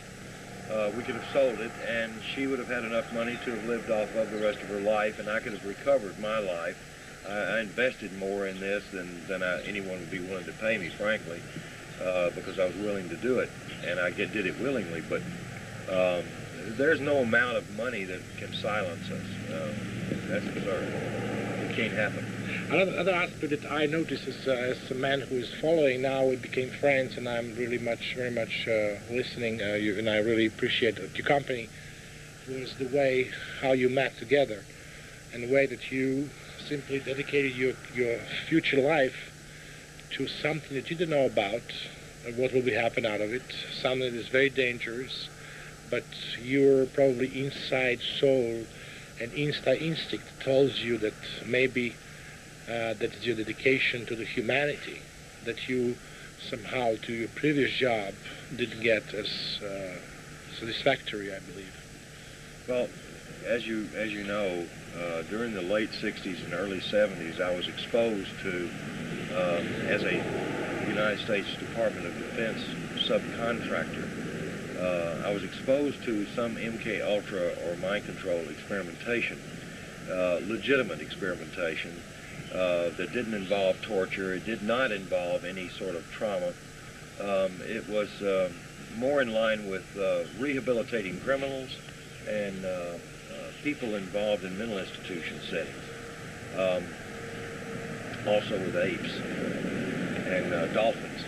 [SPEAKER 3] we could have sold it, and she would have had enough money to have lived off of the rest of her life, and I could have recovered my life. I invested more in this than anyone would be willing to pay me, frankly, because I was willing to do it, and I did it willingly. But there's no amount of money that can silence us. That's absurd. It can't happen.
[SPEAKER 1] Another aspect that I noticed is, as a man who is following now, we became friends, and I'm really very much listening, and I really appreciate your company, was the way how you met together, and the way that you simply dedicated your future life to something that you didn't know about, and what will be happen out of it, something that is very dangerous, but your probably inside soul and inside instinct tells you that maybe that is your dedication to the humanity, that you somehow to your previous job didn't get as satisfactory, I believe.
[SPEAKER 3] Well, as you know, during the late 60s and early 70s, I was exposed to, as a United States Department of Defense subcontractor, I was exposed to some MK Ultra or mind control experimentation, legitimate experimentation that didn't involve torture. It did not involve any sort of trauma. It was more in line with rehabilitating criminals and people involved in mental institution settings, also with apes and dolphins.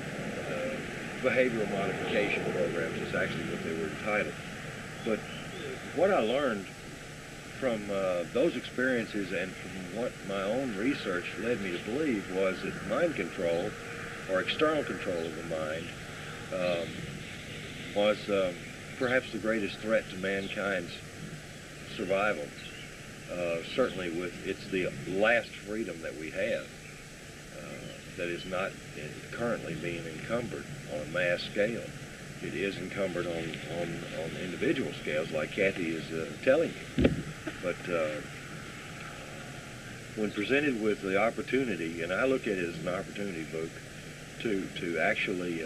[SPEAKER 3] Behavioral modification programs is actually what they were entitled. But what I learned from those experiences and from what my own research led me to believe was that mind control, or external control of the mind, was perhaps the greatest threat to mankind's survival. Certainly it's the last freedom that we have that is not currently being encumbered on a mass scale. It is encumbered on individual scales, like Kathy is telling you. But when presented with the opportunity, and I look at it as an opportunity book, to actually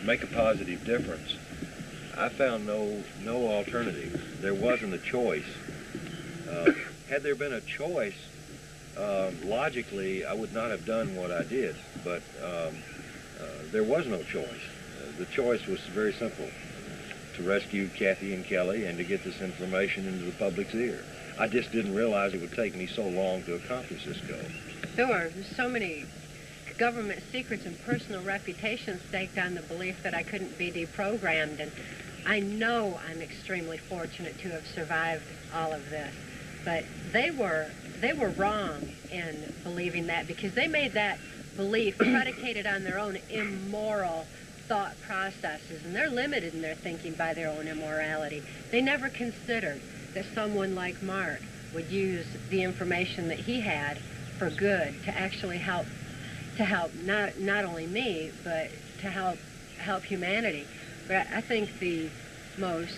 [SPEAKER 3] make a positive difference, I found no alternative. There wasn't a choice. Had there been a choice, logically, I would not have done what I did, but there was no choice. The choice was very simple: to rescue Kathy and Kelly and to get this information into the public's ear. I just didn't realize it would take me so long to accomplish this goal.
[SPEAKER 2] There were so many government secrets and personal reputations staked on the belief that I couldn't be deprogrammed, and I know I'm extremely fortunate to have survived all of this. But they were wrong in believing that, because they made that belief predicated on their own immoral thought processes, and they're limited in their thinking by their own immorality. They never considered that someone like Mark would use the information that he had for good, to actually help not only me, but to help humanity. But I think the most,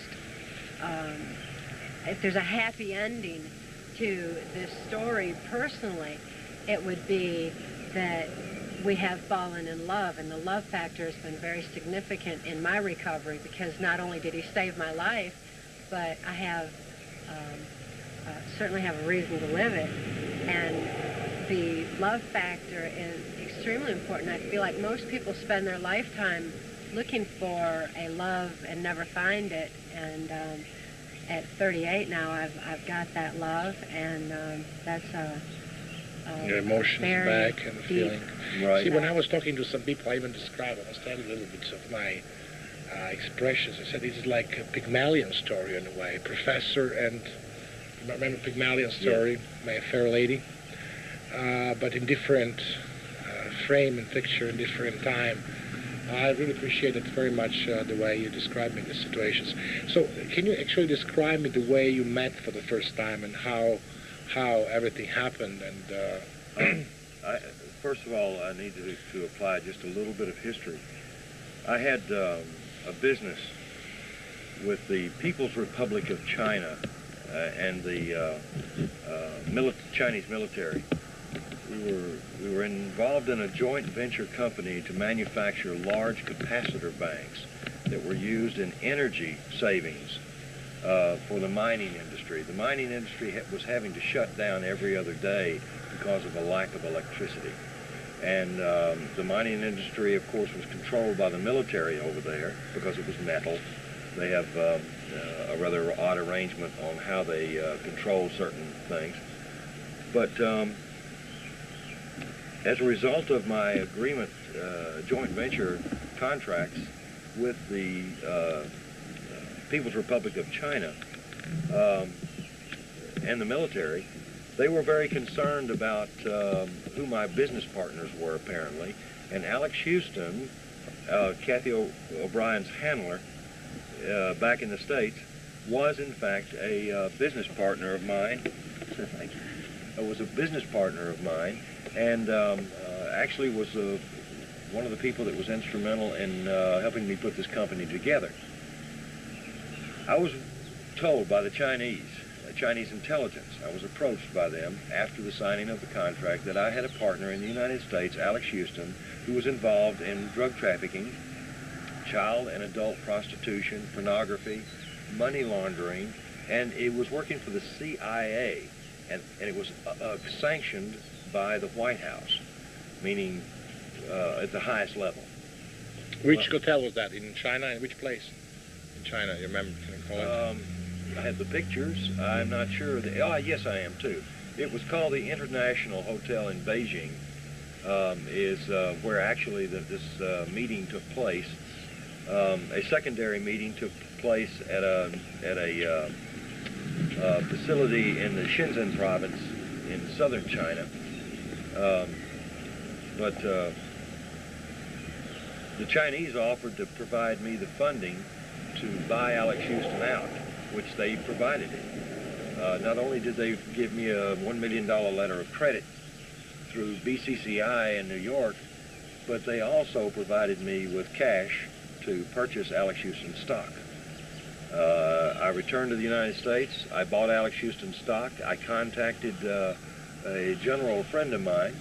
[SPEAKER 2] if there's a happy ending to this story personally, it would be that we have fallen in love, and the love factor has been very significant in my recovery, because not only did he save my life, but I have certainly have a reason to live it. And the love factor is extremely important. I feel like most people spend their lifetime looking for a love and never find it. And at 38 now, I've got that love, and that's
[SPEAKER 1] your emotions
[SPEAKER 2] very
[SPEAKER 1] back and the
[SPEAKER 2] deep.
[SPEAKER 1] feeling.
[SPEAKER 3] Right.
[SPEAKER 1] See, when I was talking to some people, I even described, I studied a little bit of my expressions. I said this is like a Pygmalion story in a way. Professor and, remember Pygmalion story,
[SPEAKER 3] Yeah.
[SPEAKER 1] My Fair Lady? But in different frame and picture, in different time. I really appreciated very much the way you described me the situations. So can you actually describe me the way you met for the first time and how everything happened? And
[SPEAKER 3] First of all, I need to apply just a little bit of history. I had a business with the People's Republic of China and the Chinese military. We were involved in a joint venture company to manufacture large capacitor banks that were used in energy savings for the mining industry. The mining industry was having to shut down every other day because of a lack of electricity. And the mining industry, of course, was controlled by the military over there because it was metal. They have a rather odd arrangement on how they control certain things. But as a result of my agreement, joint venture contracts with the People's Republic of China and the military, they were very concerned about who my business partners were, apparently. And Alex Houston, Kathy O'Brien's handler back in the States, was in fact a business partner of mine. Thank you. Was a business partner of mine, and actually was one of the people that was instrumental in helping me put this company together. I was told by the Chinese intelligence, I was approached by them after the signing of the contract, that I had a partner in the United States, Alex Houston, who was involved in drug trafficking, child and adult prostitution, pornography, money laundering, and it was working for the CIA, and it was sanctioned by the White House, meaning at the highest level.
[SPEAKER 1] which hotel was that? In China? In which place? In China, you remember? Can you call it?
[SPEAKER 3] I have the pictures. I'm not sure. Yes, I am too. It was called the International Hotel in Beijing. Is where actually this meeting took place. A secondary meeting took place at a facility in the Shenzhen province in southern China. But the Chinese offered to provide me the funding to buy Alex Houston out, which they provided it. Not only did they give me a $1 million letter of credit through BCCI in New York, but they also provided me with cash to purchase Alex Houston stock. I returned to the United States. I bought Alex Houston stock. I contacted a general friend of mine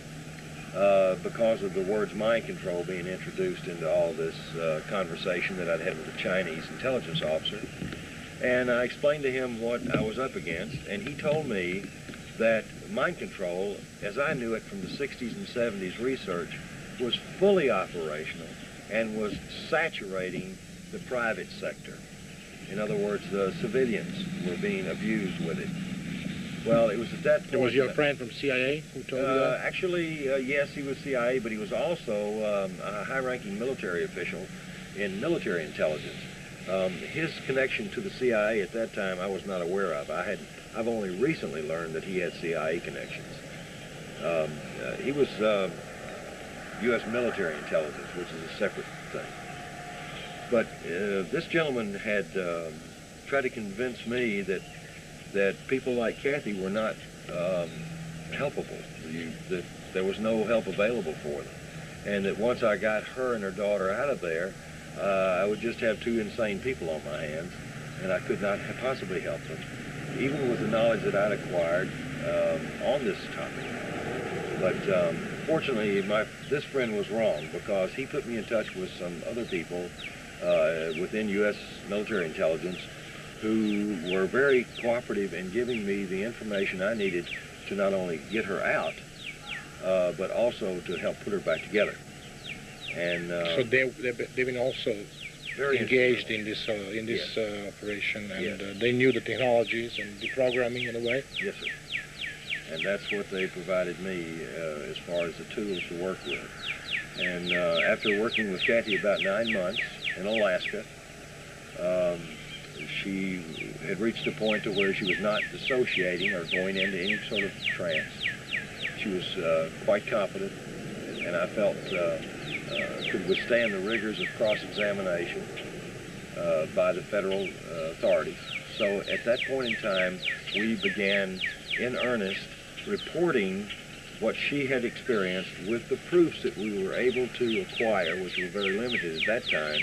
[SPEAKER 3] because of the words mind control being introduced into all this conversation that I'd had with the Chinese intelligence officer. And I explained to him what I was up against, and he told me that mind control, as I knew it from the 60s and 70s research, was fully operational and was saturating the private sector. In other words, the civilians were being abused with it. Well, it was at that point...
[SPEAKER 1] It was your friend from CIA who told you that?
[SPEAKER 3] Actually, yes, he was CIA, but he was also a high-ranking military official in military intelligence. His connection to the CIA at that time I was not aware of. I've only recently learned that he had CIA connections. He was U.S. military intelligence, which is a separate thing. But this gentleman had tried to convince me that people like Kathy were not helpable, that there was no help available for them, and that once I got her and her daughter out of there, I would just have two insane people on my hands, and I could not possibly help them. Even with the knowledge that I'd acquired, on this topic. But fortunately, this friend was wrong, because he put me in touch with some other people within U.S. military intelligence who were very cooperative in giving me the information I needed to not only get her out, but also to help put her back together. And
[SPEAKER 1] so they've been also
[SPEAKER 3] very
[SPEAKER 1] engaged in this operation, and they knew the technologies and the programming in a way.
[SPEAKER 3] Yes, sir. And that's what they provided me as far as the tools to work with. And after working with Kathy about 9 months in Alaska, she had reached a point to where she was not dissociating or going into any sort of trance. She was quite competent, and I felt could withstand the rigors of cross-examination by the federal authorities. So at that point in time, we began in earnest reporting what she had experienced with the proofs that we were able to acquire, which were very limited at that time,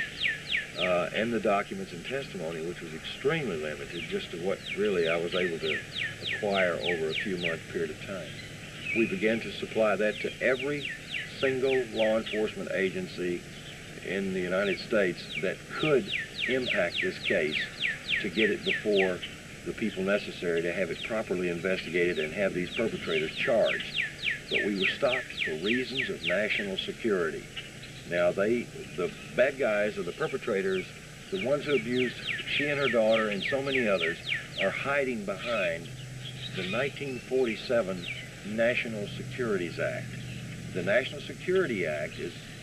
[SPEAKER 3] and the documents and testimony, which was extremely limited, just to what really I was able to acquire over a few month period of time. We began to supply that to every single law enforcement agency in the United States that could impact this case, to get it before the people necessary to have it properly investigated and have these perpetrators charged. But we were stopped for reasons of national security. Now the bad guys, or the perpetrators, the ones who abused she and her daughter and so many others, are hiding behind the 1947 National Securities Act. The National Security Act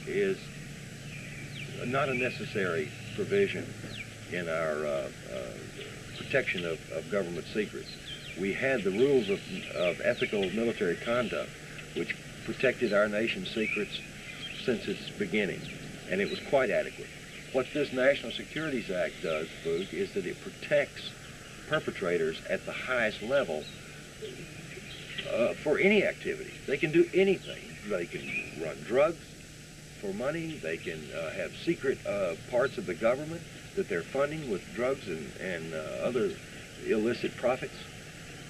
[SPEAKER 3] is not a necessary provision in our protection of government secrets. We had the rules of ethical military conduct, which protected our nation's secrets since its beginning, and it was quite adequate. What this National Securities Act does, Spook, is that it protects perpetrators at the highest level for any activity. They can do anything. They can run drugs for money. They can have secret parts of the government that they're funding with drugs and other illicit profits.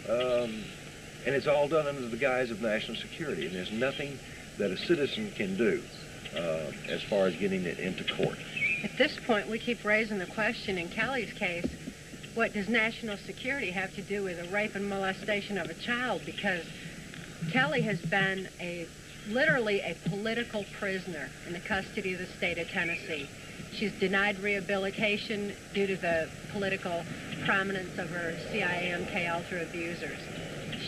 [SPEAKER 3] And it's all done under the guise of national security, and there's nothing that a citizen can do as far as getting it into court.
[SPEAKER 2] At this point, we keep raising the question in Kelly's case, what does national security have to do with the rape and molestation of a child? Because Kelly has been literally a political prisoner in the custody of the state of Tennessee. She's denied rehabilitation due to the political prominence of her CIA and MK-Ultra abusers.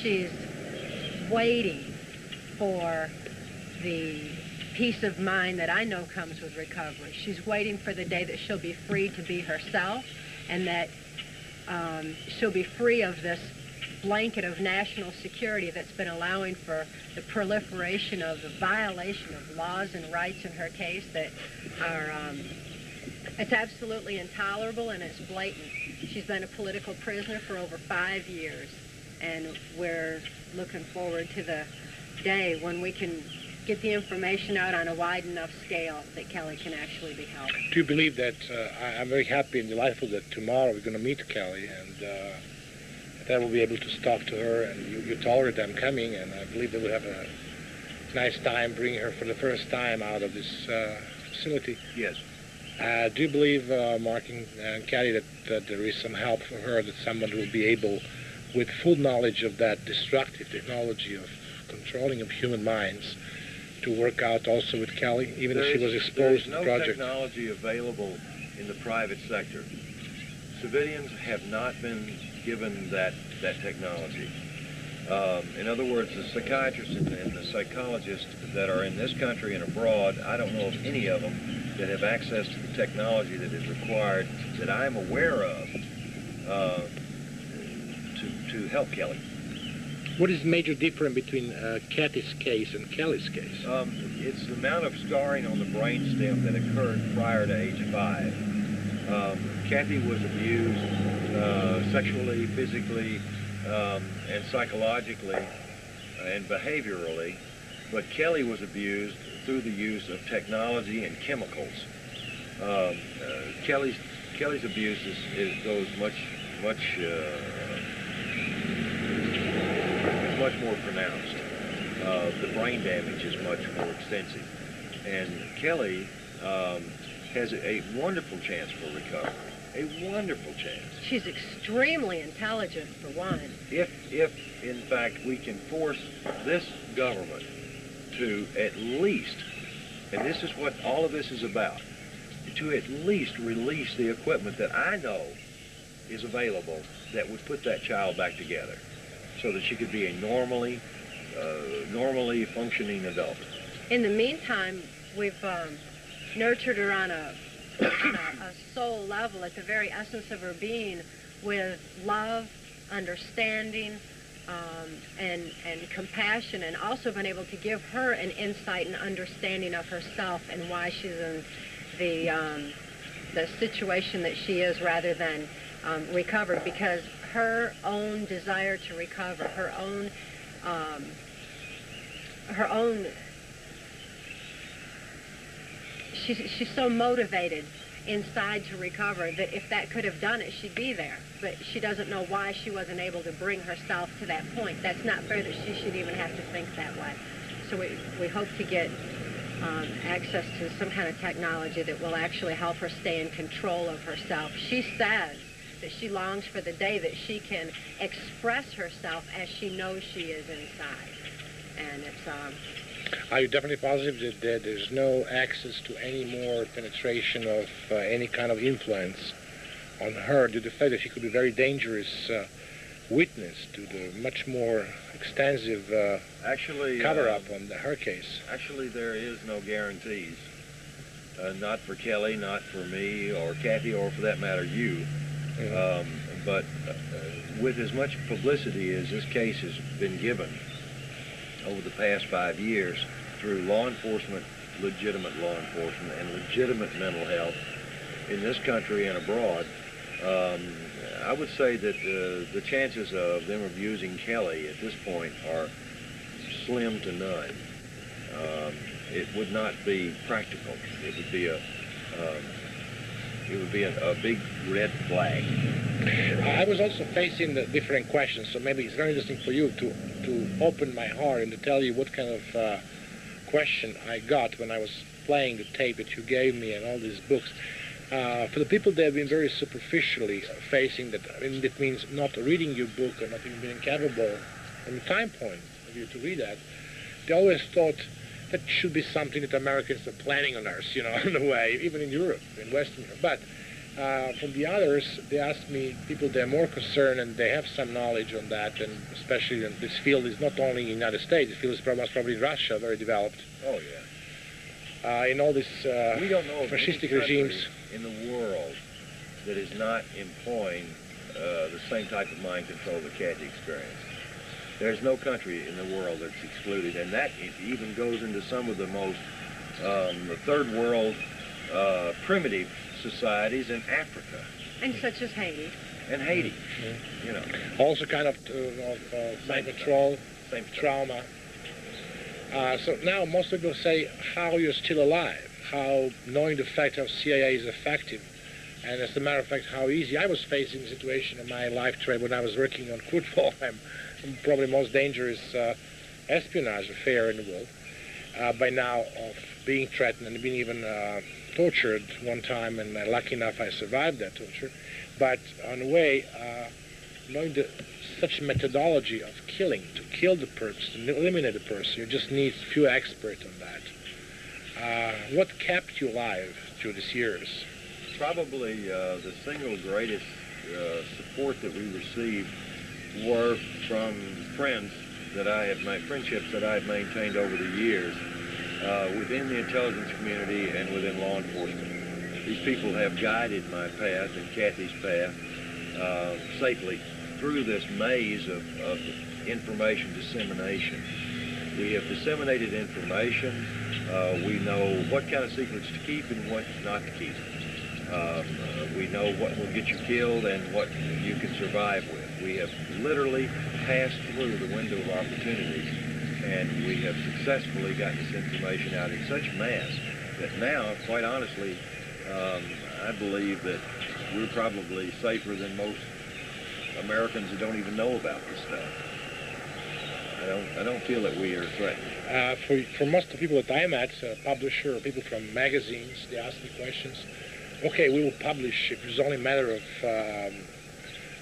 [SPEAKER 2] She's waiting for the peace of mind that I know comes with recovery. She's waiting for the day that she'll be free to be herself, and that she'll be free of this blanket of national security that's been allowing for the proliferation of the violation of laws and rights in her case that are it's absolutely intolerable, and it's blatant. She's been a political prisoner for over 5 years, and we're looking forward to the day when we can get the information out on a wide enough scale that Kelly can actually be helped.
[SPEAKER 1] Do you believe that I'm very happy and delightful that tomorrow we're going to meet Kelly, and that we'll be able to talk to her, and you told her that I'm coming, and I believe that we'll have a nice time bringing her for the first time out of this facility.
[SPEAKER 3] Yes.
[SPEAKER 1] Do you believe, Mark and Kelly, that there is some help for her, that someone will be able, with full knowledge of that destructive technology of controlling of human minds, to work out also with Kelly, even if she was exposed to the project?
[SPEAKER 3] There's no technology available in the private sector. Civilians have not been given that technology. In other words, the psychiatrists and the psychologists that are in this country and abroad, I don't know of any of them that have access to the technology that is required, that I'm aware of, to help Kelly.
[SPEAKER 1] What is the major difference between Kathy's case and Kelly's case?
[SPEAKER 3] It's the amount of scarring on the brainstem that occurred prior to age 5. Kathy was abused sexually, physically, and psychologically, and behaviorally, but Kelly was abused through the use of technology and chemicals. Kelly's abuse goes much much more pronounced. The brain damage is much more extensive. And Kelly has a wonderful chance for recovery. A wonderful chance.
[SPEAKER 2] She's extremely intelligent, for one.
[SPEAKER 3] If in fact we can force this government to at least, and this is what all of this is about, to at least release the equipment that I know is available that would put that child back together so that she could be a normally functioning adult.
[SPEAKER 2] In the meantime, we've nurtured her on a soul level, at the very essence of her being, with love, understanding, and compassion, and also been able to give her an insight and understanding of herself and why she's in the situation that she is, rather than recovered, because her own desire to recover, her own she's so motivated inside to recover that if that could have done it, she'd be there. But she doesn't know why she wasn't able to bring herself to that point. That's not fair that she should even have to think that way. So we hope to get access to some kind of technology that will actually help her stay in control of herself. She says that she longs for the day that she can express herself as she knows she is inside. And it's
[SPEAKER 1] Are you definitely positive that there's no access to any more penetration of any kind of influence on her, due to the fact that she could be a very dangerous witness to the much more extensive cover-up on her case?
[SPEAKER 3] Actually, there is no guarantees. Not for Kelly, not for me, or Kathy, or for that matter, you. Mm-hmm. But with as much publicity as this case has been given over the past 5 years through law enforcement, legitimate law enforcement, and legitimate mental health in this country and abroad, I would say that the chances of them abusing Kelly at this point are slim to none. It would not be practical. It would be a big red flag.
[SPEAKER 1] I was also facing the different questions, so maybe it's very interesting for you to open my heart and to tell you what kind of question I got when I was playing the tape that you gave me and all these books. For the people that have been very superficially facing that, I mean, that means not reading your book or not even being capable from the time point of you to read that, they always thought that should be something that Americans are planning on us, you know, in a way, even in Europe, in Western Europe. But from the others, they asked me, people that are more concerned and they have some knowledge on that, and especially in this field is not only in the United States, this field is probably in Russia, very developed.
[SPEAKER 3] Oh, yeah.
[SPEAKER 1] In all these
[SPEAKER 3] we don't know
[SPEAKER 1] fascistic regimes
[SPEAKER 3] in the world that is not employing the same type of mind control that Kathy experienced. There's no country in the world that's excluded, and that even goes into some of the most the third world primitive societies in Africa.
[SPEAKER 2] and such as Haiti.
[SPEAKER 3] And Haiti,
[SPEAKER 1] mm-hmm.
[SPEAKER 3] you know.
[SPEAKER 1] Also kind of mind control,
[SPEAKER 3] same
[SPEAKER 1] trauma. So now most people say how you're still alive, how knowing the fact how CIA is effective, and as a matter of fact how easy. I was facing a situation in my life trade when I was working on Kurt Waldheim, probably the most dangerous espionage affair in the world, by now of being threatened and being even tortured one time, and lucky enough I survived that torture. But on the way, knowing such methodology of killing, to kill the person, to eliminate the person, you just need a few experts on that. What kept you alive through these years?
[SPEAKER 3] Probably the single greatest support that we received were from friends that I have made, friendships that I have maintained over the years within the intelligence community and within law enforcement. These people have guided my path and Kathy's path safely through this maze of information dissemination. We have disseminated information. We know what kind of secrets to keep and what not to keep. We know what will get you killed and what you can survive with. We have literally passed through the window of opportunities, and we have successfully gotten this information out in such mass that now, quite honestly, I believe that we're probably safer than most Americans who don't even know about this stuff. I don't feel that we are threatened.
[SPEAKER 1] For most of the people that I met, publisher or people from magazines, they ask me questions. Okay, we will publish if it's only a matter of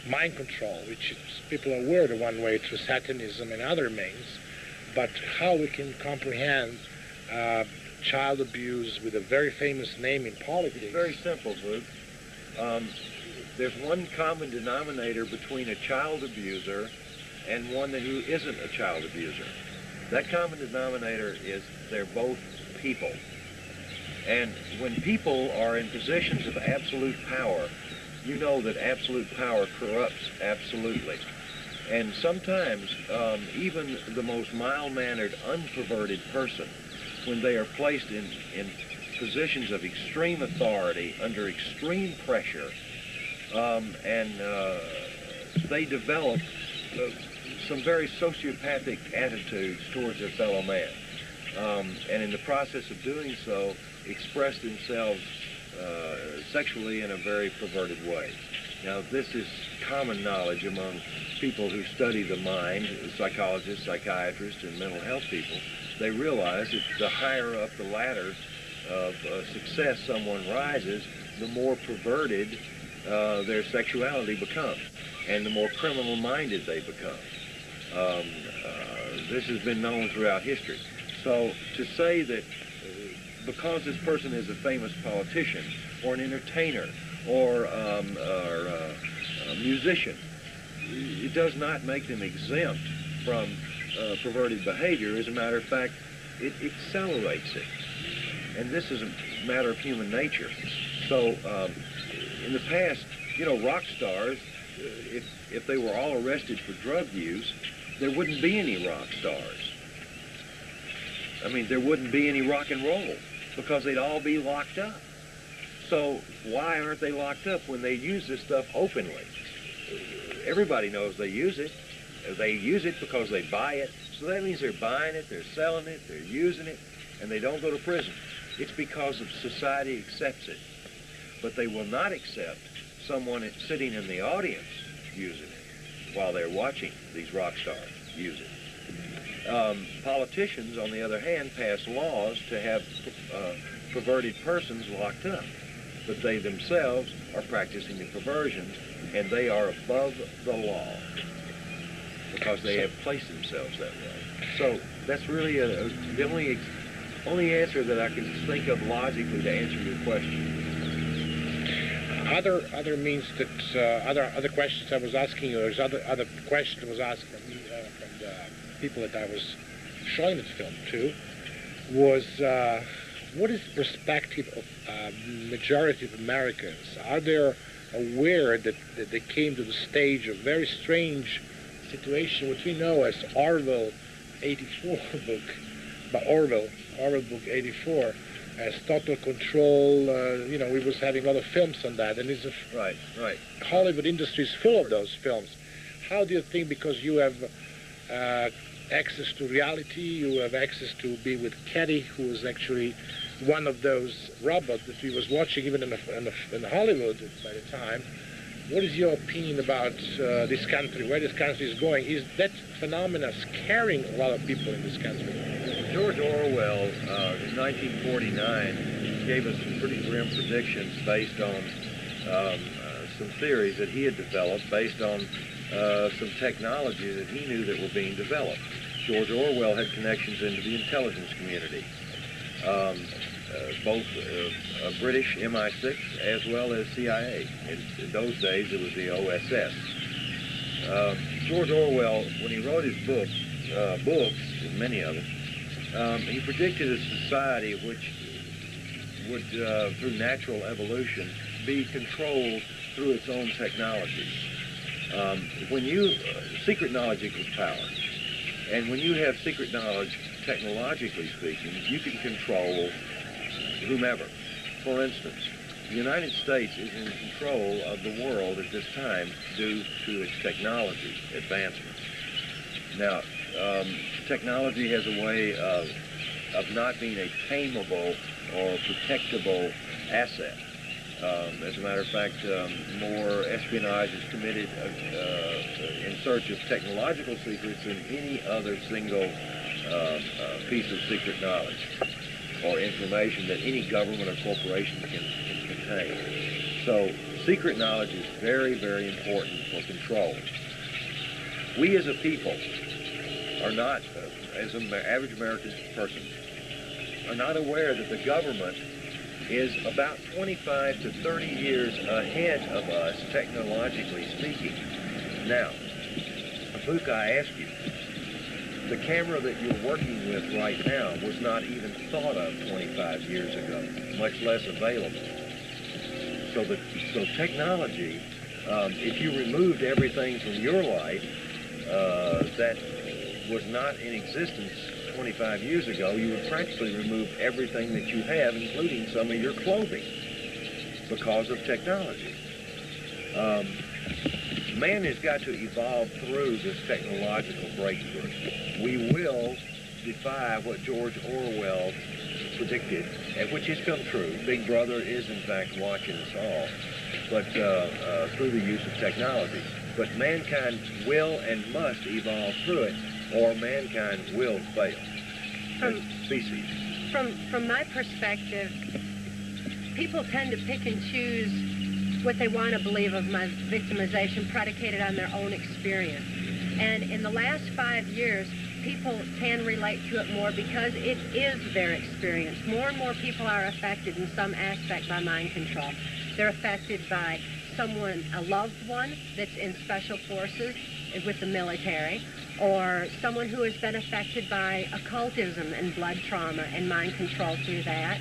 [SPEAKER 1] mind control, which is, people are aware the one way through satanism and other means, but how we can comprehend child abuse with a very famous name in politics.
[SPEAKER 3] It's very simple, Luke. There's one common denominator between a child abuser and one who isn't a child abuser. That common denominator is they're both people. And when people are in positions of absolute power, you know that absolute power corrupts absolutely. And sometimes even the most mild-mannered, unperverted person, when they are placed in positions of extreme authority, under extreme pressure, and they develop some very sociopathic attitudes towards their fellow man. And in the process of doing so, express themselves sexually in a very perverted way. Now, this is common knowledge among people who study the mind, psychologists, psychiatrists, and mental health people. They realize that the higher up the ladder of success someone rises, the more perverted their sexuality becomes, and the more criminal-minded they become. This has been known throughout history. So to say that because this person is a famous politician or an entertainer or a musician, it does not make them exempt from perverted behavior. As a matter of fact, it accelerates it. And this is a matter of human nature. So in the past, you know, rock stars, if they were all arrested for drug use, there wouldn't be any rock stars. I mean, there wouldn't be any rock and roll because they'd all be locked up. So why aren't they locked up when they use this stuff openly? Everybody knows they use it. They use it because they buy it. So that means they're buying it, they're selling it, they're using it, and they don't go to prison. It's because of society accepts it. But they will not accept someone sitting in the audience using it while they're watching these rock stars use it. Politicians, on the other hand, pass laws to have perverted persons locked up. But they themselves are practicing the perversions, and they are above the law because they have placed themselves that way. So that's really the only answer that I can think of logically to answer your question.
[SPEAKER 1] Other means that other questions I was asking you, or other question was asked from the people that I was showing the film to, was what is the perspective of majority of Americans? Are they aware that they came to the stage of very strange situation, which we know as Orwell 84 book, by Orwell book 84, as total control? You know, we was having other films on that, and it's
[SPEAKER 3] right.
[SPEAKER 1] Hollywood industry is full of those films. How do you think, because you have access to reality, you have access to be with Caddy, who is actually one of those robots that we was watching even in Hollywood by the time. What is your opinion about this country, where this country is going? Is that phenomena scaring a lot of people in this country?
[SPEAKER 3] George Orwell, in 1949, gave us some pretty grim predictions based on some theories that he had developed based on some technology that he knew that were being developed. George Orwell had connections into the intelligence community, both British MI6 as well as CIA. In those days, it was the OSS. George Orwell, when he wrote his books, and many of them, he predicted a society which would, through natural evolution, be controlled through its own technologies. Secret knowledge equals power. And when you have secret knowledge, technologically speaking, you can control whomever. For instance, the United States is in control of the world at this time due to its technology advancements. Now, technology has a way of not being a tameable or protectable asset. As a matter of fact, more espionage is committed in search of technological secrets than any other single piece of secret knowledge or information that any government or corporation can contain. So secret knowledge is very, very important for control. We as a people are not, as an average American person, are not aware that the government is about 25 to 30 years ahead of us, technologically speaking. Now, Abuka, I ask you, the camera that you're working with right now was not even thought of 25 years ago, much less available. So technology, if you removed everything from your life that was not in existence 25 years ago, you would practically remove everything that you have, including some of your clothing, because of technology. Man has got to evolve through this technological breakthrough. We will defy what George Orwell predicted, and which has come true. Big Brother is, in fact, watching us all, but through the use of technology. But mankind will and must evolve through it, or mankind will fail as species.
[SPEAKER 2] From my perspective, people tend to pick and choose what they want to believe of my victimization predicated on their own experience. And in the last 5 years, people can relate to it more because it is their experience. More and more people are affected in some aspect by mind control. They're affected by someone, a loved one that's in special forces with the military, or someone who has been affected by occultism and blood trauma and mind control through that.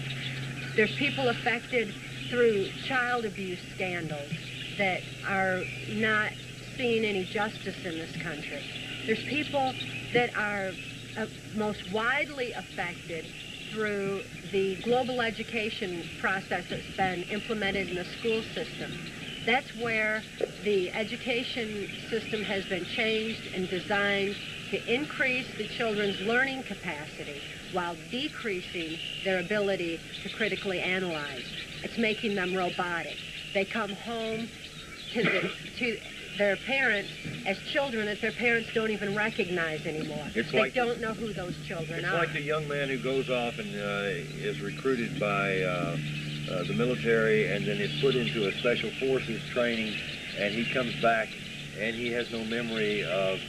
[SPEAKER 2] There's people affected through child abuse scandals that are not seeing any justice in this country. There's people that are most widely affected through the global education process that's been implemented in the school system. That's where the education system has been changed and designed to increase the children's learning capacity while decreasing their ability to critically analyze. It's making them robotic. They come home to their parents as children that their parents don't even recognize anymore. They don't know who those children are.
[SPEAKER 3] It's like the young man who goes off and is recruited by the military and then is put into a special forces training, and he comes back and he has no memory of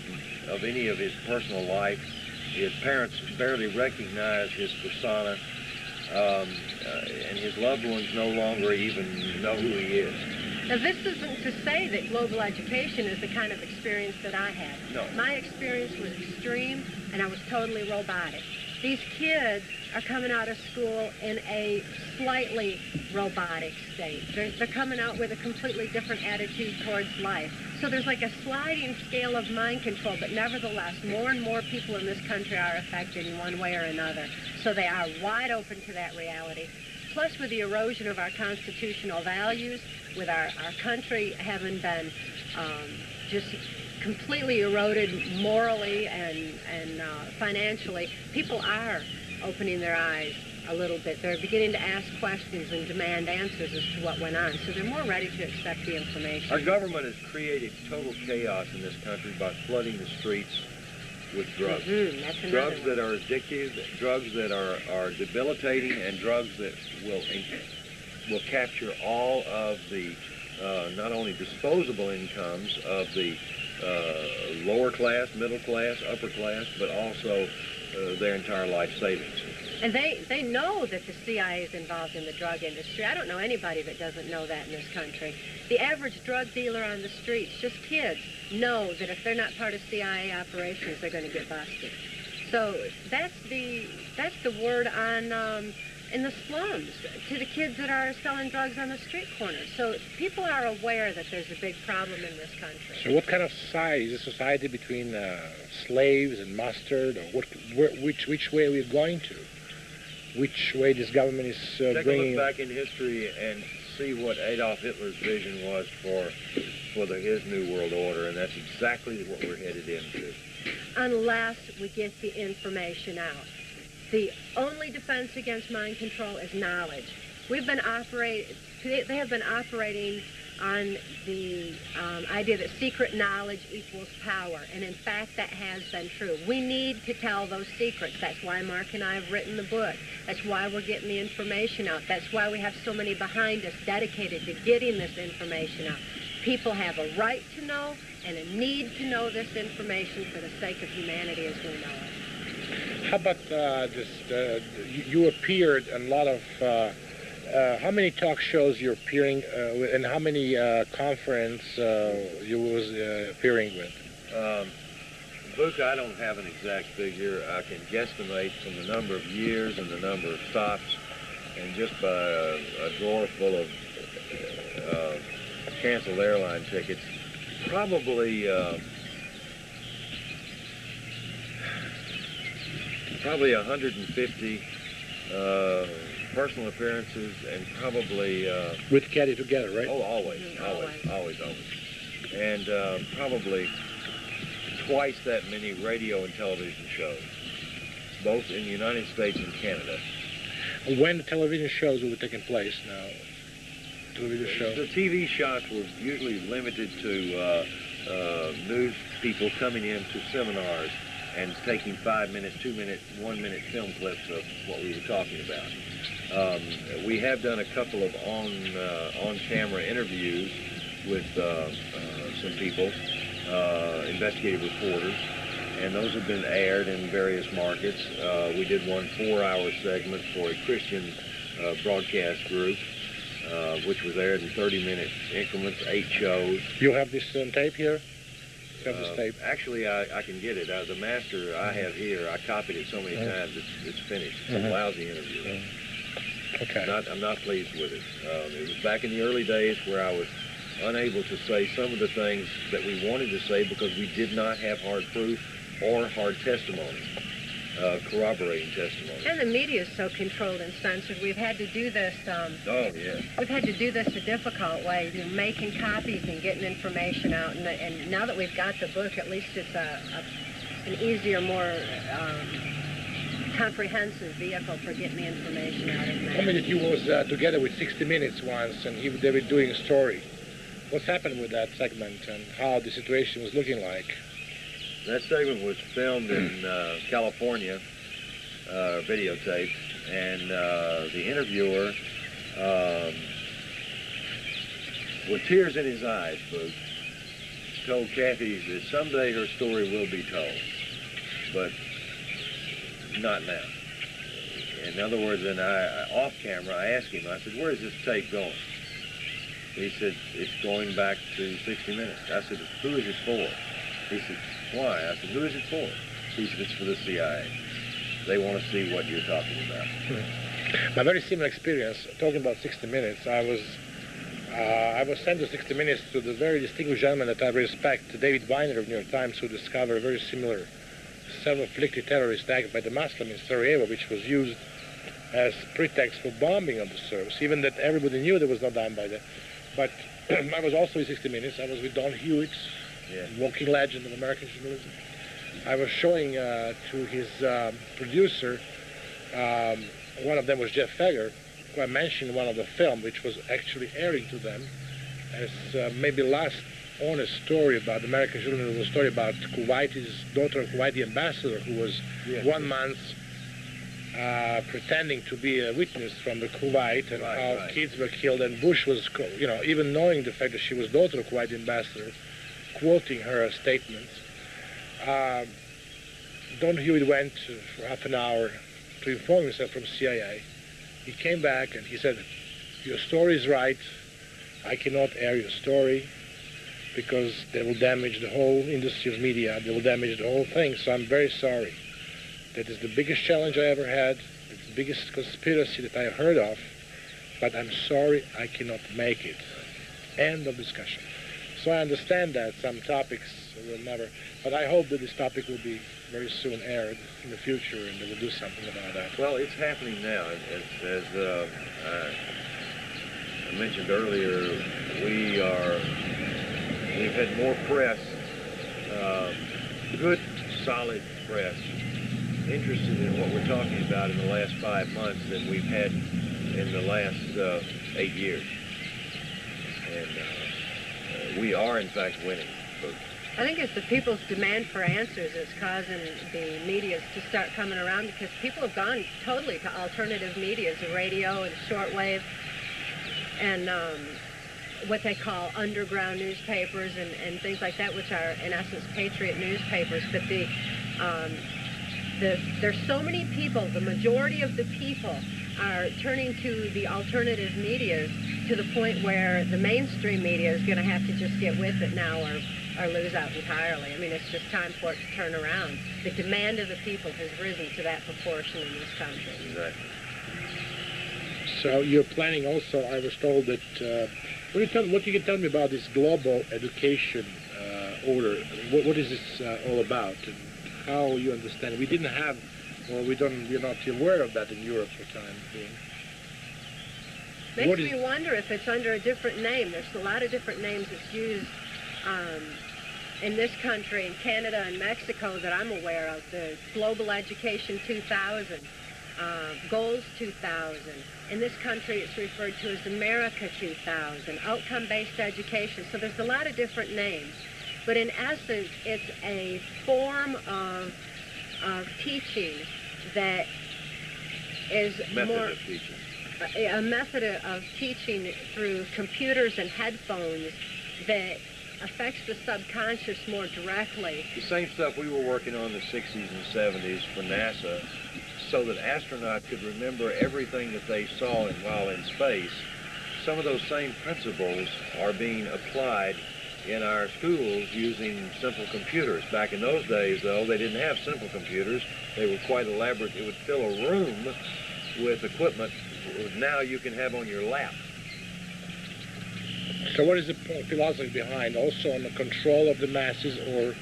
[SPEAKER 3] any of his personal life. His parents barely recognize his persona, and his loved ones no longer even know who he is.
[SPEAKER 2] Now, this isn't to say that global education is the kind of experience that I had.
[SPEAKER 3] No.
[SPEAKER 2] My experience was extreme, and I was totally robotic. These kids are coming out of school in a slightly robotic state. They're coming out with a completely different attitude towards life. So there's like a sliding scale of mind control, but nevertheless, more and more people in this country are affected in one way or another. So they are wide open to that reality. Plus, with the erosion of our constitutional values, with our country having been just completely eroded morally and financially, people are opening their eyes a little bit. They're beginning to ask questions and demand answers as to what went on. So they're more ready to accept the information.
[SPEAKER 3] Our government has created total chaos in this country by flooding the streets with drugs.
[SPEAKER 2] That's
[SPEAKER 3] drugs
[SPEAKER 2] one.
[SPEAKER 3] that are addictive, drugs that are debilitating, and drugs that will capture all of the not only disposable incomes of the lower class, middle class, upper class, but also their entire life savings.
[SPEAKER 2] And they know that the CIA is involved in the drug industry. I don't know anybody that doesn't know that in this country. The average drug dealer on the streets, just kids, know that if they're not part of CIA operations, they're going to get busted. So that's the word on in the slums to the kids that are selling drugs on the street corners. So people are aware that there's a big problem in this country.
[SPEAKER 1] So what kind of society is a society between slaves and mustard, or which way are we going to? Which way this government is
[SPEAKER 3] Take a
[SPEAKER 1] bringing?
[SPEAKER 3] look back in history and see what Adolf Hitler's vision was for his New World Order, and that's exactly what we're headed into.
[SPEAKER 2] Unless we get the information out. The only defense against mind control is knowledge. We've been they have been operating on the idea that secret knowledge equals power, and in fact that has been true. We need to tell those secrets. That's why Mark and I have written the book. That's why we're getting the information out. That's why we have so many behind us dedicated to getting this information out. People have a right to know and a need to know this information for the sake of humanity as we know it.
[SPEAKER 1] How about you appeared in a lot of, how many talk shows you're appearing with, and how many conference you was appearing with?
[SPEAKER 3] Book, I don't have an exact figure. I can guesstimate from the number of years and the number of stops, and just by a drawer full of canceled airline tickets, probably 150 personal appearances, and probably
[SPEAKER 1] With Caddy together, right?
[SPEAKER 3] oh, always. And probably twice that many radio and television shows, both in the United States and Canada.
[SPEAKER 1] When the television shows will be taking place now? Television show.
[SPEAKER 3] The TV shots were usually limited to news people coming in to seminars and taking 5-minute, 2-minute, 1-minute film clips of what we were talking about. We have done a couple of on-camera interviews with some people, investigative reporters, and those have been aired in various markets. We did one 4-hour segment for a Christian broadcast group, which was aired in 30-minute increments, 8 shows.
[SPEAKER 1] You have this on tape here? You have this tape?
[SPEAKER 3] Actually, I can get it. The master I have here, I copied it so many times, it's finished. It's a lousy interview.
[SPEAKER 1] Okay.
[SPEAKER 3] I'm not pleased with it. It was back in the early days where I was unable to say some of the things that we wanted to say because we did not have hard proof or hard testimony, corroborating testimony.
[SPEAKER 2] And the media is so controlled and censored. We've had to do this. We've had to do this a difficult way, making copies and getting information out. And now that we've got the book, at least it's an easier, more comprehensive vehicle for getting the information out.
[SPEAKER 1] I mean, you was together with 60 Minutes once, and they were doing a story. What's happened with that segment, and how the situation was looking like?
[SPEAKER 3] That segment was filmed in California, videotaped, and the interviewer, with tears in his eyes, Booth, told Kathy that someday her story will be told, but not now. In other words, and off camera, I asked him, I said, where is this tape going? He said, it's going back to 60 Minutes. I said, who is it for? He said, why? I said, who is it for? He said, it's for the CIA. They want to see what you're talking about.
[SPEAKER 1] My very similar experience, talking about 60 Minutes, I was sent to 60 Minutes to the very distinguished gentleman that I respect, David Weiner of New York Times, who discovered a very similar self-inflicted terrorist act by the Muslim in Sarajevo, which was used as pretext for bombing of the service, even that everybody knew there was no done by that. But I was also in 60 Minutes. I was with Don Hewitt, walking legend of American journalism. I was showing to his producer, one of them was Jeff Fegger, who I mentioned in one of the film, which was actually airing to them as maybe last honest story about American journalism, was a story about Kuwaiti's daughter, Kuwaiti ambassador, who was 1 month pretending to be a witness from the Kuwait, and how kids were killed, and Bush was, even knowing the fact that she was daughter of Kuwaiti ambassador, quoting her statements. Don Hewitt went for half an hour to inform himself from CIA. He came back and he said, your story is right. I cannot air your story because they will damage the whole industry of media. They will damage the whole thing. So I'm very sorry. That is the biggest challenge I ever had. It's the biggest conspiracy that I heard of. But I'm sorry I cannot make it. End of discussion. So I understand that some topics will never, but I hope that this topic will be very soon aired in the future, and they will do something about that.
[SPEAKER 3] Well, it's happening now. As I mentioned earlier, we've had more press, good, solid press, interested in what we're talking about in the last 5 months than we've had in the last 8 years. And we are, in fact, winning.
[SPEAKER 2] I think it's the people's demand for answers that's causing the medias to start coming around, because people have gone totally to alternative medias, the radio and shortwave, and what they call underground newspapers and things like that, which are in essence patriot newspapers. But there's so many people, the majority of the people are turning to the alternative medias to the point where the mainstream media is going to have to just get with it now or lose out entirely. I mean, it's just time for it to turn around. The demand of the people has risen to that proportion in this country.
[SPEAKER 3] Exactly.
[SPEAKER 1] So you're planning also, I was told that, what you can tell me about this global education order? What is this all about? And how you understand it? We didn't have, or we're not aware of that in Europe for time being.
[SPEAKER 2] Makes me wonder if it's under a different name. There's a lot of different names that's used in this country, in Canada and Mexico that I'm aware of. The Global Education 2000, Goals 2000. In this country it's referred to as America 2000, outcome-based education. So there's a lot of different names. But in essence, it's a form of teaching that is
[SPEAKER 3] Method of teaching.
[SPEAKER 2] A method of teaching through computers and headphones that affects the subconscious more directly.
[SPEAKER 3] The same stuff we were working on in the 60s and 70s for NASA, so that astronauts could remember everything that they saw while in space. Some of those same principles are being applied in our schools using simple computers. Back in those days, though, they didn't have simple computers. They were quite elaborate. It would fill a room with equipment now you can have on your lap.
[SPEAKER 1] So what is the philosophy behind, also on the control of the masses, or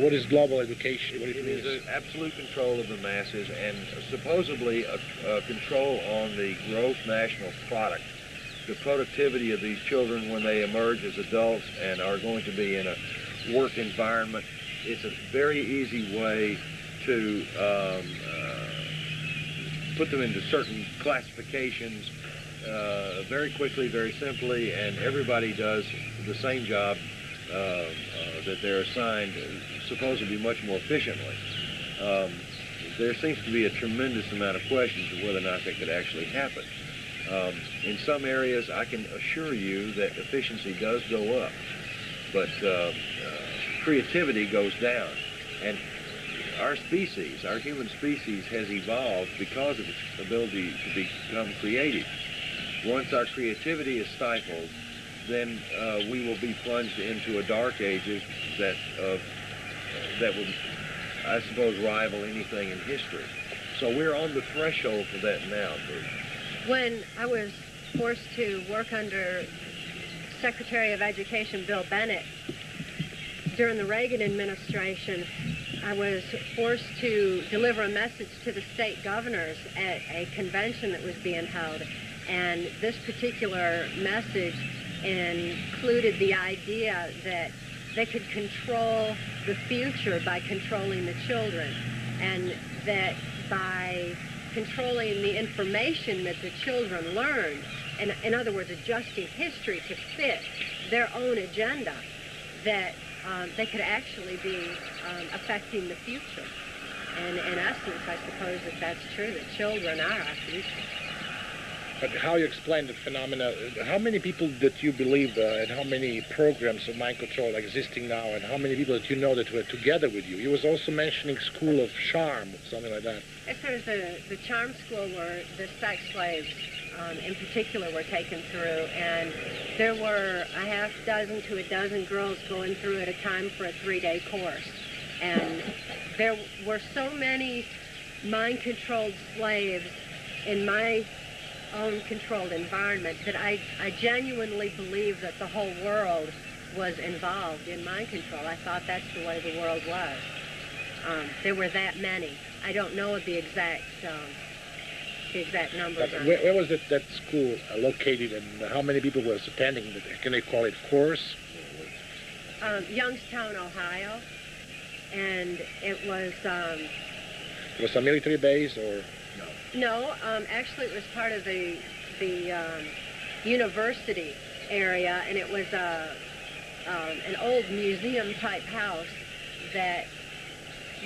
[SPEAKER 1] what is global education? What
[SPEAKER 3] it is an absolute control of the masses and supposedly a control on the gross national product, the productivity of these children when they emerge as adults and are going to be in a work environment. It's a very easy way to put them into certain classifications very quickly, very simply, and everybody does the same job that they're assigned supposedly much more efficiently. There seems to be a tremendous amount of questions of whether or not that could actually happen. In some areas, I can assure you that efficiency does go up, but creativity goes down. And our species, our human species, has evolved because of its ability to become creative. Once our creativity is stifled, then we will be plunged into a dark ages that would, I suppose, rival anything in history. So we're on the threshold for that now, Bruce.
[SPEAKER 2] When I was forced to work under Secretary of Education Bill Bennett during the Reagan administration, I was forced to deliver a message to the state governors at a convention that was being held. And this particular message included the idea that they could control the future by controlling the children, and that by controlling the information that the children learned, and in other words, adjusting history to fit their own agenda, that they could actually be affecting the future. And in essence, I suppose that that's true, that children are our future.
[SPEAKER 1] But how you explain the phenomena, how many people that you believe and how many programs of mind control are existing now, and how many people that you know that were together with you? You was also mentioning School of Charm, something like that.
[SPEAKER 2] Yes, there's the Charm School where the sex slaves in particular were taken through, and there were a half dozen to a dozen girls going through at a time for a 3-day course. And there were so many mind-controlled slaves in my own controlled environment that I genuinely believe that the whole world was involved in mind control. I thought that's the way the world was. There were that many. I don't know the exact numbers.
[SPEAKER 1] Where was that school located, and how many people was attending? Can they call it course?
[SPEAKER 2] Youngstown, Ohio, and it was.
[SPEAKER 1] Was a military base or?
[SPEAKER 3] No.
[SPEAKER 2] No, actually it was part of the university area, and it was an old museum-type house that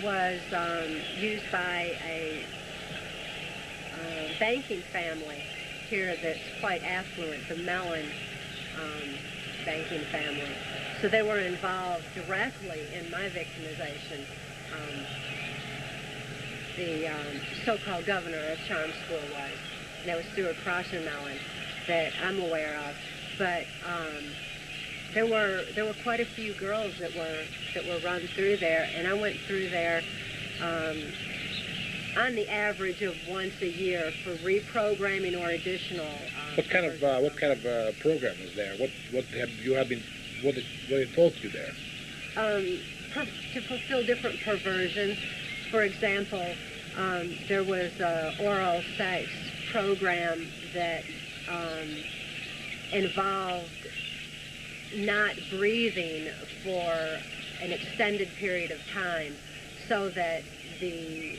[SPEAKER 2] was used by a banking family here that's quite affluent, the Mellon banking family. So they were involved directly in my victimization. The so-called governor of Charm School was. And that was Stuart Mellon that I'm aware of. But there were quite a few girls that were run through there, and I went through there on the average of once a year for reprogramming or additional.
[SPEAKER 1] What kind of program is there? What it taught you there?
[SPEAKER 2] To fulfill different perversions. For example, there was an oral sex program that involved not breathing for an extended period of time, so that the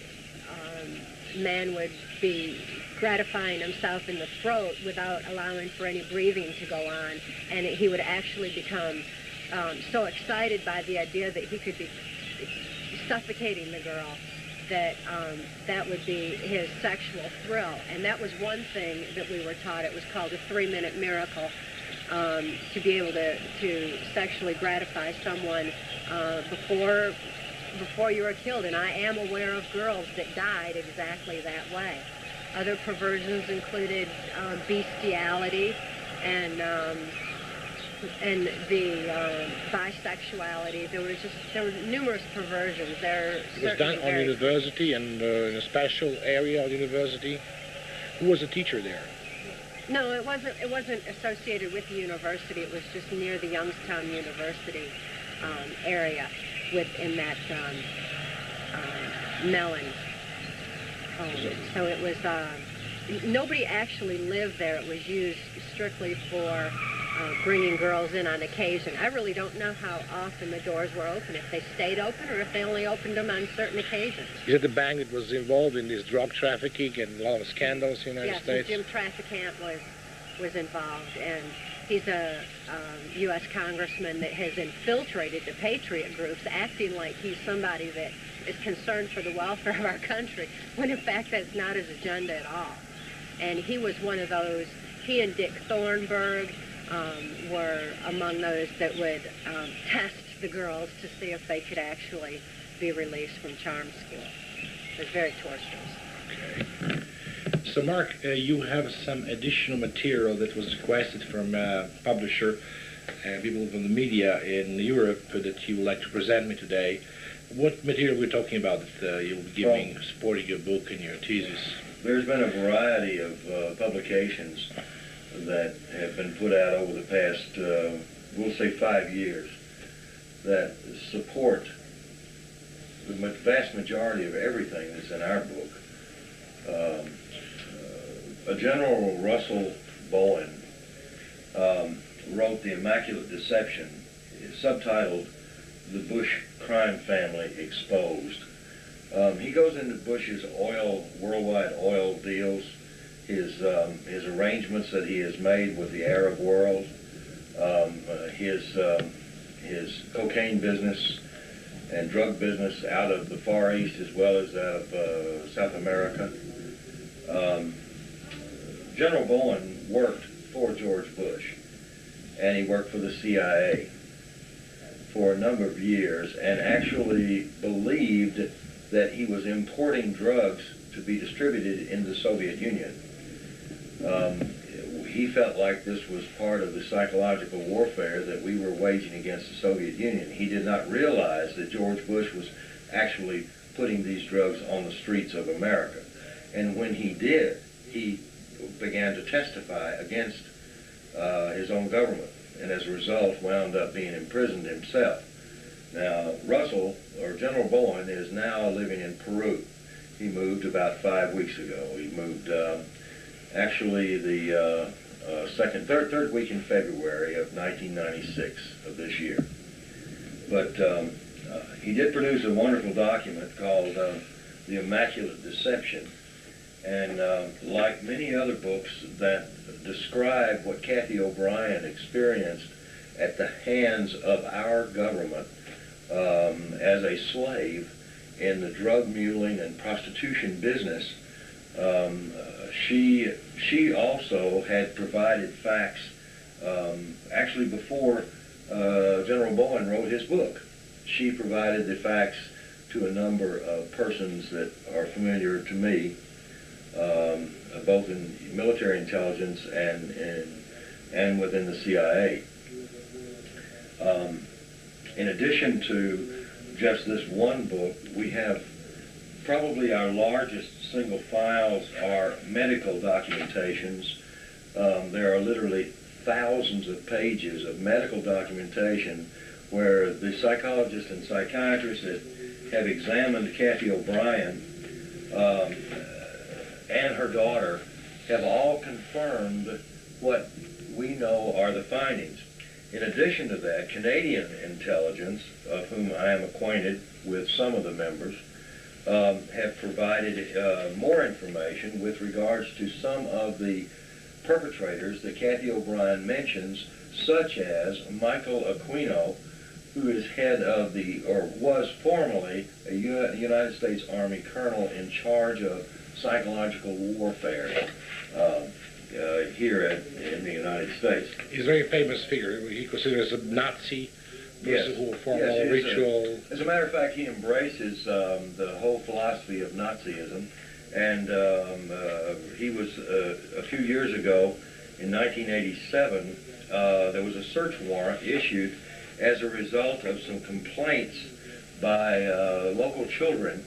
[SPEAKER 2] man would be gratifying himself in the throat without allowing for any breathing to go on, and he would actually become so excited by the idea that he could be suffocating the girl that that would be his sexual thrill. And that was one thing that we were taught. It was called a 3-minute miracle, to be able to sexually gratify someone before you were killed. And I am aware of girls that died exactly that way. Other perversions included bestiality and the bisexuality. There were numerous perversions.
[SPEAKER 1] It was done on university and in a special area of university. Who was the teacher there?
[SPEAKER 2] No, it wasn't associated with the university. It was just near the Youngstown University area, within that Mellon home. So it was nobody actually lived there. It was used strictly for bringing girls in on occasion. I really don't know how often the doors were open, if they stayed open or if they only opened them on certain occasions.
[SPEAKER 1] Is it the bank that was involved in this drug trafficking and a lot of scandals in the United States?
[SPEAKER 2] Yes, Jim Trafficant was involved, and he's a U.S. congressman that has infiltrated the patriot groups, acting like he's somebody that is concerned for the welfare of our country, when in fact that's not his agenda at all. And he was one of those. He and Dick Thornburg were among those that would test the girls to see if they could actually be released from charm school. It was very torturous.
[SPEAKER 1] Okay. So, Mark, you have some additional material that was requested from a publisher and people from the media in Europe that you would like to present me today. What material are we talking about that you'll be giving, supporting your book and your thesis?
[SPEAKER 3] There's been a variety of publications that have been put out over the past, we'll say 5 years, that support the vast majority of everything that's in our book. A General Russell Bowen wrote The Immaculate Deception, subtitled The Bush Crime Family Exposed. He goes into Bush's worldwide oil deals, his arrangements that he has made with the Arab world, his cocaine business and drug business out of the Far East as well as out of South America. General Bowen worked for George Bush, and he worked for the CIA for a number of years, and actually believed that he was importing drugs to be distributed in the Soviet Union. He felt like this was part of the psychological warfare that we were waging against the Soviet Union. He did not realize that George Bush was actually putting these drugs on the streets of America. And when he did, he began to testify against his own government, and as a result wound up being imprisoned himself. Now, Russell, or General Bowen, is now living in Peru. He moved about 5 weeks ago. He moved actually the third week in February of 1996 of this year. But he did produce a wonderful document called The Immaculate Deception. And like many other books that describe what Kathy O'Brien experienced at the hands of our government as a slave in the drug muling and prostitution business, she also had provided facts actually before General Bowen wrote his book. She provided the facts to a number of persons that are familiar to me, both in military intelligence and within the CIA. In addition to just this one book, we have probably our largest single files are medical documentations. There are literally thousands of pages of medical documentation where the psychologists and psychiatrists that have examined Kathy O'Brien and her daughter have all confirmed what we know are the findings. In addition to that, Canadian intelligence, of whom I am acquainted with some of the members, have provided more information with regards to some of the perpetrators that Kathy O'Brien mentions, such as Michael Aquino, who is head of the, or was formerly a United States Army colonel in charge of psychological warfare here in the United States.
[SPEAKER 1] He's a very famous figure. He considered as a Nazi person who performed all ritual.
[SPEAKER 3] As a matter of fact, he embraces the whole philosophy of Nazism, and he was a few years ago, in 1987, there was a search warrant issued as a result of some complaints by local children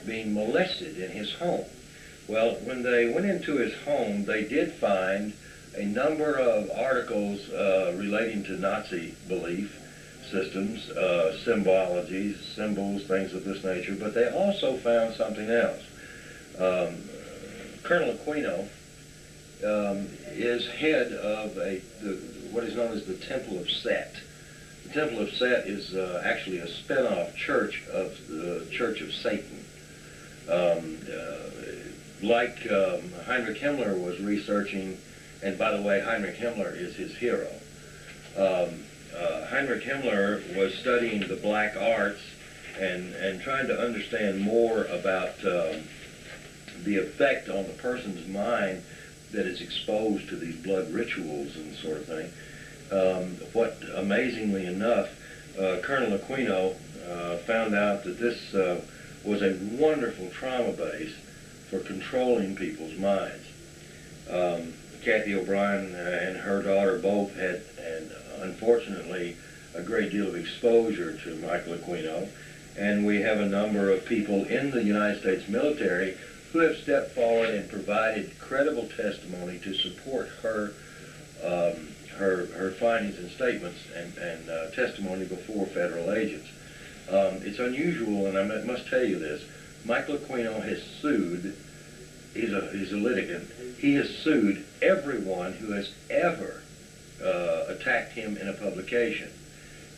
[SPEAKER 3] being molested in his home. Well, when they went into his home, they did find a number of articles relating to Nazi belief systems, symbologies, symbols, things of this nature, but they also found something else. Colonel Aquino is head of what is known as the Temple of Set. The Temple of Set is actually a spin-off church of the Church of Satan. Like Heinrich Himmler was researching, and by the way, Heinrich Himmler is his hero. Heinrich Himmler was studying the black arts and trying to understand more about the effect on the person's mind that is exposed to these blood rituals and sort of thing. What, amazingly enough, Colonel Aquino found out that this was a wonderful trauma base for controlling people's minds. Kathy O'Brien and her daughter both had, and unfortunately, a great deal of exposure to Michael Aquino, and we have a number of people in the United States military who have stepped forward and provided credible testimony to support her her findings and statements and testimony before federal agents. It's unusual, and I must tell you this. Michael Aquino has sued, he's a litigant, he has sued everyone who has ever attacked him in a publication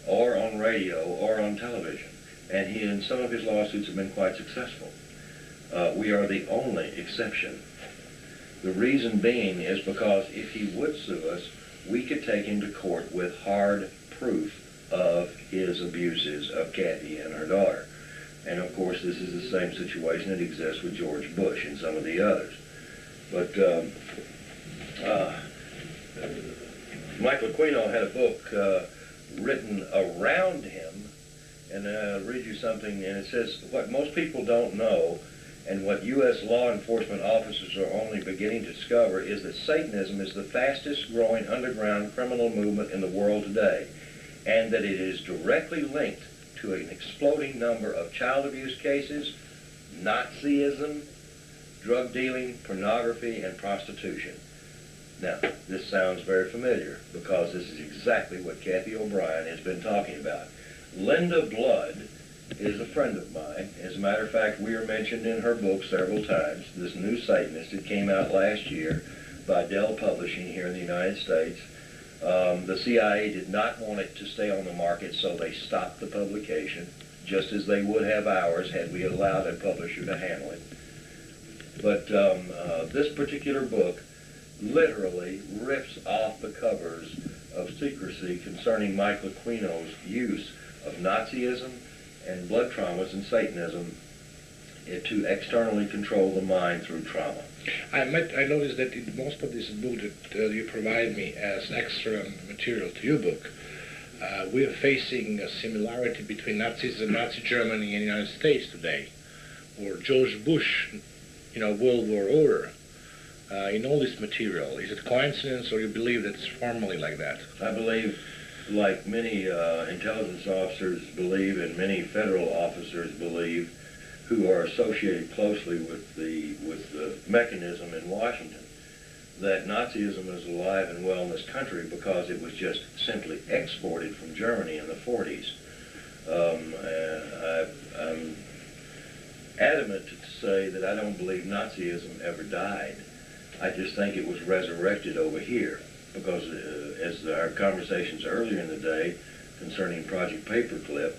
[SPEAKER 3] or on radio or on television. And some of his lawsuits have been quite successful. We are the only exception. The reason being is because if he would sue us, we could take him to court with hard proof of his abuses of Kathy and her daughter. And of course, this is the same situation that exists with George Bush and some of the others. But Michael Aquino had a book written around him, and I'll read you something, and it says, what most people don't know, and what U.S. law enforcement officers are only beginning to discover, is that Satanism is the fastest growing underground criminal movement in the world today, and that it is directly linked to an exploding number of child abuse cases, Nazism, drug dealing, pornography, and prostitution. Now, this sounds very familiar because this is exactly what Kathy O'Brien has been talking about. Linda Blood is a friend of mine. As a matter of fact, we are mentioned in her book several times. This New Satanist, it came out last year by Dell Publishing here in the United States. The CIA did not want it to stay on the market, so they stopped the publication, just as they would have ours had we allowed a publisher to handle it. But this particular book literally rips off the covers of secrecy concerning Michael Aquino's use of Nazism and blood traumas and Satanism to externally control the mind through trauma.
[SPEAKER 1] I noticed that in most of this book that you provide me as extra material to your book, we are facing a similarity between Nazism, Nazi Germany, and the United States today, or George Bush, World War order. In all this material, is it coincidence, or you believe that it's formally like that?
[SPEAKER 3] I believe, like many intelligence officers believe, and many federal officers believe, who are associated closely with the mechanism in Washington, that Nazism is alive and well in this country because it was just simply exported from Germany in the 40s. I'm adamant to say that I don't believe Nazism ever died. I just think it was resurrected over here because, as our conversations earlier in the day concerning Project Paperclip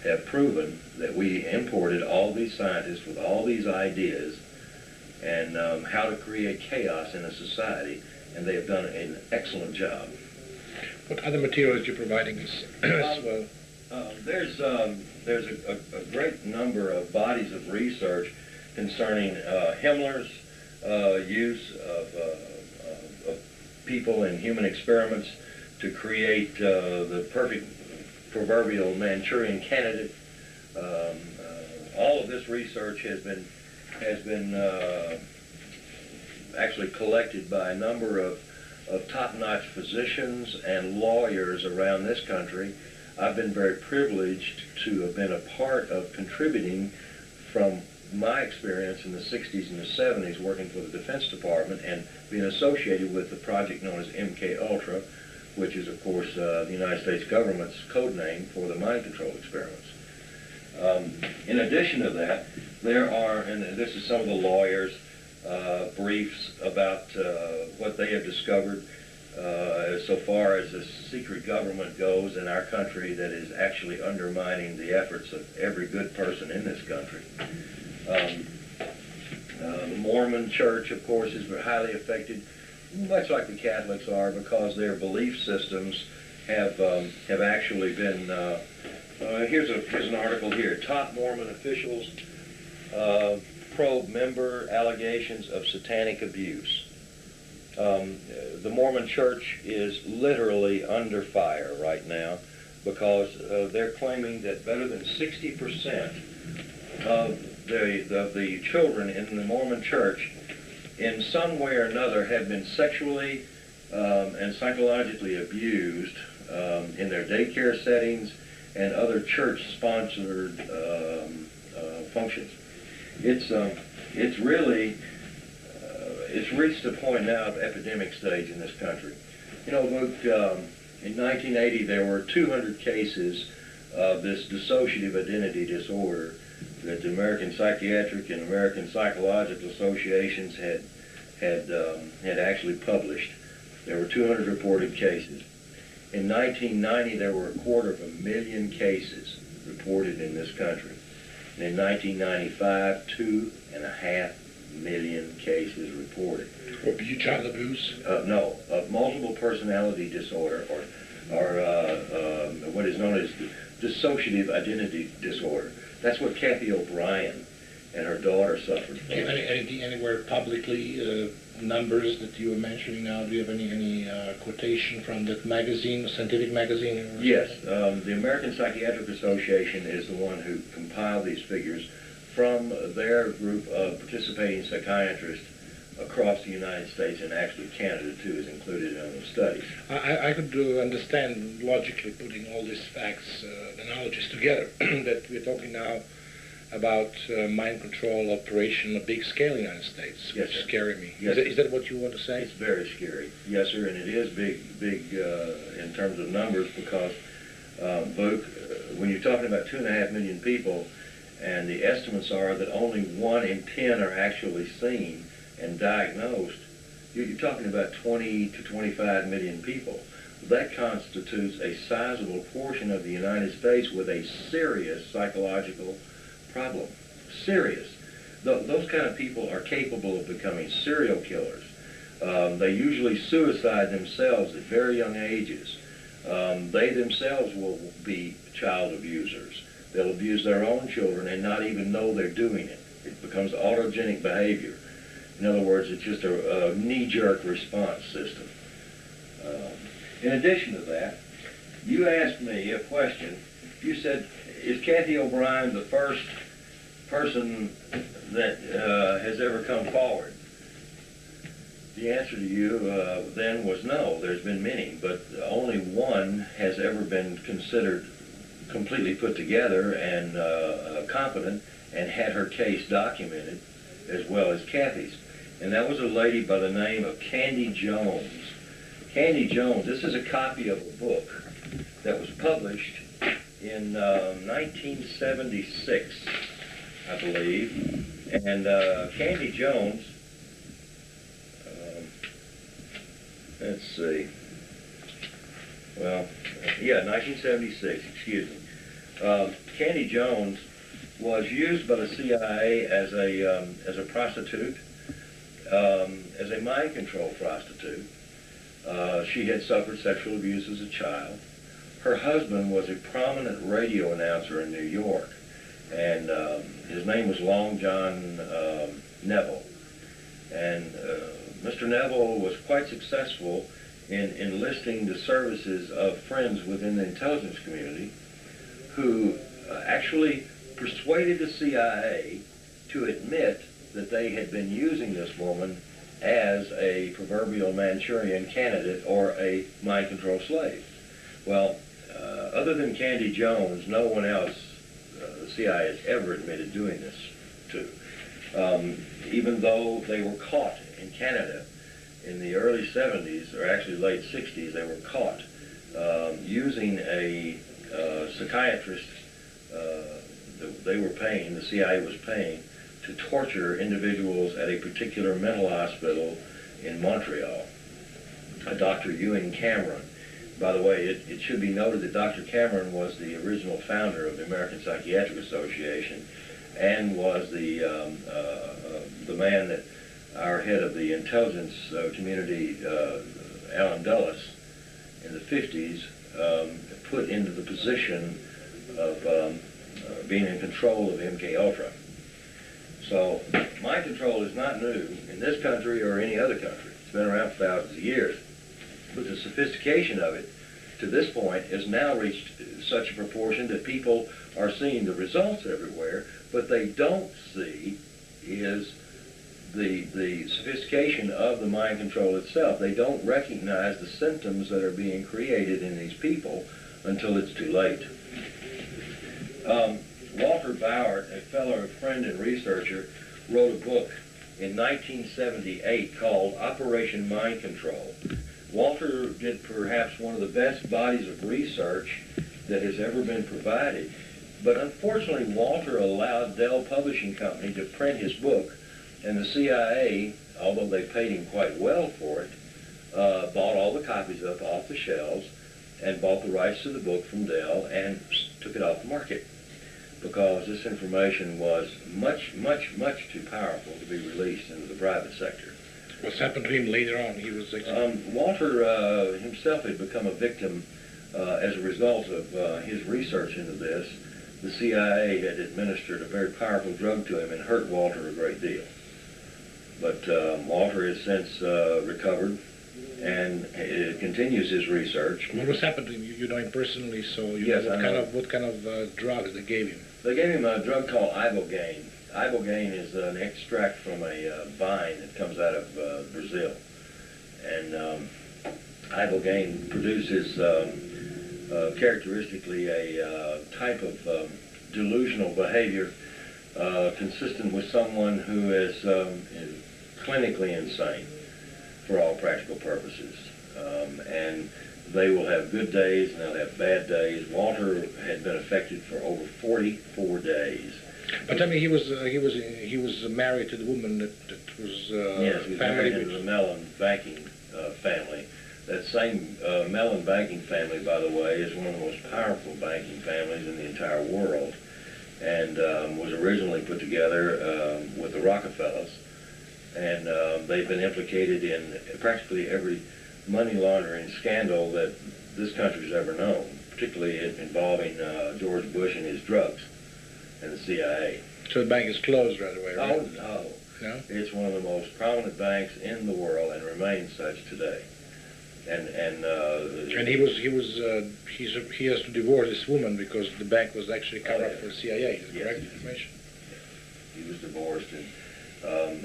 [SPEAKER 3] have proven, that we imported all these scientists with all these ideas and how to create chaos in a society, and they have done an excellent job.
[SPEAKER 1] What other materials you're providing us as well?
[SPEAKER 3] There's a great number of bodies of research concerning Himmler's use of people in human experiments to create the perfect proverbial Manchurian candidate. All of this research has been actually collected by a number of top-notch physicians and lawyers around this country. I've been very privileged to have been a part of contributing from my experience in the 60s and the 70s working for the Defense Department and being associated with the project known as MK Ultra, which is, of course, the United States government's code name for the mind control experiments. In addition to that, there are, and this is some of the lawyers' briefs about what they have discovered so far as the secret government goes in our country that is actually undermining the efforts of every good person in this country. The Mormon Church, of course, is highly affected, much like the Catholics are, because their belief systems have actually been. Here's an article here. Top Mormon officials probe member allegations of satanic abuse. The Mormon Church is literally under fire right now because they're claiming that better than 60% of the children in the Mormon Church in some way or another have been sexually and psychologically abused in their daycare settings and other church-sponsored functions. It's really it's reached a point now of epidemic stage in this country. Luke, in 1980 there were 200 cases of this dissociative identity disorder that the American Psychiatric and American Psychological Associations had actually published. There were 200 reported cases. In 1990, there were 250,000 cases reported in this country. And in 1995, 2.5 million cases reported.
[SPEAKER 1] Of child abuse?
[SPEAKER 3] No, of multiple personality disorder, or what is known as dissociative identity disorder. That's what Kathy O'Brien and her daughter suffered from.
[SPEAKER 1] Anywhere publicly numbers that you were mentioning now? Do you have any quotation from that magazine, scientific magazine?
[SPEAKER 3] Yes, the American Psychiatric Association is the one who compiled these figures from their group of participating psychiatrists across the United States, and actually Canada too is included in the studies.
[SPEAKER 1] I could understand logically putting all these facts, analogies together, that we're talking now about mind control operation on a big scale in the United States,
[SPEAKER 3] Yes,
[SPEAKER 1] which
[SPEAKER 3] sir.
[SPEAKER 1] scary me.
[SPEAKER 3] Yes,
[SPEAKER 1] Is that what you want to say?
[SPEAKER 3] It's very scary. Yes, sir, and it is big in terms of numbers because, Luke, when you're talking about 2.5 million people, and the estimates are that only 1 in 10 are actually seen and diagnosed, you're talking about 20 to 25 million people. That constitutes a sizable portion of the United States with a serious psychological problem. Serious. those kind of people are capable of becoming serial killers. They usually suicide themselves at very young ages. They themselves will be child abusers. They'll abuse their own children and not even know they're doing it. It becomes autogenic behavior. In other words, it's just a knee-jerk response system. In addition to that, you asked me a question. You said, is Kathy O'Brien the first person that has ever come forward? The answer to you then was no. There's been many, but only one has ever been considered completely put together and competent and had her case documented as well as Kathy's. And that was a lady by the name of Candy Jones. Candy Jones, this is a copy of a book that was published in 1976, I believe. And Candy Jones, let's see, well, yeah, 1976, excuse me. Candy Jones was used by the CIA as a prostitute, as a mind control prostitute. She had suffered sexual abuse as a child. Her husband was a prominent radio announcer in New York, and his name was Long John Neville. And Mr. Neville was quite successful in enlisting the services of friends within the intelligence community who actually persuaded the CIA to admit that they had been using this woman as a proverbial Manchurian candidate or a mind control slave. Well, other than Candy Jones, no one else the CIA has ever admitted doing this to. Even though they were caught in Canada in the early 70s, or actually late 60s, they were caught using a psychiatrist they were paying, the CIA was paying, to torture individuals at a particular mental hospital in Montreal. Dr. Ewan Cameron. By the way, it should be noted that Dr. Cameron was the original founder of the American Psychiatric Association and was the man that our head of the intelligence community, Alan Dulles, in the 50s, put into the position of being in control of MK-Ultra. So mind control is not new in this country or any other country. It's been around for thousands of years. But the sophistication of it to this point has now reached such a proportion that people are seeing the results everywhere, but they don't see is the sophistication of the mind control itself. They don't recognize the symptoms that are being created in these people until it's too late. Walter Bauer, a fellow friend and researcher, wrote a book in 1978 called Operation Mind Control. Walter did perhaps one of the best bodies of research that has ever been provided, but unfortunately Walter allowed Dell Publishing Company to print his book, and the CIA, although they paid him quite well for it, bought all the copies up off the shelves and bought the rights to the book from Dell and took it off the market, because this information was much, much, much too powerful to be released into the private sector.
[SPEAKER 1] What's happened to him later on? He was
[SPEAKER 3] Walter himself had become a victim as a result of his research into this. The CIA had administered a very powerful drug to him and hurt Walter a great deal. But Walter has since recovered and continues his research.
[SPEAKER 1] What was happened to him? You know him personally, so you
[SPEAKER 3] yes,
[SPEAKER 1] know what kind of drugs they gave him?
[SPEAKER 3] They gave him a drug called ibogaine. Ibogaine is an extract from a vine that comes out of Brazil. And ibogaine produces characteristically a type of delusional behavior consistent with someone who is clinically insane for all practical purposes. And they will have good days and they'll have bad days. Walter had been affected for over 44 days.
[SPEAKER 1] But I mean, he was married to the woman that was
[SPEAKER 3] yes, he was married to the Mellon banking family. That same Mellon banking family, by the way, is one of the most powerful banking families in the entire world. and was originally put together with the Rockefellers. And they've been implicated in practically every money laundering scandal that this country's ever known, particularly involving George Bush and his drugs and the CIA.
[SPEAKER 1] So the bank is closed right away, right?
[SPEAKER 3] Oh, no.
[SPEAKER 1] No?
[SPEAKER 3] It's one of the most prominent banks in the world and remains such today. And
[SPEAKER 1] he has to divorce this woman because the bank was actually covered up for the CIA. Is that correct information?
[SPEAKER 3] He was divorced, and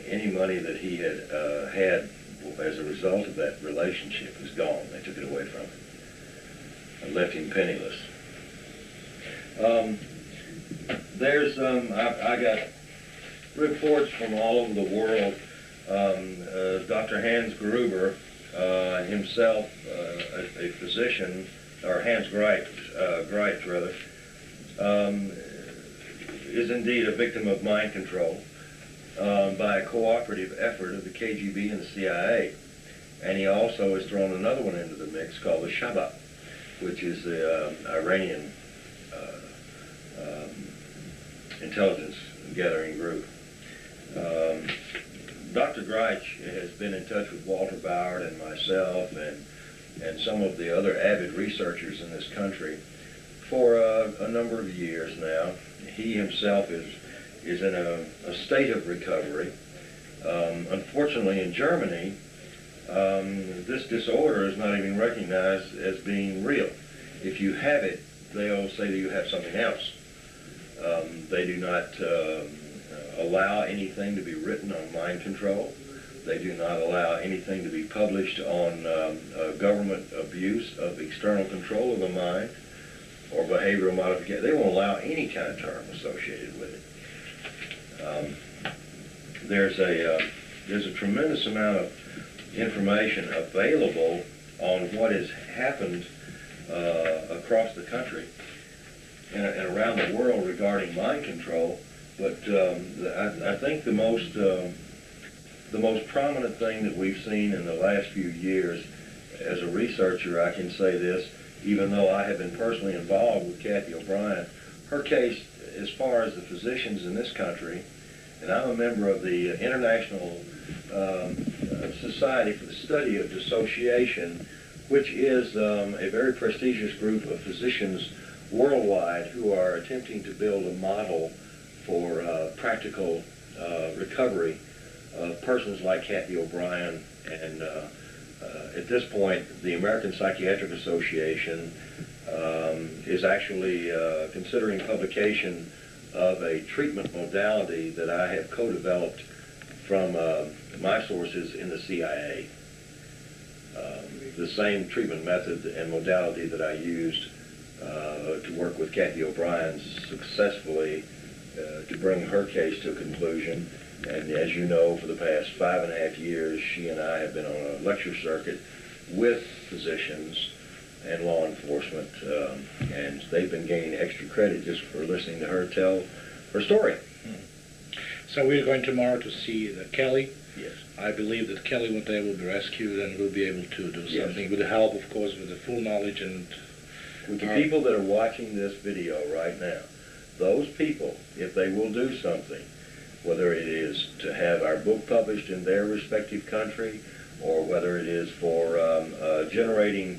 [SPEAKER 3] any money that he had had as a result of that relationship is gone. They took it away from him and left him penniless. I got reports from all over the world. Dr. Hans Gruber, himself a physician, or Hans Greitz rather, is indeed a victim of mind control by a cooperative effort of the KGB and the CIA. And he also has thrown another one into the mix called the Shabak, which is the Iranian intelligence gathering group. Dr. Greitz has been in touch with Walter Bauer and myself and some of the other avid researchers in this country for a number of years now. He himself is in a state of recovery. Unfortunately, in Germany, this disorder is not even recognized as being real. If you have it, they'll say that you have something else. They do not allow anything to be written on mind control. They do not allow anything to be published on government abuse of external control of the mind or behavioral modification. They won't allow any kind of term associated with it. There's a tremendous amount of information available on what has happened across the country and around the world regarding mind control. But I think the most prominent thing that we've seen in the last few years, as a researcher, I can say this, even though I have been personally involved with Kathy O'Brien, her case, as far as the physicians in this country, and I'm a member of the International Society for the Study of Dissociation, which is a very prestigious group of physicians worldwide who are attempting to build a model for practical recovery of persons like Kathy O'Brien. And at this point, the American Psychiatric Association is actually considering publication of a treatment modality that I have co-developed from my sources in the CIA. The same treatment method and modality that I used to work with Kathy O'Brien successfully to bring her case to a conclusion. And as you know, for the past 5.5 years, she and I have been on a lecture circuit with physicians and law enforcement, and they've been gaining extra credit just for listening to her tell her story.
[SPEAKER 1] So we're going tomorrow to see Kelly.
[SPEAKER 3] Yes.
[SPEAKER 1] I believe that Kelly one day will be rescued and will be able to do something with the help, of course, with the full knowledge and...
[SPEAKER 3] With the people that are watching this video right now, those people, if they will do something, whether it is to have our book published in their respective country, or whether it is for generating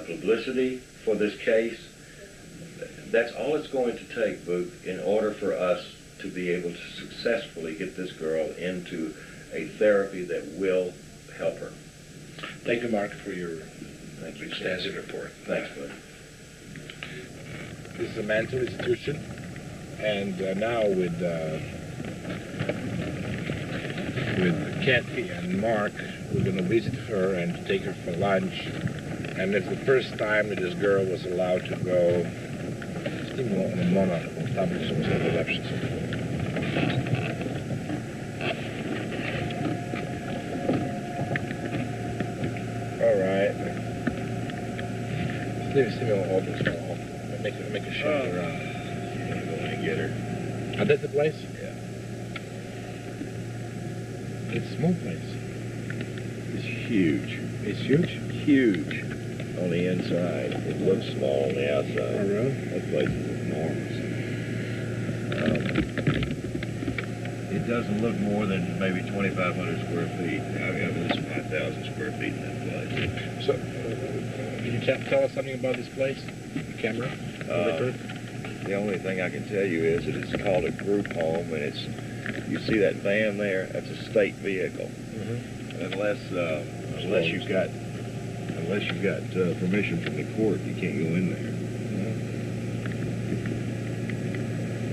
[SPEAKER 3] publicity for this case, that's all it's going to take, Book, in order for us to be able to successfully get this girl into a therapy that will help her.
[SPEAKER 1] Thank you, Mark, for your extensive report.
[SPEAKER 3] Thanks, Bud.
[SPEAKER 1] This is a mental institution, and now with Kathy and Mark, we're going to visit her and take her for lunch. And it's the first time that this girl was allowed to go All right. Make a shot around.
[SPEAKER 3] I'm going to get her.
[SPEAKER 1] Oh, that's the place?
[SPEAKER 3] Yeah.
[SPEAKER 1] It's a small place.
[SPEAKER 3] It's huge.
[SPEAKER 1] It's huge?
[SPEAKER 3] Huge. On the inside. It looks small on the outside.
[SPEAKER 1] Oh, really?
[SPEAKER 3] That place is enormous. It doesn't look more than maybe 2,500 square feet. I got at least 5,000 square feet in that place.
[SPEAKER 1] So, can you tell us something about this place? The camera?
[SPEAKER 3] The only thing I can tell you is that it's called a group home, and you see that van there? That's a state vehicle.
[SPEAKER 1] Mm-hmm.
[SPEAKER 3] Unless you've got permission from the court, you can't go in there.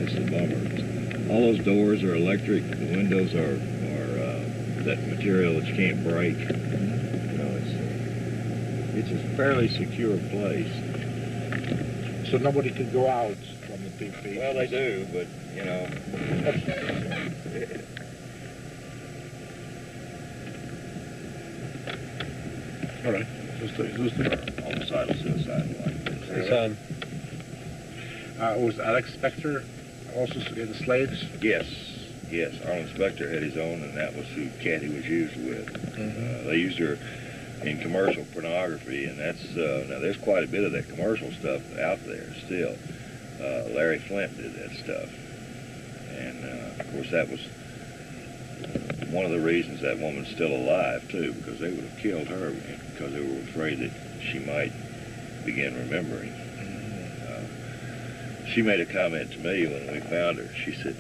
[SPEAKER 3] It's a bummer. All those doors are electric. The windows are that material that you can't break. You know, it's a fairly secure place.
[SPEAKER 1] So nobody could go out from the PP?
[SPEAKER 3] Well, they do, but, you know.
[SPEAKER 1] All right. Who's the
[SPEAKER 3] Homicidal suicide line.
[SPEAKER 1] It's was Alex Spector also the slaves?
[SPEAKER 3] Yes. Arnold Spector had his own, and that was who Kathy was used with. They used her in commercial pornography, and that's now there's quite a bit of that commercial stuff out there still. Larry Flint did that stuff, and of course that was one of the reasons that woman's still alive too, because they would have killed her because they were afraid that she might begin remembering. She made a comment to me when we found her. She said,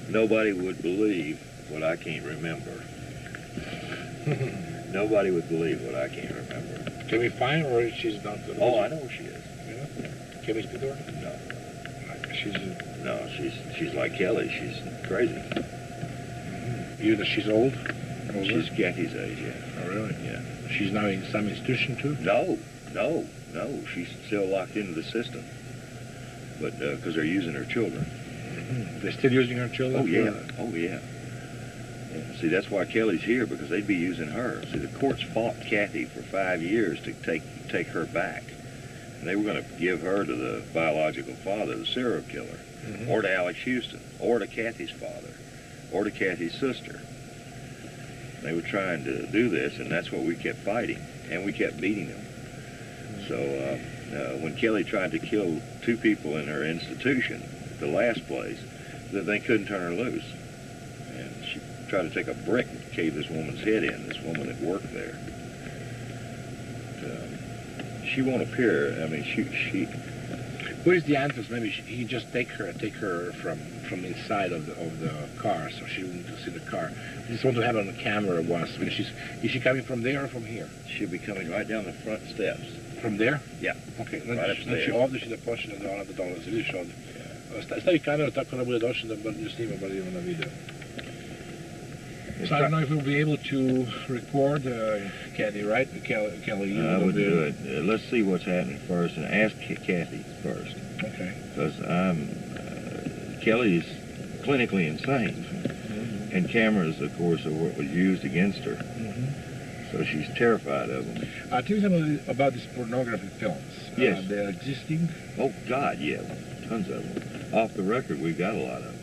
[SPEAKER 3] "Nobody would believe what I can't remember." Nobody would believe what I can't remember.
[SPEAKER 1] Can we find her, or she's not?
[SPEAKER 3] Oh, I know where she is.
[SPEAKER 1] Yeah? Can we speak to her? No.
[SPEAKER 3] She's like Kelly. She's crazy.
[SPEAKER 1] You that she's old? Older?
[SPEAKER 3] She's Kathy's age, yeah.
[SPEAKER 1] Oh, really?
[SPEAKER 3] Yeah.
[SPEAKER 1] She's now in some institution, too?
[SPEAKER 3] No. She's still locked into the system. But, because they're using her children.
[SPEAKER 1] They're still using her children?
[SPEAKER 3] Oh, yeah. See, that's why Kelly's here, because they'd be using her. See, the courts fought Kathy for 5 years to take her back. And they were going to give her to the biological father, the serial killer, or to Alex Houston, or to Kathy's father, or to Kathy's sister. They were trying to do this, and that's what we kept fighting, and we kept beating them. So when Kelly tried to kill 2 people in her institution, the last place, that they couldn't turn her loose. And she tried to take a brick and cave this woman's head in, this woman that worked there. But, she won't appear. I mean, she
[SPEAKER 1] Where's the answers? Maybe he just take her from inside of the car, so she wouldn't see the car. I just want to have it on the camera once. I mean, is she coming from there or from here?
[SPEAKER 3] She'll be coming right down the front steps.
[SPEAKER 1] From there?
[SPEAKER 3] Yeah.
[SPEAKER 1] Okej,
[SPEAKER 3] Right
[SPEAKER 1] znači ovdje će da počne da ona dolazi, vidiš ovdje. Stavi kameru tako da bude došlo da nju snima, bar idemo na video. So I don't know if we'll be able to record Kathy, right? Kelly, you
[SPEAKER 3] I would do it. Let's see what's happening first, and ask Kathy first.
[SPEAKER 1] Okay.
[SPEAKER 3] Because Kelly's clinically insane, and cameras, of course, are what was used against her. So she's terrified of them.
[SPEAKER 1] Tell me something about these pornography films.
[SPEAKER 3] Yes.
[SPEAKER 1] They're existing?
[SPEAKER 3] Oh, God, yeah. Tons of them. Off the record, we've got a lot of them.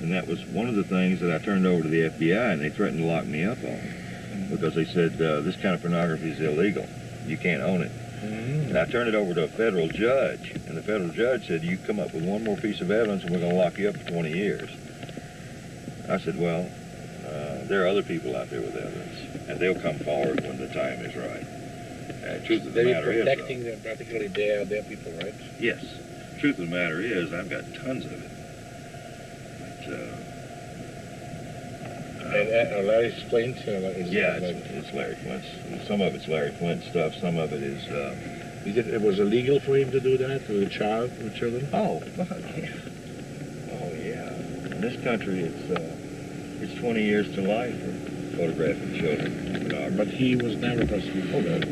[SPEAKER 3] And that was one of the things that I turned over to the FBI, and they threatened to lock me up on. Because they said, this kind of pornography is illegal. You can't own it. And I turned it over to a federal judge, and the federal judge said, you come up with one more piece of evidence, and we're going to lock you up for 20 years. I said, well, there are other people out there with evidence, and they'll come forward when the time is right. Truth of the matter is,
[SPEAKER 1] protecting them, practically their people, right?
[SPEAKER 3] Yes. Truth of the matter is, I've got tons of it.
[SPEAKER 1] And Larry Flint?
[SPEAKER 3] Yeah, it's Larry Flint's. Some of it's Larry Flint stuff. Some of it is.
[SPEAKER 1] It was illegal for him to do that with children?
[SPEAKER 3] Oh, yeah. Oh, yeah. In this country, it's 20 years to life for photographing children.
[SPEAKER 1] But he was never prosecuted for that.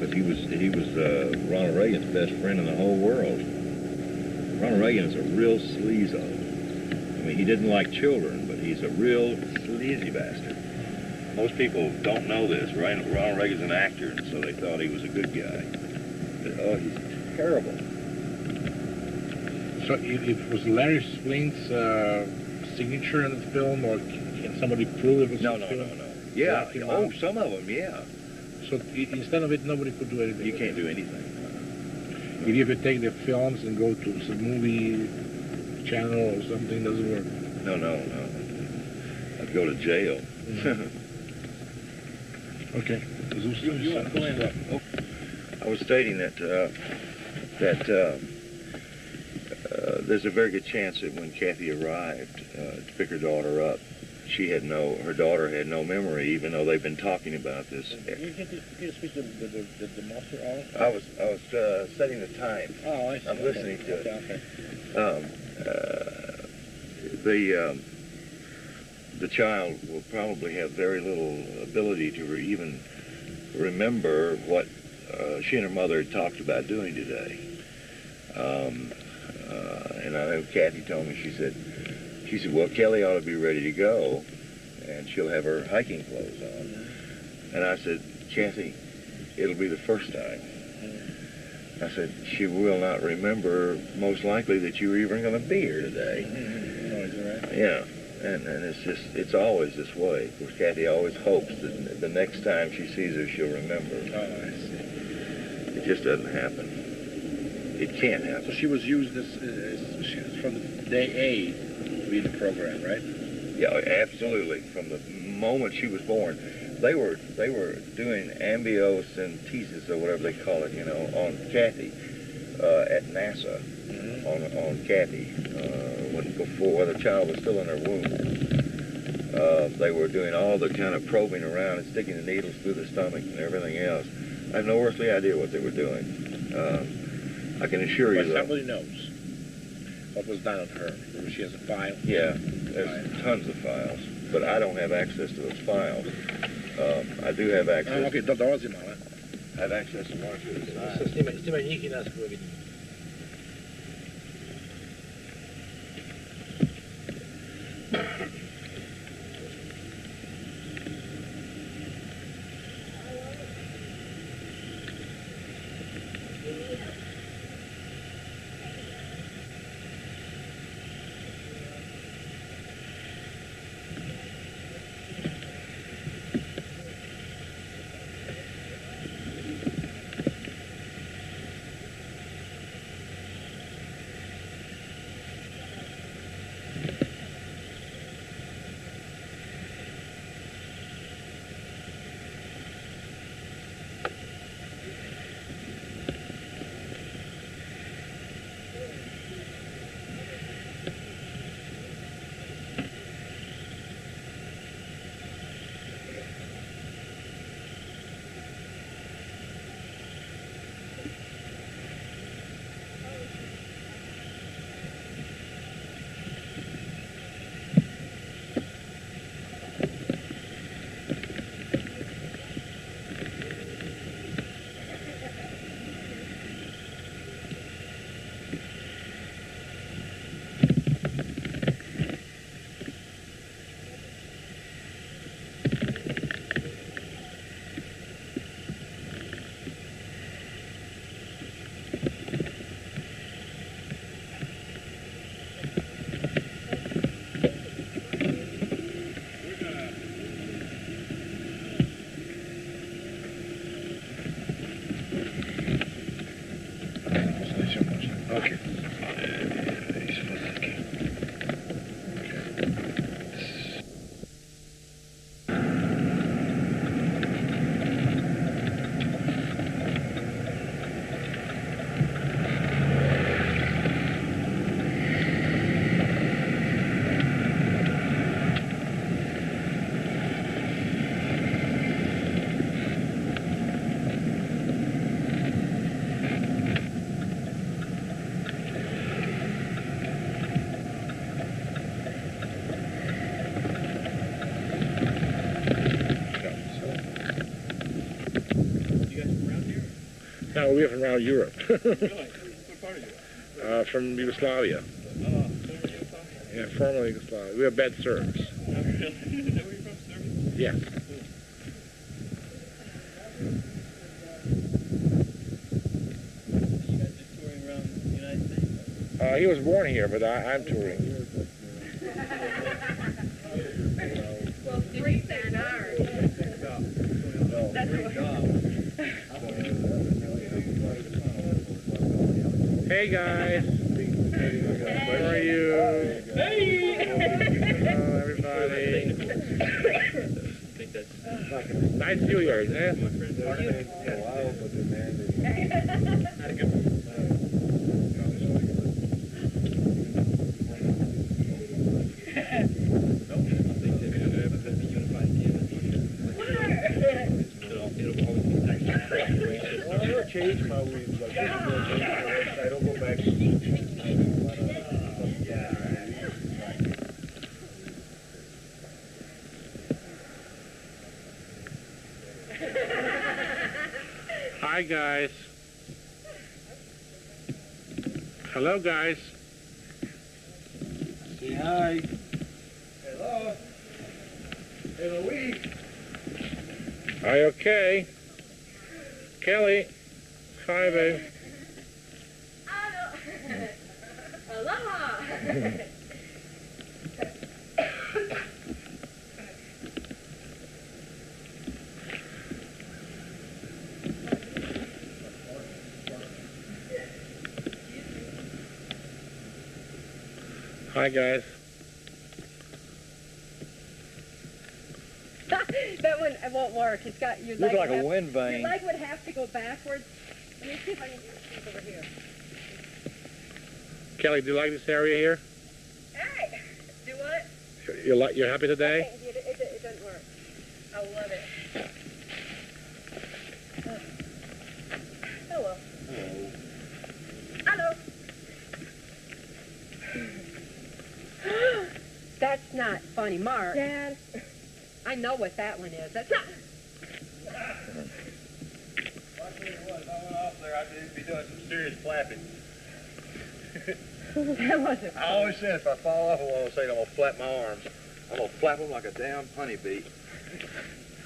[SPEAKER 3] But he was Ronald Reagan's best friend in the whole world. Ronald Reagan is a real sleazo. I mean, he didn't like children, but he's a real sleazy bastard. Most people don't know this. Ronald Reagan's an actor, and so they thought he was a good guy. But, oh, he's terrible.
[SPEAKER 1] So it was Larry Flint's signature in the film, or can somebody prove it was
[SPEAKER 3] No. Yeah, some of them, yeah.
[SPEAKER 1] So instead of it, nobody could do anything?
[SPEAKER 3] You can't do anything.
[SPEAKER 1] If you could take the films and go to some movie channel or something, doesn't work.
[SPEAKER 3] No. I'd go to jail.
[SPEAKER 1] Okay.
[SPEAKER 3] You want to go in? I was stating that there's a very good chance that when Kathy arrived to pick her daughter up, her daughter had no memory, even though they've been talking about this.
[SPEAKER 1] Can you speak to the master on?
[SPEAKER 3] I was setting the time.
[SPEAKER 1] Oh, I see.
[SPEAKER 3] I'm listening to it.
[SPEAKER 1] Okay.
[SPEAKER 3] The child will probably have very little ability to even remember what she and her mother had talked about doing today. And I know Kathy told me, she said, well, Kelly ought to be ready to go, and she'll have her hiking clothes on. And I said, Kathy, it'll be the first time. I said, she will not remember, most likely, that you were even going to be here today. Yeah. And it's always this way. Of course, Kathy always hopes that the next time she sees her, she'll remember.
[SPEAKER 1] Oh, I see.
[SPEAKER 3] It just doesn't happen. It can't happen.
[SPEAKER 1] So she was used she was from the day A to be in the program, right?
[SPEAKER 3] Yeah, absolutely. From the moment she was born, they were doing amniocentesis or whatever they call it, on Kathy at NASA. On Kathy before the child was still in her womb. They were doing all the kind of probing around and sticking the needles through the stomach and everything else. I have no earthly idea what they were doing. I can assure you, though.
[SPEAKER 1] Somebody knows what was done on her. She has a file.
[SPEAKER 3] Yeah, there's tons of files, but I don't have access to those files. I do have access.
[SPEAKER 1] Okay, dolazi malo.
[SPEAKER 3] I have access to one or two of the files.
[SPEAKER 1] Snima njih I nas prvo vidimo. Okay. No, we're from around Europe.
[SPEAKER 4] Really? What part of Europe?
[SPEAKER 1] From Yugoslavia.
[SPEAKER 4] Former Yugoslavia?
[SPEAKER 1] Yeah, formerly Yugoslavia. We are bad Serbs.
[SPEAKER 4] Oh, really? Is that where you're from, Serbia?
[SPEAKER 1] Yes.
[SPEAKER 4] You guys just touring around the United States?
[SPEAKER 1] He was born here, but I'm touring.
[SPEAKER 2] Well, 3 hours. That's what.
[SPEAKER 1] Hey guys. How are you? Hello everybody. Nice New Year's, eh?
[SPEAKER 3] Change my weeds. I don't go back.
[SPEAKER 1] Hi guys. Hello guys.
[SPEAKER 3] Say hi. Hello. Hello, we.
[SPEAKER 1] Are you okay? Kelly. Hi, babe.
[SPEAKER 2] Aloha!
[SPEAKER 1] Hi, guys.
[SPEAKER 2] That one it won't work. It's got your
[SPEAKER 3] Look
[SPEAKER 2] leg.
[SPEAKER 3] like a wind
[SPEAKER 2] Your
[SPEAKER 3] vane.
[SPEAKER 2] leg would have to go backwards. Let me see if I can get this over here.
[SPEAKER 1] Kelly, do you like this area here?
[SPEAKER 2] Hey! Do what?
[SPEAKER 1] You're happy today?
[SPEAKER 2] It doesn't work. I love it. Oh well. Hello. That's not funny, Mark. Dad. I know what that one is. That's not.
[SPEAKER 3] I went off there, I'd be doing some serious flapping.
[SPEAKER 2] That wasn't.
[SPEAKER 3] I always said if I fall off, I want to say I'm going to flap my arms. I'm going to flap them like a damn honeybee.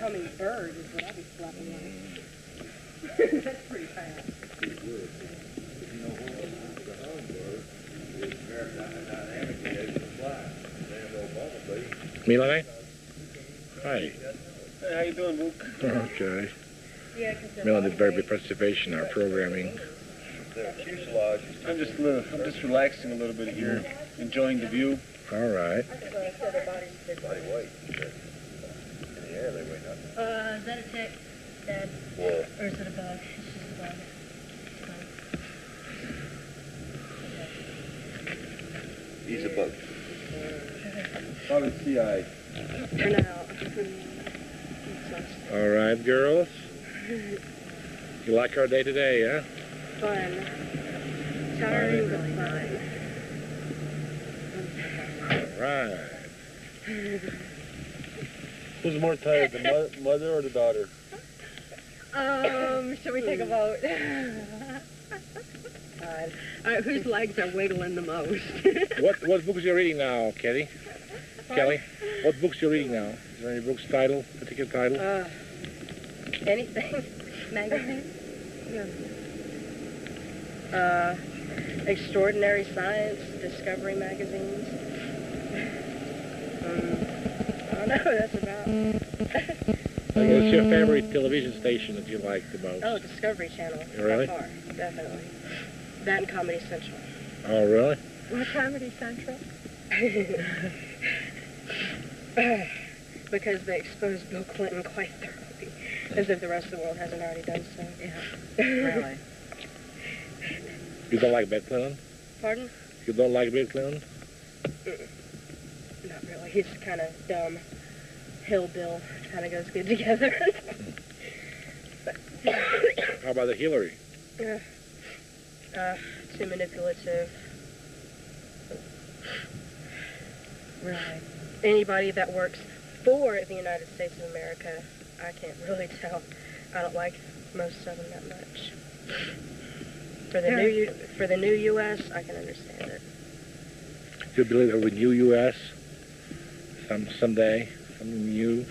[SPEAKER 2] Hummingbird is what I'll be flapping like. That's pretty fast.
[SPEAKER 3] You know what? The hummingbird is very dynamically able to fly. Damn old bumblebee.
[SPEAKER 1] Milane? Hi.
[SPEAKER 4] Hey, how you doing, Luke?
[SPEAKER 1] Okay.
[SPEAKER 2] Yeah, because
[SPEAKER 1] Milane did very good participation in our programming.
[SPEAKER 3] The fuselage is
[SPEAKER 4] I'm just relaxing a little bit here, enjoying the view.
[SPEAKER 1] All right.
[SPEAKER 3] body weight. In the air, they weigh nothing.
[SPEAKER 2] Is that a tick, Dad?
[SPEAKER 3] What?
[SPEAKER 2] Or is it a bug? It's just a bug.
[SPEAKER 3] He's a bug. Probably CIA.
[SPEAKER 2] For now.
[SPEAKER 1] All right, girls. You like our day today, huh?
[SPEAKER 2] Fun. Tiring, but fun.
[SPEAKER 1] All right.
[SPEAKER 3] Who's more tired, the mother or the daughter?
[SPEAKER 2] Should we take a vote? God. All right, whose legs are wiggling the most?
[SPEAKER 1] What books are you reading now, Kelly? Kelly, what books are you reading now? Is there any books title, particular title?
[SPEAKER 2] Anything. Magazine? Extraordinary Science, Discovery magazines. I don't know, that's about.
[SPEAKER 1] What's your favorite television station that you like the most?
[SPEAKER 2] Oh, Discovery Channel.
[SPEAKER 1] Really?
[SPEAKER 2] By far, definitely. That and Comedy Central.
[SPEAKER 1] Oh, really?
[SPEAKER 2] What Comedy Central? Because they exposed Bill Clinton quite thoroughly, as if the rest of the world hasn't already done so. Yeah. Really?
[SPEAKER 1] You don't like Bill Clinton?
[SPEAKER 2] Pardon?
[SPEAKER 1] You don't like Bill Clinton?
[SPEAKER 2] Not really. He's kind of dumb. Hillbill kind of goes good together.
[SPEAKER 1] How about the Hillary?
[SPEAKER 2] Too manipulative. Right. Anybody that works for the United States of America, I can't really tell. I don't like most of them that much. For the new U.S., I can understand it.
[SPEAKER 1] Do you believe there will be new U.S. someday? Something new?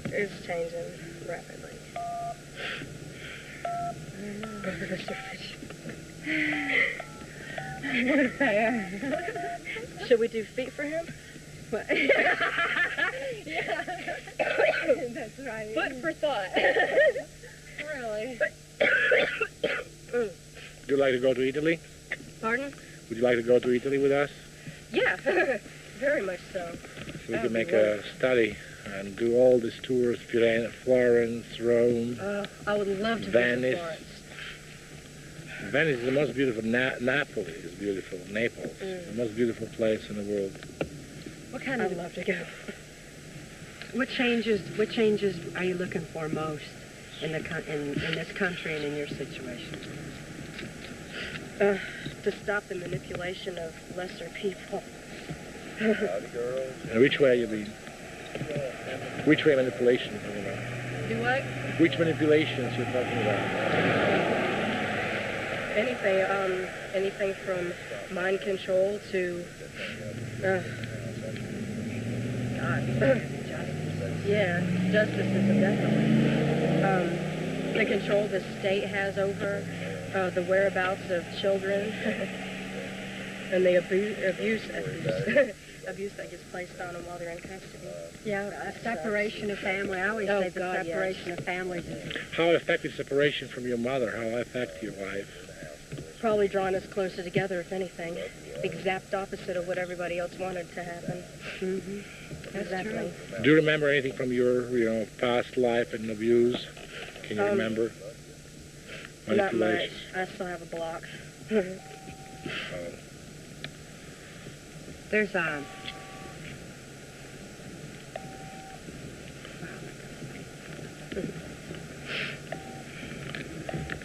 [SPEAKER 2] It's changing rapidly. Should we do feet for him? What? Yeah. That's right. Foot for thought. Really?
[SPEAKER 1] Do you like to go to Italy?
[SPEAKER 2] Pardon?
[SPEAKER 1] Would you like to go to Italy with us?
[SPEAKER 2] Yeah, very much so.
[SPEAKER 1] So we can make a study and do all these tours, Florence, Rome,
[SPEAKER 2] I would love to
[SPEAKER 1] Venice.
[SPEAKER 2] visit Florence.
[SPEAKER 1] Venice is the most beautiful. Napoli is beautiful. Naples, the most beautiful place in the world.
[SPEAKER 2] What kind of?
[SPEAKER 5] I'd love to go.
[SPEAKER 2] What changes are you looking for most in this country and in your situation?
[SPEAKER 5] To stop the manipulation of lesser people.
[SPEAKER 1] And which way you mean? Which way manipulation you're talking about?
[SPEAKER 2] Do what?
[SPEAKER 1] Which manipulations you're talking about?
[SPEAKER 5] Anything from mind control to, yeah, justicism, definitely. The control the state has over the whereabouts of children and the abuse that gets placed on them while they're in custody.
[SPEAKER 2] Yeah, a separation of family. I always say the separation of families is
[SPEAKER 1] How affected separation from your mother? How affect your life?
[SPEAKER 5] Probably drawing us closer together, if anything. The exact opposite of what everybody else wanted to happen.
[SPEAKER 2] Mm-hmm.
[SPEAKER 5] Exactly.
[SPEAKER 1] Do you remember anything from your past life and abuse? Can you remember?
[SPEAKER 5] Not much. I still have a block.
[SPEAKER 2] there's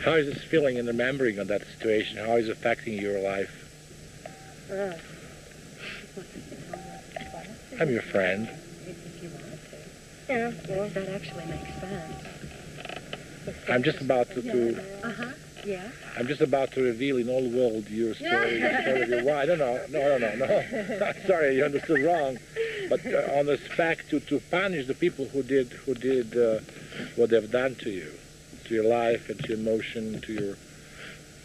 [SPEAKER 1] How is this feeling and remembering of that situation? How is it affecting your life? I'm your friend.
[SPEAKER 2] if you want to.
[SPEAKER 5] Yeah, well,
[SPEAKER 2] That actually makes sense.
[SPEAKER 1] I'm just about to
[SPEAKER 2] Yeah.
[SPEAKER 1] I'm just about to reveal in all the world your story, the story of your wife. No. Sorry, you understood wrong. But on the fact to punish the people who did what they've done to you, to your life and to your emotion, to your.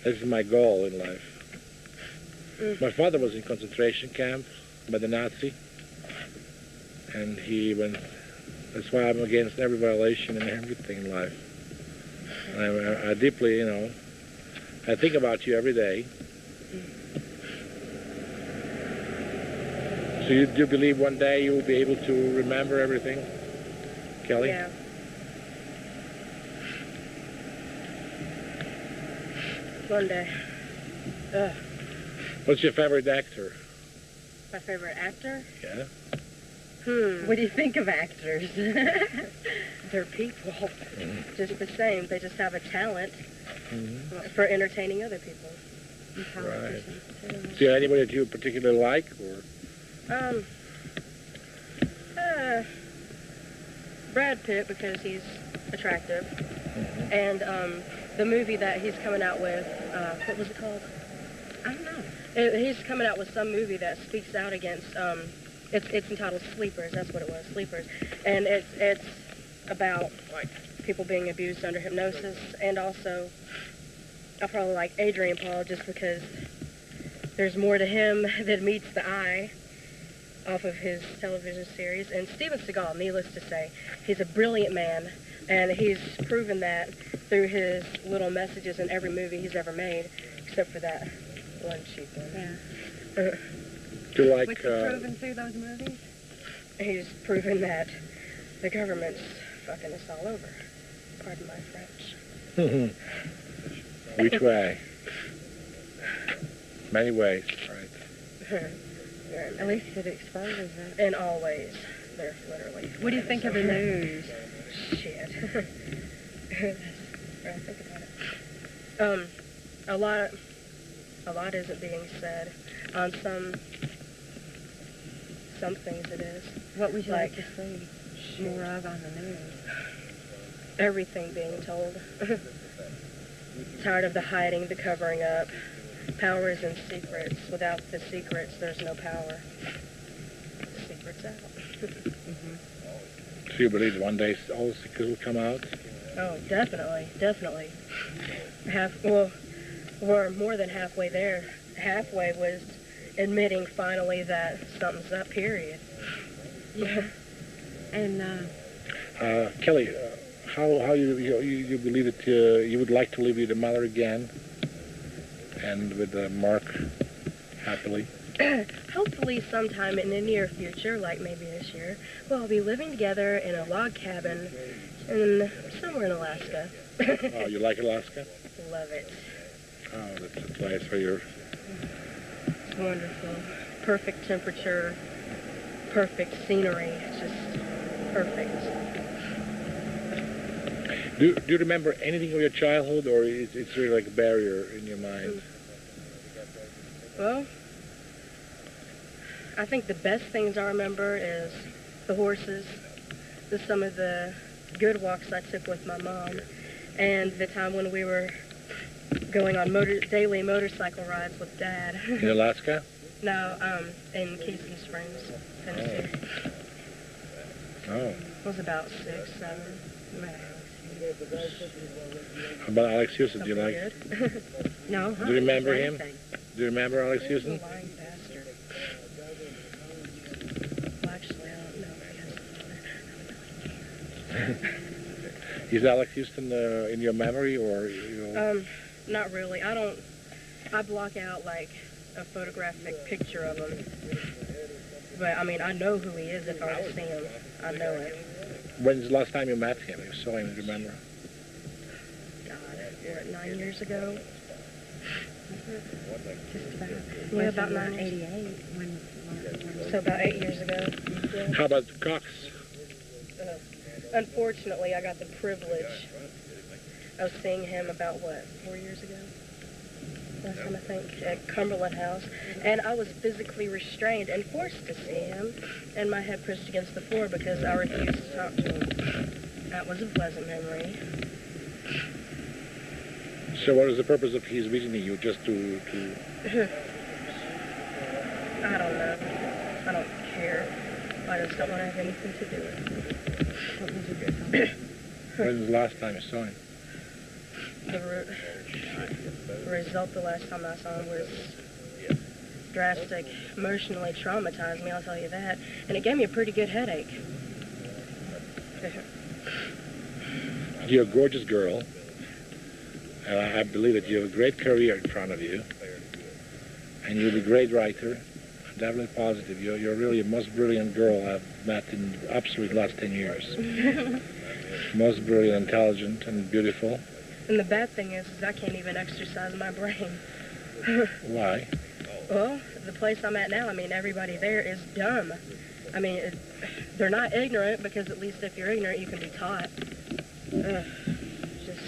[SPEAKER 1] This is my goal in life. My father was in concentration camp by the Nazi, and he went. That's why I'm against every violation and everything in life. And I deeply, I think about you every day. So you do believe one day you will be able to remember everything, Kelly?
[SPEAKER 5] yeah. One day.
[SPEAKER 1] What's your favorite actor?
[SPEAKER 5] My favorite actor?
[SPEAKER 1] Yeah.
[SPEAKER 2] What do you think of actors?
[SPEAKER 5] They're people. Just the same. They just have a talent for entertaining other people.
[SPEAKER 1] Right. Is there anybody that you particularly like, or?
[SPEAKER 5] Brad Pitt, because he's attractive. And the movie that he's coming out with, what was it called?
[SPEAKER 2] I don't know.
[SPEAKER 5] He's coming out with some movie that speaks out against, it's entitled Sleepers, that's what it was, Sleepers. And it's about, like, people being abused under hypnosis, and also, I probably like Adrian Paul just because there's more to him than meets the eye off of his television series. And Stephen Seagal, needless to say, he's a brilliant man, and he's proven that through his little messages in every movie he's ever made, except for that one cheap one.
[SPEAKER 2] Yeah.
[SPEAKER 1] Do you like?
[SPEAKER 2] What's he proven through those movies?
[SPEAKER 5] He's proven that the government's fucking us all over. Pardon my French.
[SPEAKER 1] Which way? Many ways, right?
[SPEAKER 2] At least it exposes it.
[SPEAKER 5] In all ways. They're literally.
[SPEAKER 2] What do you think of the news?
[SPEAKER 5] Shit. I think about it. A lot isn't being said. On some things it is.
[SPEAKER 2] What would you like to see more of on the news?
[SPEAKER 5] Everything being told. Tired of the hiding, the covering up. Power is in secrets. Without the secrets, there's no power. Secrets out.
[SPEAKER 1] Do you believe one day all the secrets will come out?
[SPEAKER 5] Oh, definitely. We're more than halfway there. Halfway was admitting finally that something's up, period.
[SPEAKER 2] Yeah. And,
[SPEAKER 1] Kelly, how you believe that you would like to live with your mother again? And with Mark, happily.
[SPEAKER 5] Hopefully sometime in the near future, like maybe this year, we'll be living together in a log cabin somewhere in Alaska.
[SPEAKER 1] Oh, you like Alaska?
[SPEAKER 5] Love it.
[SPEAKER 1] Oh, that's a place where you're...
[SPEAKER 5] It's wonderful. Perfect temperature, perfect scenery. It's just perfect.
[SPEAKER 1] Do you remember anything of your childhood, or it's really like a barrier in your mind?
[SPEAKER 5] Well, I think the best things I remember is the horses, some of the good walks I took with my mom, and the time when we were going on daily motorcycle rides with Dad.
[SPEAKER 1] In Alaska?
[SPEAKER 5] No, in Keystone Springs, Tennessee.
[SPEAKER 1] Oh.
[SPEAKER 5] It was about 6, 7.
[SPEAKER 1] How about Alex Houston? Do you like?
[SPEAKER 5] Good.
[SPEAKER 2] No,
[SPEAKER 1] Do you remember him? Do you remember Alex Houston?
[SPEAKER 5] Lying bastard. Well, actually, I don't know.
[SPEAKER 1] Is Alex Houston in your memory, or you?
[SPEAKER 5] Not really. I block out like a photographic picture of him. But I mean, I know who he is if I were to see him. I know it.
[SPEAKER 1] When's the last time you met him? You saw him, do you remember?
[SPEAKER 5] God, what, 9 years ago?
[SPEAKER 2] just about.
[SPEAKER 5] Yeah, about
[SPEAKER 2] 1988 when
[SPEAKER 5] So about 8 years ago.
[SPEAKER 1] How about Cox?
[SPEAKER 5] Unfortunately, I got the privilege of seeing him about, 4 years ago? Last time, I think, at Cumberland House. And I was physically restrained and forced to see him, and my head pushed against the floor because I refused to talk to him. That was a pleasant memory.
[SPEAKER 1] So what is the purpose of his visiting you? Just to...
[SPEAKER 5] I don't know. I don't care. I just don't want to have anything to do with it.
[SPEAKER 1] When was the last time you saw him?
[SPEAKER 5] The result the last time I saw him was drastic, emotionally traumatized me, I'll tell you that. And it gave me a pretty good headache.
[SPEAKER 1] You're a gorgeous girl. And I believe that you have a great career in front of you. And you'll be a great writer. I'm definitely positive. You're really the most brilliant girl I've met in the absolute last 10 years. Most brilliant, intelligent, and beautiful.
[SPEAKER 5] And the bad thing is I can't even exercise my brain.
[SPEAKER 1] Why?
[SPEAKER 5] Well, the place I'm at now, I mean, everybody there is dumb. I mean, they're not ignorant, because at least if you're ignorant, you can be taught. Just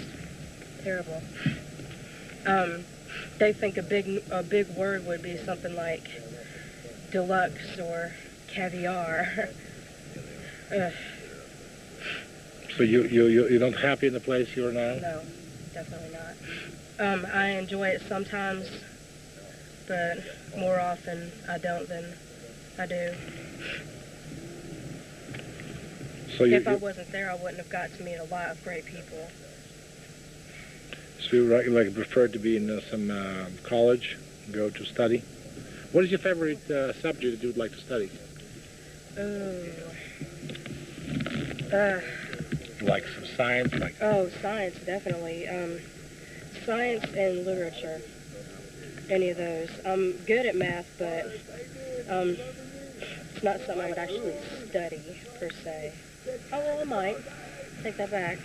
[SPEAKER 5] terrible. They think a big word would be something like deluxe or caviar.
[SPEAKER 1] So you're not happy in the place you're now?
[SPEAKER 5] No, definitely not. I enjoy it sometimes, but more often I don't than I do.
[SPEAKER 1] So
[SPEAKER 5] if I wasn't there, I wouldn't have got to meet a lot of great people.
[SPEAKER 1] So you like prefer to be in some college, go to study? What is your favorite subject that you would like to study? Like some science?
[SPEAKER 5] Science, definitely. Science and literature. Any of those. I'm good at math, but it's not something I would actually study, per se. Oh, well, I might. Take that back.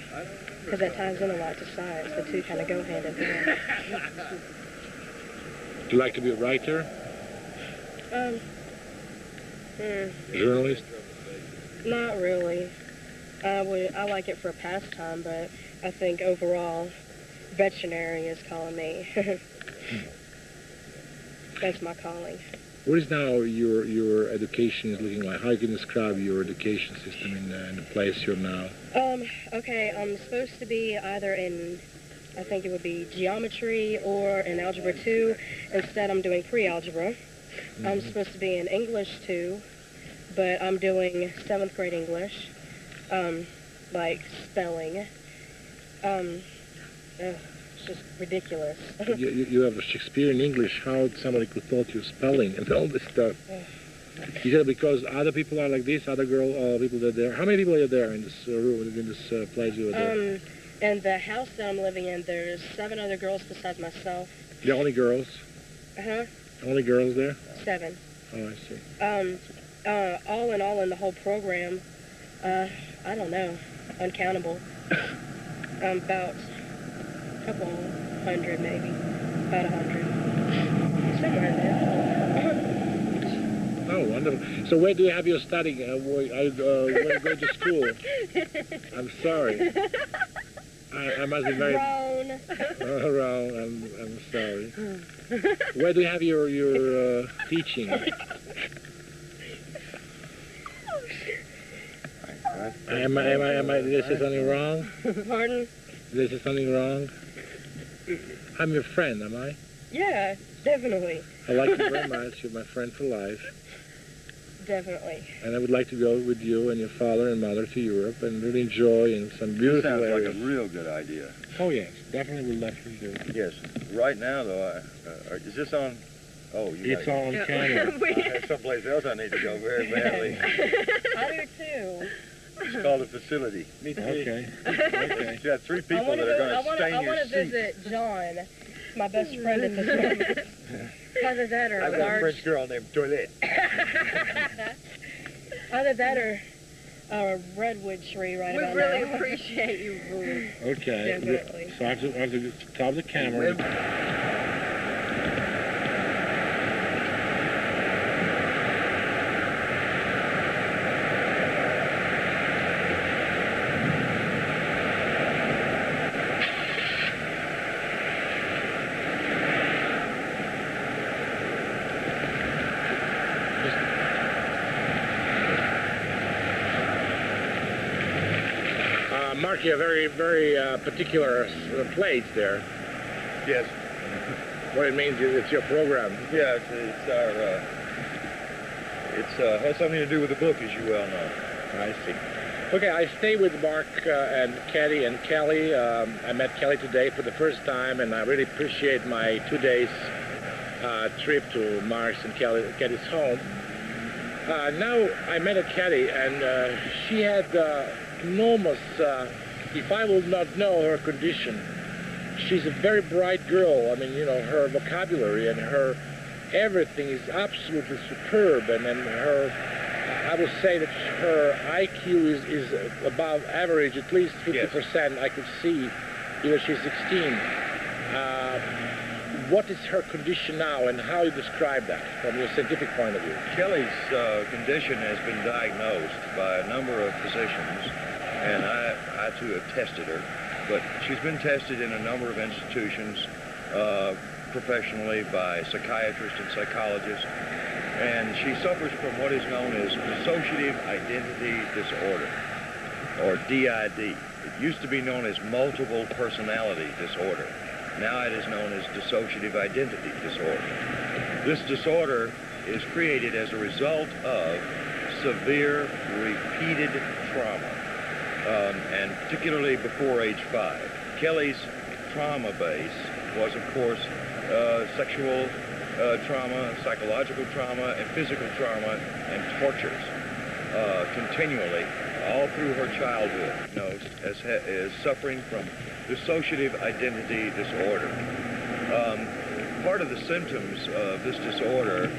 [SPEAKER 5] Because that ties in a lot to science. The two kind of go hand in hand.
[SPEAKER 1] Do you like to be a writer? Journalist?
[SPEAKER 5] Not really. I like it for a pastime, but I think overall, veterinary is calling me. That's my calling.
[SPEAKER 1] What is now your education is looking like? How you can describe your education system in the place you're now?
[SPEAKER 5] Okay, I'm supposed to be either in, I think it would be geometry or in Algebra 2. Instead, I'm doing pre-algebra. Mm-hmm. I'm supposed to be in English 2, but I'm doing 7th grade English, like spelling. It's just ridiculous.
[SPEAKER 1] you have a Shakespearean English. How somebody could taught you spelling and all this stuff? You said because other people are like this, other people that are there. How many people are there in this room, in this place you are there?
[SPEAKER 5] In the house that I'm living in, there's 7 other girls besides myself.
[SPEAKER 1] The only girls?
[SPEAKER 5] Uh-huh.
[SPEAKER 1] Only girls there?
[SPEAKER 5] 7.
[SPEAKER 1] Oh, I see.
[SPEAKER 5] All in all in the whole program, I don't know, uncountable. About a couple hundred maybe, about 100. Somewhere in there.
[SPEAKER 1] Oh, wonderful. So where do you have your studying? Where do you go to school? I'm sorry. I must be very...
[SPEAKER 5] Grown.
[SPEAKER 1] Wrong. I'm sorry. Where do you have your teaching? Am I, did I say something wrong?
[SPEAKER 5] Pardon?
[SPEAKER 1] Did I say something wrong? I'm your friend, am I?
[SPEAKER 5] Yeah, definitely.
[SPEAKER 1] I like you very much. You're my friend for life.
[SPEAKER 5] Definitely.
[SPEAKER 1] And I would like to go with you and your father and mother to Europe and really enjoy in some beautiful
[SPEAKER 3] Sounds
[SPEAKER 1] areas.
[SPEAKER 3] like a real good idea.
[SPEAKER 1] Oh, yes. Definitely will definitely do.
[SPEAKER 3] Yes. Right now, though, is this on? Oh, you
[SPEAKER 1] It's on camera.
[SPEAKER 3] I have someplace else I need to go very badly.
[SPEAKER 5] I do too.
[SPEAKER 3] It's called a facility.
[SPEAKER 1] Okay.
[SPEAKER 3] You got 3 people that are going to stain
[SPEAKER 5] I
[SPEAKER 3] your
[SPEAKER 5] want to
[SPEAKER 3] seat.
[SPEAKER 5] visit John, my best friend at this moment. Either that or
[SPEAKER 3] I've got a French girl named Toilette.
[SPEAKER 5] Either that or a redwood tree right
[SPEAKER 2] We
[SPEAKER 5] about
[SPEAKER 2] really
[SPEAKER 5] now.
[SPEAKER 2] appreciate you, Ruth.
[SPEAKER 1] Okay.
[SPEAKER 5] Definitely.
[SPEAKER 1] So I have to stop the camera. Mark, you have very, very particular plates there.
[SPEAKER 3] Yes.
[SPEAKER 1] What it means is it's your program.
[SPEAKER 3] Yeah, it's has something to do with the book, as you well know.
[SPEAKER 1] I see. Okay, I stay with Mark and Kathy and Kelly. I met Kelly today for the first time, and I really appreciate my 2 days trip to Mark's and Kathy's home. Now I met a Kathy, and she had enormous, if I would not know her condition, she's a very bright girl. I mean, you know, her vocabulary and her everything is absolutely superb, and her, I would say that her IQ is above average, at least 50%. I could see, even she's 16. What is her condition now, and how you describe that from your scientific point of view?
[SPEAKER 3] Kelly's condition has been diagnosed by a number of physicians, and I too have tested her, but she's been tested in a number of institutions professionally by psychiatrists and psychologists, and she suffers from what is known as dissociative identity disorder, or DID. It used to be known as multiple personality disorder. Now it is known as dissociative identity disorder. This disorder is created as a result of severe repeated trauma, and particularly before age 5. Kelly's trauma base was, of course, sexual trauma, psychological trauma, and physical trauma, and tortures continually all through her childhood, as suffering from dissociative identity disorder. Part of the symptoms of this disorder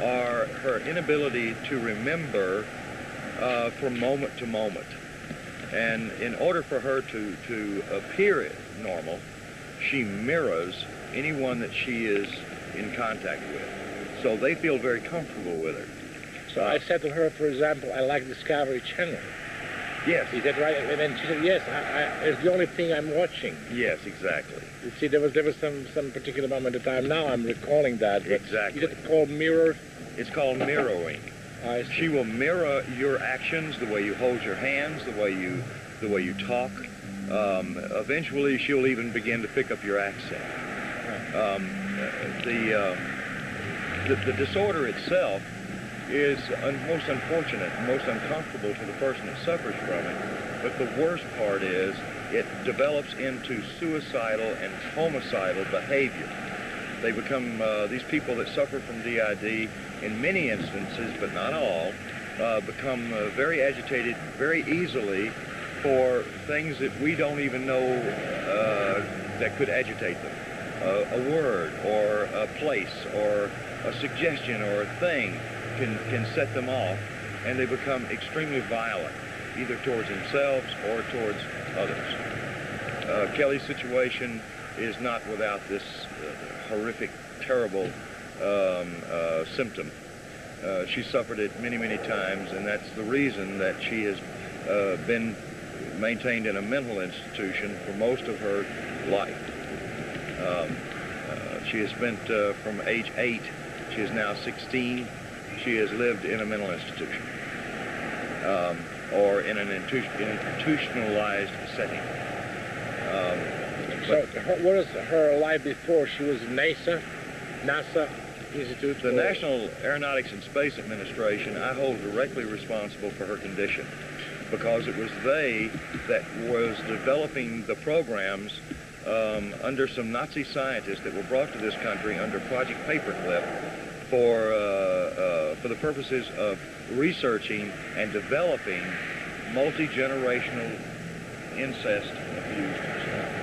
[SPEAKER 3] are her inability to remember from moment to moment. And in order for her to appear normal, she mirrors anyone that she is in contact with. So they feel very comfortable with her.
[SPEAKER 1] So I said to her, for example, I like Discovery Channel.
[SPEAKER 3] Yes.
[SPEAKER 1] Is that right? And then she said, yes, it's the only thing I'm watching.
[SPEAKER 3] Yes, exactly.
[SPEAKER 1] You see, there was some particular moment in time. Now I'm recalling that.
[SPEAKER 3] Exactly.
[SPEAKER 1] Is it called mirror?
[SPEAKER 3] It's called mirroring.
[SPEAKER 1] I see.
[SPEAKER 3] She will mirror your actions, the way you hold your hands, the way you talk. Eventually, she'll even begin to pick up your accent. The disorder itself is most unfortunate, most uncomfortable to the person that suffers from it. But the worst part is it develops into suicidal and homicidal behavior. They become, these people that suffer from DID, in many instances, but not all, become very agitated very easily for things that we don't even know that could agitate them. a word or a place or a suggestion or a thing can set them off, and they become extremely violent, either towards themselves or towards others. Kelly's situation is not without this horrific, terrible symptom. She suffered it many, many times, and that's the reason that she has been maintained in a mental institution for most of her life. She has spent from age 8, she is now 16, she has lived in a mental institution or in an institutionalized setting.
[SPEAKER 1] So what was her life before? She was in NASA Institute?
[SPEAKER 3] The National Aeronautics and Space Administration, I hold directly responsible for her condition, because it was they that was developing the programs under some Nazi scientists that were brought to this country under Project Paperclip for the purposes of researching and developing multi-generational incest abused children.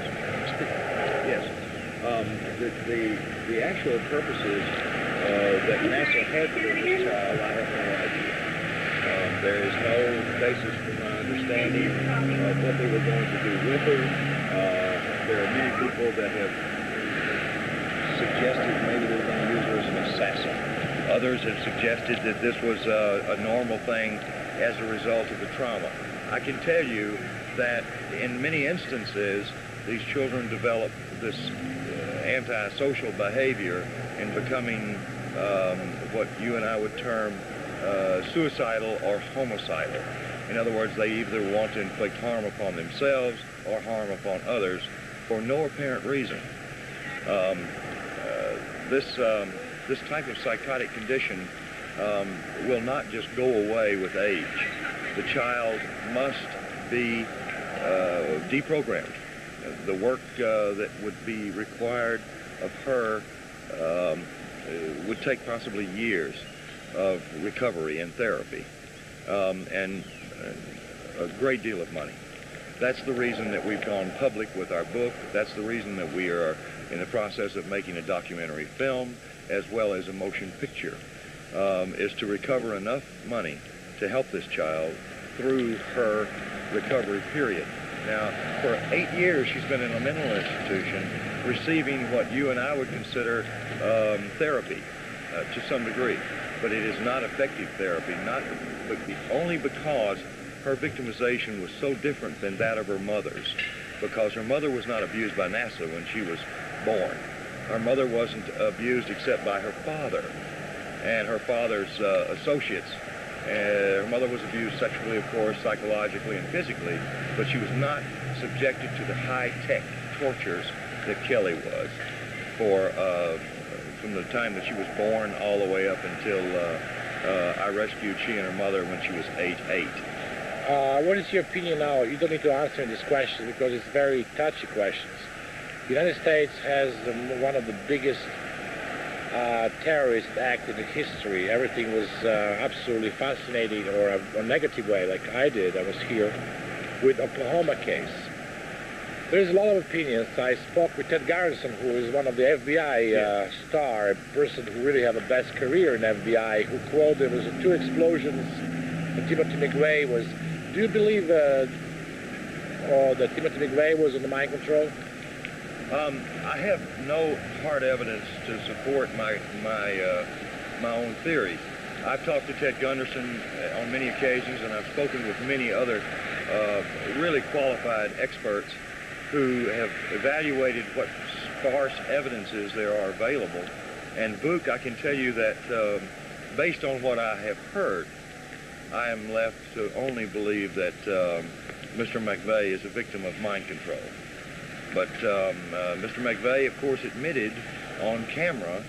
[SPEAKER 3] Yes. The actual purposes that NASA had for this child, I have no idea. There is no basis for my understanding of what they were going to do with her. There are many people that have suggested maybe they were going to use her as an assassin. Others have suggested that this was a normal thing as a result of the trauma. I can tell you that in many instances, these children develop this antisocial behavior in becoming what you and I would term suicidal or homicidal. In other words, they either want to inflict harm upon themselves or harm upon others for no apparent reason. This type of psychotic condition will not just go away with age. The child must be deprogrammed. The work that would be required of her would take possibly years of recovery and therapy, and a great deal of money. That's the reason that we've gone public with our book. That's the reason that we are in the process of making a documentary film as well as a motion picture, is to recover enough money to help this child through her recovery period. Now, for 8 years, she's been in a mental institution receiving what you and I would consider therapy to some degree. But it is not effective therapy, only because her victimization was so different than that of her mother's, because her mother was not abused by NASA when she was born. Her mother wasn't abused except by her father and her father's associates. Her mother was abused sexually, of course, psychologically and physically, but she was not subjected to the high-tech tortures that Kelly was from the time that she was born all the way up until I rescued she and her mother when she was age 8.
[SPEAKER 1] What is your opinion now? You don't need to answer this question because it's very touchy questions. The United States has one of the biggest terrorist acts in history. Everything was absolutely fascinating, or a negative way, like I did. I was here with Oklahoma case. There's a lot of opinions. I spoke with Ted Garrison, who is one of the FBI star, a person who really had the best career in FBI, who quoted there was 2 explosions that Timothy McVeigh was. Do you believe that Timothy McVeigh was under mind control?
[SPEAKER 3] I have no hard evidence to support my own theories. I've talked to Ted Gunderson on many occasions, and I've spoken with many other really qualified experts who have evaluated what sparse evidences there are available. And Book, I can tell you that based on what I have heard, I am left to only believe that Mr. McVeigh is a victim of mind control. But Mr. McVeigh, of course, admitted on camera